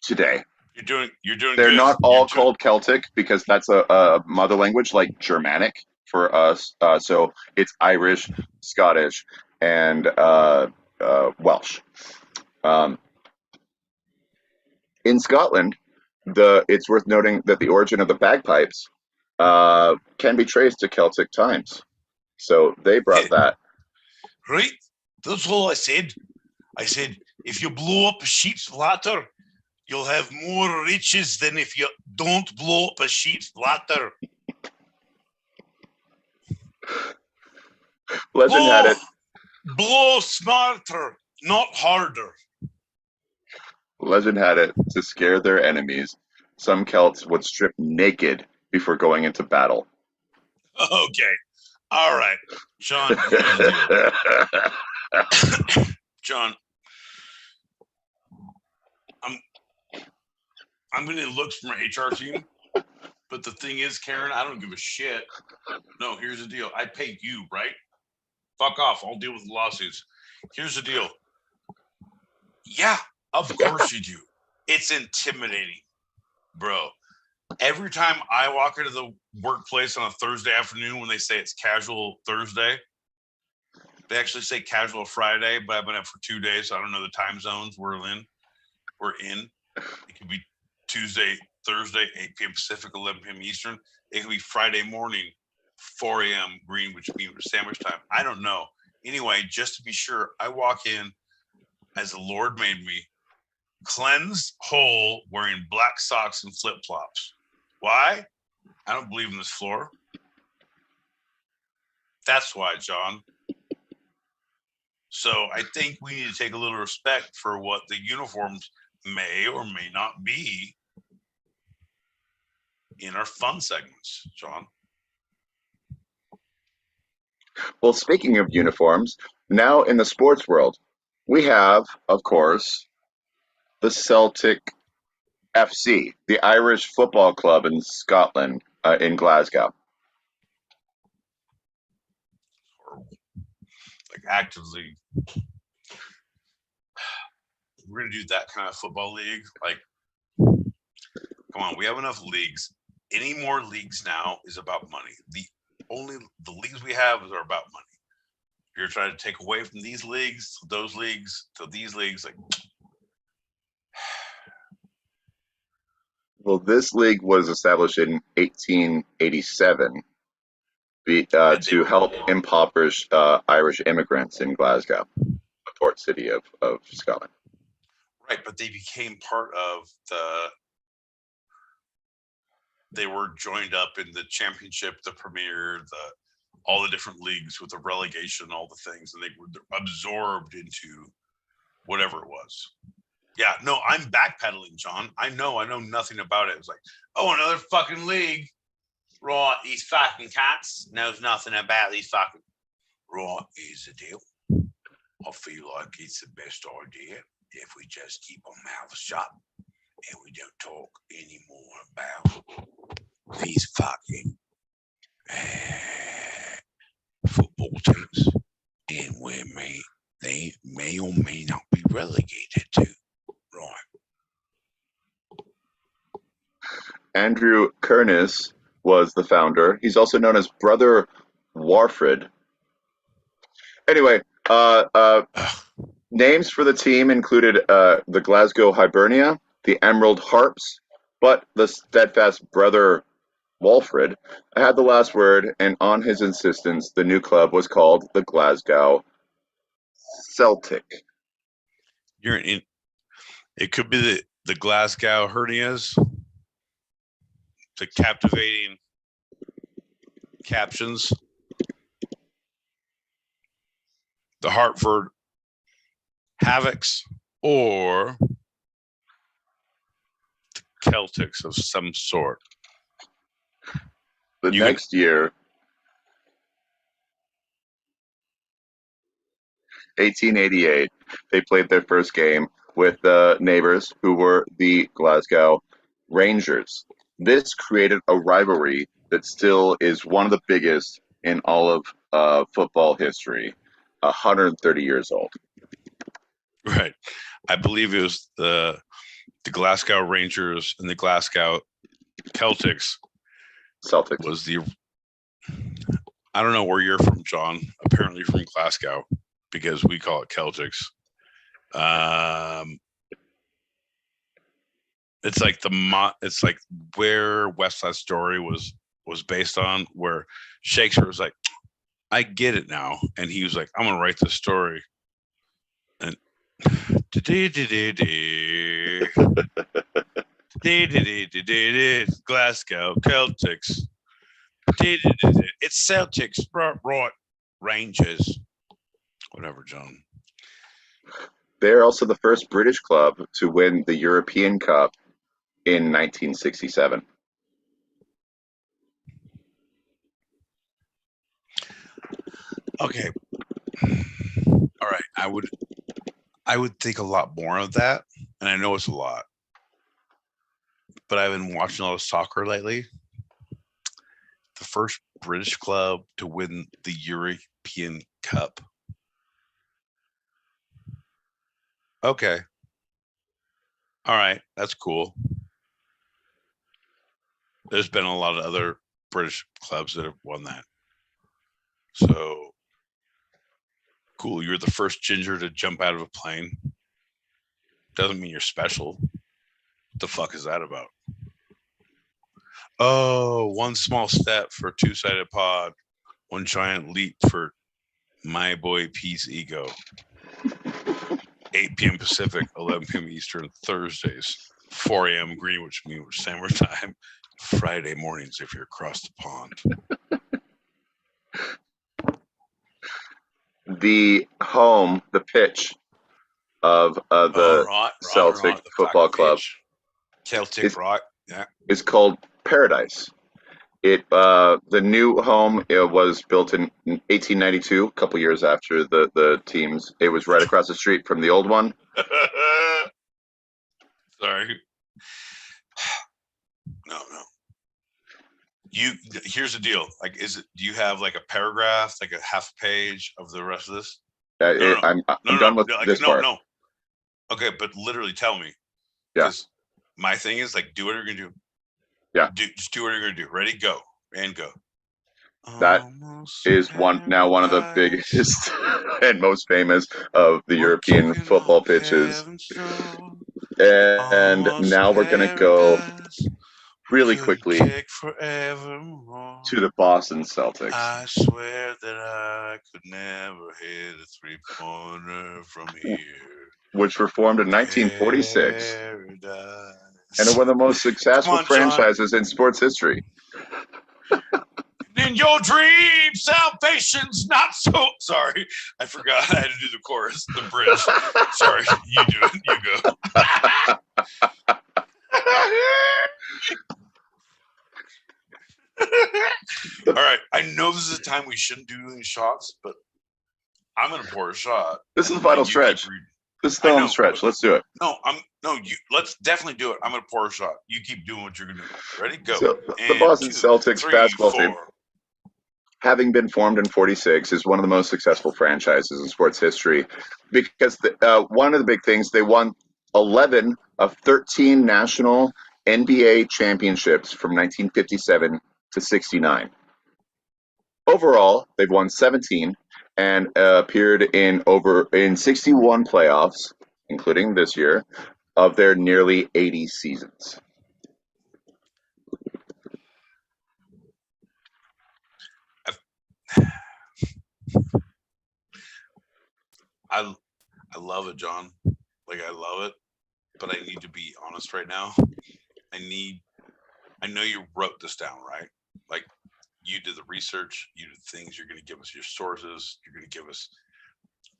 today. You're doing They're good. not all called Celtic because that's a mother language like Germanic for us. So it's Irish, Scottish, and Welsh. In Scotland, it's worth noting that the origin of the bagpipes can be traced to Celtic times. So they brought that. Right? That's all I said. I said, if you blow up a sheep's bladder, you'll have more riches than if you don't blow up a sheep's bladder. Legend had it. Blow smarter, not harder. Legend had it, to scare their enemies, some Celts would strip naked before going into battle. Okay. All right. John, John, I'm going to look for my HR team, but the thing is, Karen, I don't give a shit. No, here's the deal. I pay you, right? Fuck off. I'll deal with the lawsuits. Here's the deal. Yeah, of course you do. It's intimidating, bro. Every time I walk into the workplace on a Thursday afternoon when they say it's casual Thursday, they actually say casual Friday, but I've been up for 2 days, so I don't know the time zones we're in. It could be Tuesday, Thursday, 8 p.m. Pacific, 11 p.m. Eastern. It could be Friday morning, 4 a.m. Greenwich Mean Sandwich time. I don't know. Anyway, just to be sure, I walk in as the Lord made me, cleansed, whole, wearing black socks and flip-flops. Why? I don't believe in this floor. That's why, John. So I think we need to take a little respect for what the uniforms may or may not be in our fun segments, John. Well, speaking of uniforms, now in the sports world, we have, of course, the Celtic FC, the Irish football club in Scotland, in Glasgow. Like actively, we're going to do that kind of football league. Like, come on, we have enough leagues. Any more leagues now is about money. The leagues we have are about money. You're trying to take away from these leagues, those leagues, to these leagues. Like, well, this league was established in 1887 to help impoverish Irish immigrants in Glasgow, the port city of Scotland. Right, but they became part of they were joined up in the championship, the premier, all the different leagues with the relegation, all the things, and they were absorbed into whatever it was. Yeah, no, I'm backpedaling, John. I know nothing about it. It's like, oh, another fucking league. Right, these fucking cunts knows nothing about these fucking. Right, here's the deal. I feel like it's the best idea if we just keep our mouths shut and we don't talk anymore about these fucking football teams and where they may or may not be relegated to. Right. Andrew Kernis was the founder. He's also known as Brother Warfred. Anyway, names for the team included the Glasgow Hibernia, the Emerald Harps, but the steadfast Brother Walfred had the last word, and on his insistence, the new club was called the Glasgow Celtic. You're in. It could be the Glasgow hernias, the captivating captions, the Hartford Havocs, or the Celtics of some sort. The next year, 1888, they played their first game with the neighbors, who were the Glasgow Rangers. This created a rivalry that still is one of the biggest in all of football history, 130 years old. Right. I believe it was the Glasgow Rangers and the Glasgow Celtics. Was the, I don't know where you're from, John. Apparently from Glasgow, because we call it Celtics. It's like it's like where West Side Story was based on, where Shakespeare was like, I get it now, and he was like, I'm gonna write this story, and Glasgow Celtics. It's Celtics, right? Rangers. Whatever, John. They're also the first British club to win the European Cup in 1967. Okay. All right. I would think a lot more of that, and I know it's a lot, but I've been watching a lot of soccer lately. The first British club to win the European Cup. Okay. All right. That's cool. There's been a lot of other British clubs that have won that. So cool. You're the first ginger to jump out of a plane. Doesn't mean you're special. What the fuck is that about? Oh, one small step for two-sided pod, one giant leap for my boy Pete's ego. 8 p.m. Pacific, 11 p.m. Eastern, Thursdays, 4 a.m. Greenwich Mean Standard Time, Friday mornings if you're across the pond. The pitch of the Celtic Football Club. Celtic, right? Yeah. It's called Paradise. The new home was built in 1892, a couple years after the teams. It was right across the street from the old one. Sorry. No. Here's the deal. Like, do you have like a paragraph, like a half page of the rest of this? I'm done with this part. No. Okay, but literally tell me. Yeah. My thing is like, do what you're gonna do. Yeah. Just do what you're gonna do. Ready, go, and go. That is one of the biggest and most famous of the European football pitches. And now we're gonna go really quickly to the Boston Celtics. I swear that I could never hit a three-pointer from here. Which were formed in 1946. And are one of the most successful franchises in sports history. In your dream, salvation's not so. Sorry, I forgot I had to do the chorus, the bridge. Sorry, you do it. You go. time we shouldn't do any shots, but I'm gonna pour a shot. This is the final stretch. This is the home stretch. Let's do it. Let's definitely do it. I'm gonna pour a shot. You keep doing what you're gonna do. Ready? Go. So, the Boston Celtics basketball team, having been formed in '46, is one of the most successful franchises in sports history because one of the big things, they won 11 of 13 national NBA championships from 1957 to '69. Overall, they've won 17 and appeared in 61 playoffs, including this year, of their nearly 80 seasons. I love it, John. Like, I love it, but I need to be honest right now. I know you wrote this down, right? Like, you did the research, you did things, you're going to give us your sources,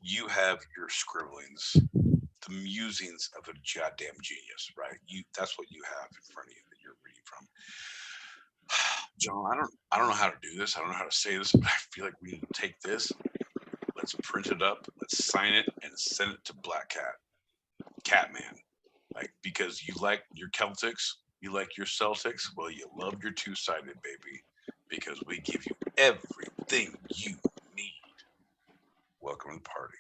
you have your scribblings, the musings of a goddamn genius, right? That's what you have in front of you that you're reading from. John, I don't know how to do this. I don't know how to say this, but I feel like we need to take this. Let's print it up. Let's sign it and send it to Black Cat, Catman. Like, because you like your Celtics, you like your Celtics. Well, you love your two-sided, baby, because we give you everything you need. Welcome to the party.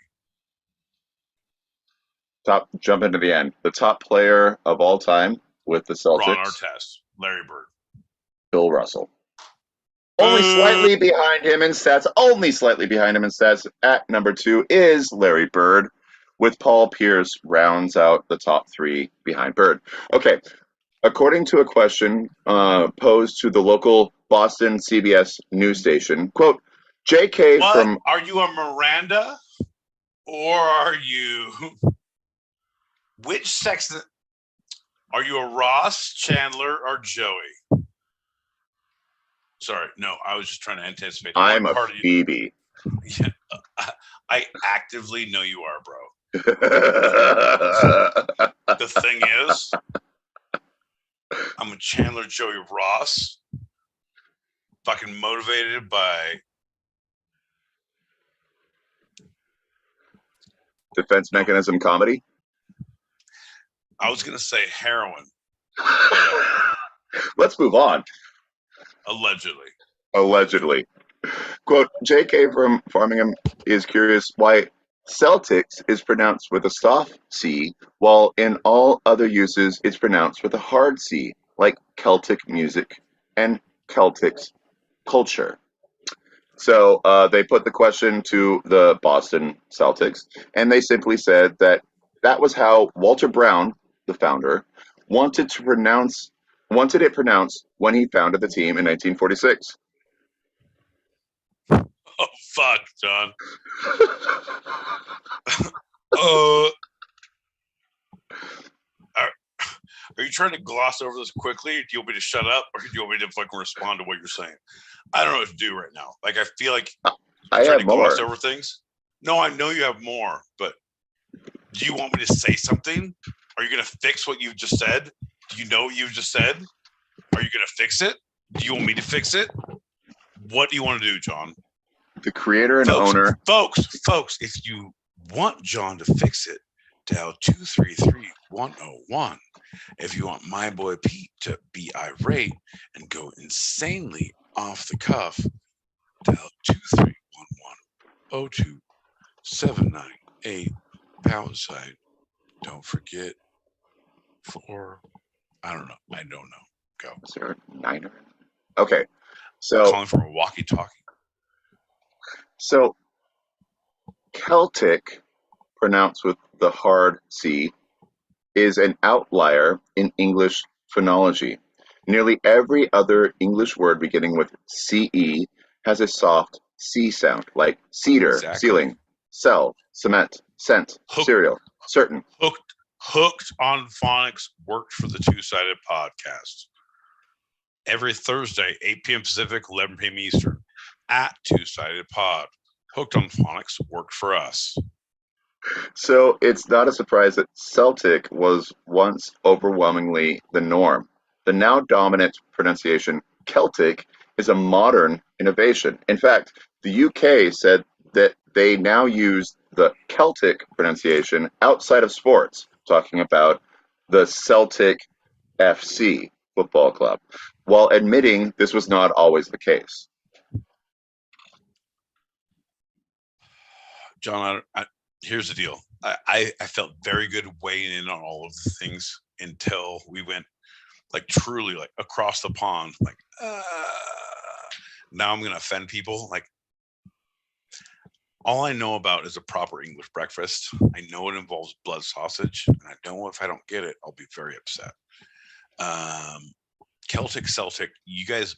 Jump into the end. The top player of all time with the Celtics. Ron Artest, Larry Bird. Bill Russell. Only slightly behind him in stats. At number 2 is Larry Bird, with Paul Pierce rounds out the top 3 behind Bird. Okay, according to a question posed to the local Boston CBS news station, quote, JK from... Are you a Miranda? Or are you... Which sex... Are you a Ross, Chandler, or Joey? Sorry, no, I was just trying to anticipate. I'm a Phoebe. Yeah, I actively know you are, bro. The thing is, I'm a Chandler, Joey, Ross, fucking motivated by defense mechanism comedy. I was gonna say heroin. Let's move on. Allegedly. Quote, JK from Farmingham is curious why Celtics is pronounced with a soft C, while in all other uses it's pronounced with a hard C, like Celtic music and Celtics culture. So they put the question to the Boston Celtics, and they simply said that was how Walter Brown, the founder, wanted it pronounced when he founded the team in 1946. Oh, fuck, John. Are you trying to gloss over this quickly? Do you want me to shut up, or do you want me to fucking respond to what you're saying? I don't know what to do right now. Like, I feel like I have more. Gloss over things. No, I know you have more, but do you want me to say something? Are you going to fix what you just said? Do you know what you've just said? Are you going to fix it? Do you want me to fix it? What do you want to do, John? The creator and owner. Folks, if you want John to fix it, dial 233-101. If you want my boy Pete to be irate and go insanely off the cuff, dial 231-102-798 #. Don't forget I don't know. Go. Is there a niner? Okay. So calling from a walkie-talkie. So Celtic, pronounced with the hard C, is an outlier in English phonology. Nearly every other English word beginning with CE has a soft C sound, like cedar, ceiling, cell, cement, scent, cereal, certain. Hooked on Phonics worked for the Two-Sided Podcast. Every Thursday, 8 p.m. Pacific, 11 p.m. Eastern, at Two-Sided Pod. Hooked on Phonics worked for us. So it's not a surprise that Celtic was once overwhelmingly the norm. The now dominant pronunciation Celtic is a modern innovation. In fact, the UK said that they now use the Celtic pronunciation outside of sports, talking about the Celtic FC football club, while admitting this was not always the case. John, here's the deal. I felt very good weighing in on all of the things until we went like truly like across the pond. Like, now I'm going to offend people. Like, all I know about is a proper English breakfast. I know it involves blood sausage, and I know if I don't get it, I'll be very upset. Celtic, you guys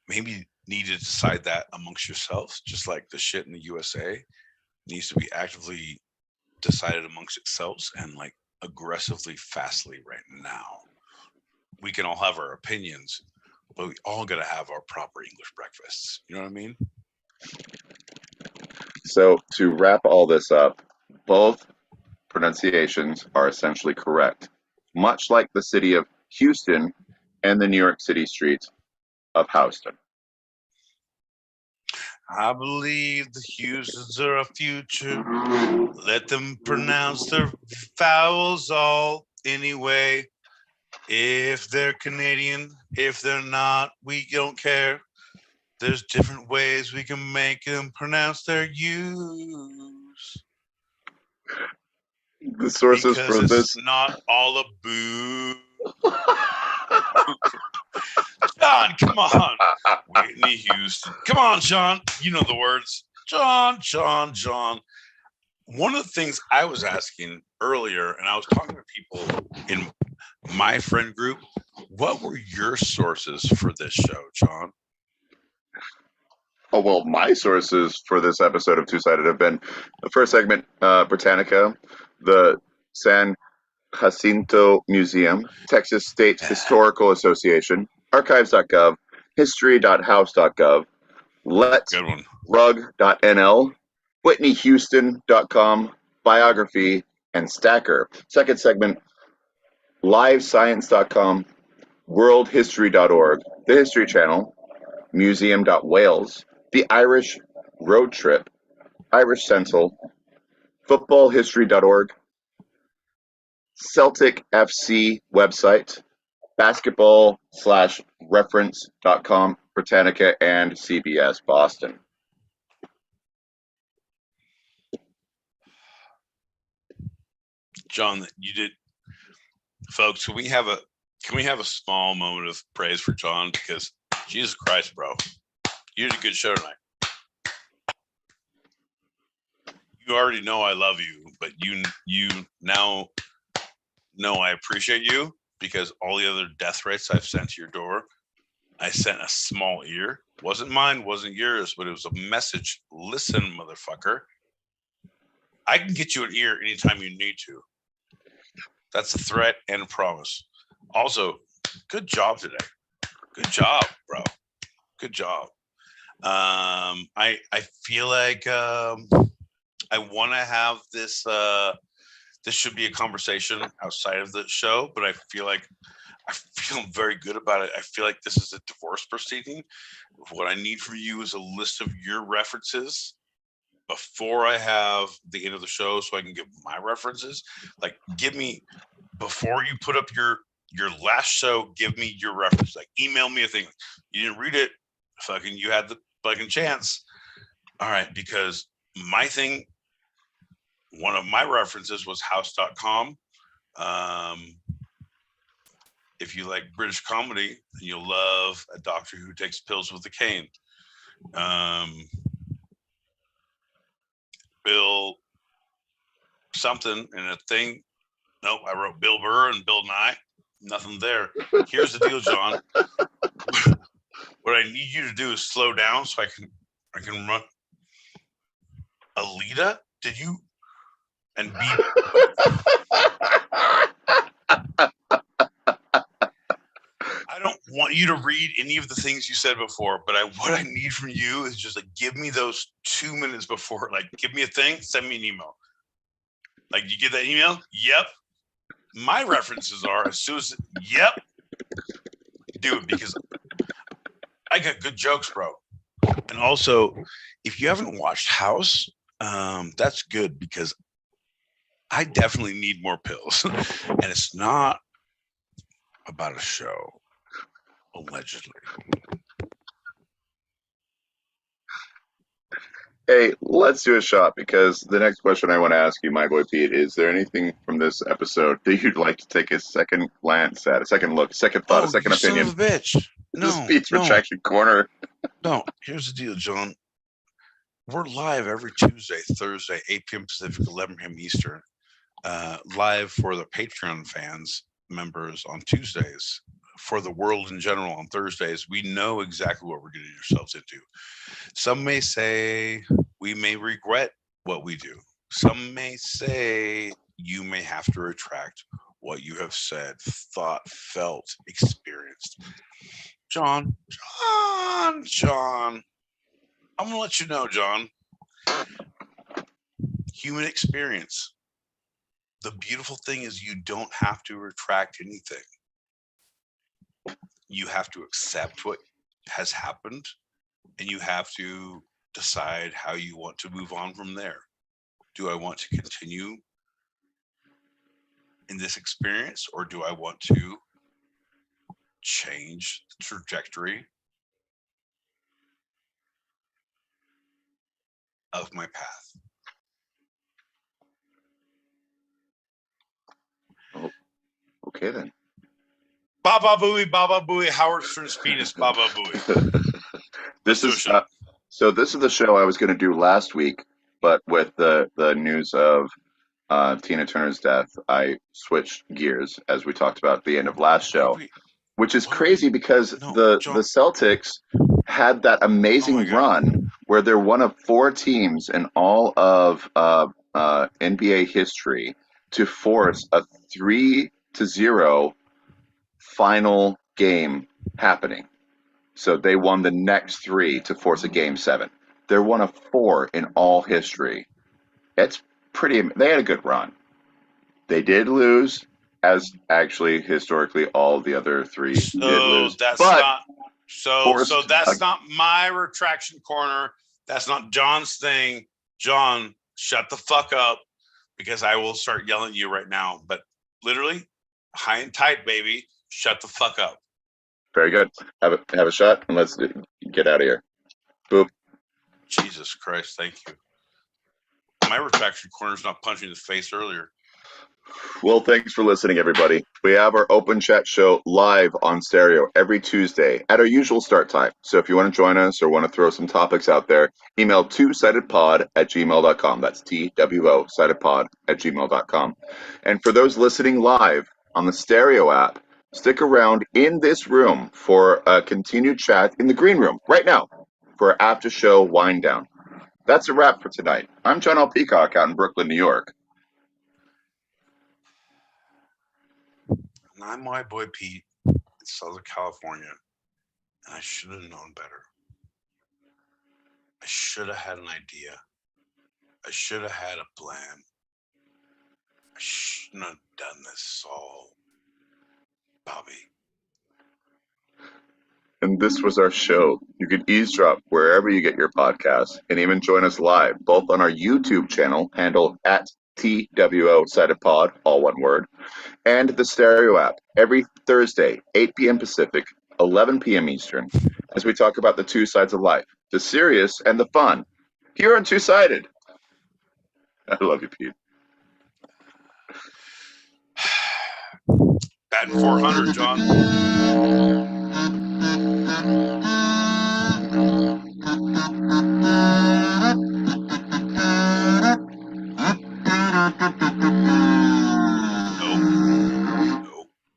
maybe need to decide that amongst yourselves, just like the shit in the USA needs to be actively decided amongst itself and like aggressively, fastly right now. We can all have our opinions, but we all got to have our proper English breakfasts. You know what I mean? So to wrap all this up, both pronunciations are essentially correct, much like the city of Houston and the New York City streets of Houston. I believe the Houstons are a future. Let them pronounce their vowels all anyway. If they're Canadian, if they're not, we don't care. There's different ways we can make them pronounce their U's. The sources because for it's this. not all a boo. John, come on. Whitney Houston. Come on, John. You know the words. John. One of the things I was asking earlier, and I was talking to people in my friend group, what were your sources for this show, John? Oh, well, my sources for this episode of Two Sided have been the first segment, Britannica, the San Jacinto Museum, Texas State Historical Association, archives.gov, history.house.gov, letsrug.nl, whitneyhouston.com, biography, and Stacker. Second segment, livescience.com, worldhistory.org, the History Channel, museum.wales, the Irish Road Trip, Irish Central, footballhistory.org, Celtic FC website, basketball/reference.com, Britannica, and CBS Boston. John, you did, folks. Can we have a small moment of praise for John? Because Jesus Christ, bro, you did a good show tonight. You already know I love you, but you now know I appreciate you, because all the other death threats I've sent to your door, I sent a small ear. Wasn't mine, wasn't yours, but it was a message. Listen, motherfucker. I can get you an ear anytime you need to. That's a threat and a promise. Also, good job today. Good job, bro. Good job. I feel like I want to have this. This should be a conversation outside of the show, but I feel very good about it. I feel like this is a divorce proceeding. What I need from you is a list of your references before I have the end of the show, so I can give my references. Like, give me, before you put up your last show, give me your reference. Like, email me a thing. You didn't read it, fucking, you had the fucking chance. All right, because my thing, one of my references was house.com. If you like British comedy, you'll love a doctor who takes pills with a cane. Bill something and a thing. Nope, I wrote Bill Burr and Bill Nye. Nothing there. Here's the deal, John. What I need you to do is slow down so I can run. Alita, did you? And be. I don't want you to read any of the things you said before, but what I need from you is just like, give me those 2 minutes before. Like, give me a thing, send me an email. Like, you get that email? Yep. My references are as soon as, yep. Do it, because I got good jokes, bro. And also, if you haven't watched House, that's good because I definitely need more pills. And it's not about a show, allegedly. Hey, let's do a shot because the next question I want to ask you, my boy Pete, is there anything from this episode that you'd like to take a second glance at, a second look, second thought, a second opinion? Son of a bitch. This Pete's Retraction Corner. No, here's the deal, John. We're live every Tuesday, Thursday, 8 p.m. Pacific, 11 p.m. Eastern. Live for the Patreon fans, members on Tuesdays. For the world in general on Thursdays, we know exactly what we're getting ourselves into. Some may say we may regret what we do. Some may say you may have to retract what you have said, thought, felt, experienced. John, I'm going to let you know, John. Human experience. The beautiful thing is you don't have to retract anything. You have to accept what has happened, and you have to decide how you want to move on from there. Do I want to continue in this experience, or do I want to change the trajectory of my path? Oh, okay then. Baba Booey, Howard Stern's penis, Baba Booey. This is the show I was going to do last week, but with the news of Tina Turner's death, I switched gears as we talked about at the end of last show, which is crazy because the Celtics had that amazing run where they're one of 4 teams in all of NBA history to force a 3-0 final game happening. So they won the next 3 to force a game 7. They're one of 4 in all history. It's pretty. They had a good run. They did lose, as actually historically all the other 3 did lose. That's but not so that's not my retraction corner. That's not John's thing. John, shut the fuck up, because I will start yelling at you right now. But literally, high and tight, baby. Shut the fuck up. Very good. Have a shot and let's get out of here. Boop. Jesus Christ, thank you. My retraction corner's not punching in the face earlier. Well, thanks for listening, everybody. We have our open chat show live on stereo every Tuesday at our usual start time. So if you want to join us or want to throw some topics out there, email twosidedpod@gmail.com. That's TWO sidedpod@gmail.com. And for those listening live on the stereo app, stick around in this room for a continued chat in the green room right now for our after show wind down. That's a wrap for tonight. I'm John L. Peacock out in Brooklyn, New York. And I'm my boy Pete in Southern California, and I should have known better. I should have had an idea. I should have had a plan. I shouldn't have done this all, Bobby. And this was our show. You can eavesdrop wherever you get your podcasts and even join us live, both on our YouTube channel, handle at TWO Sided Pod, all one word, and the stereo app every Thursday, 8 p.m. Pacific, 11 p.m. Eastern, as we talk about the 2 sides of life, the serious and the fun, here on 2-Sided. I love you, Pete. Batting 400, John.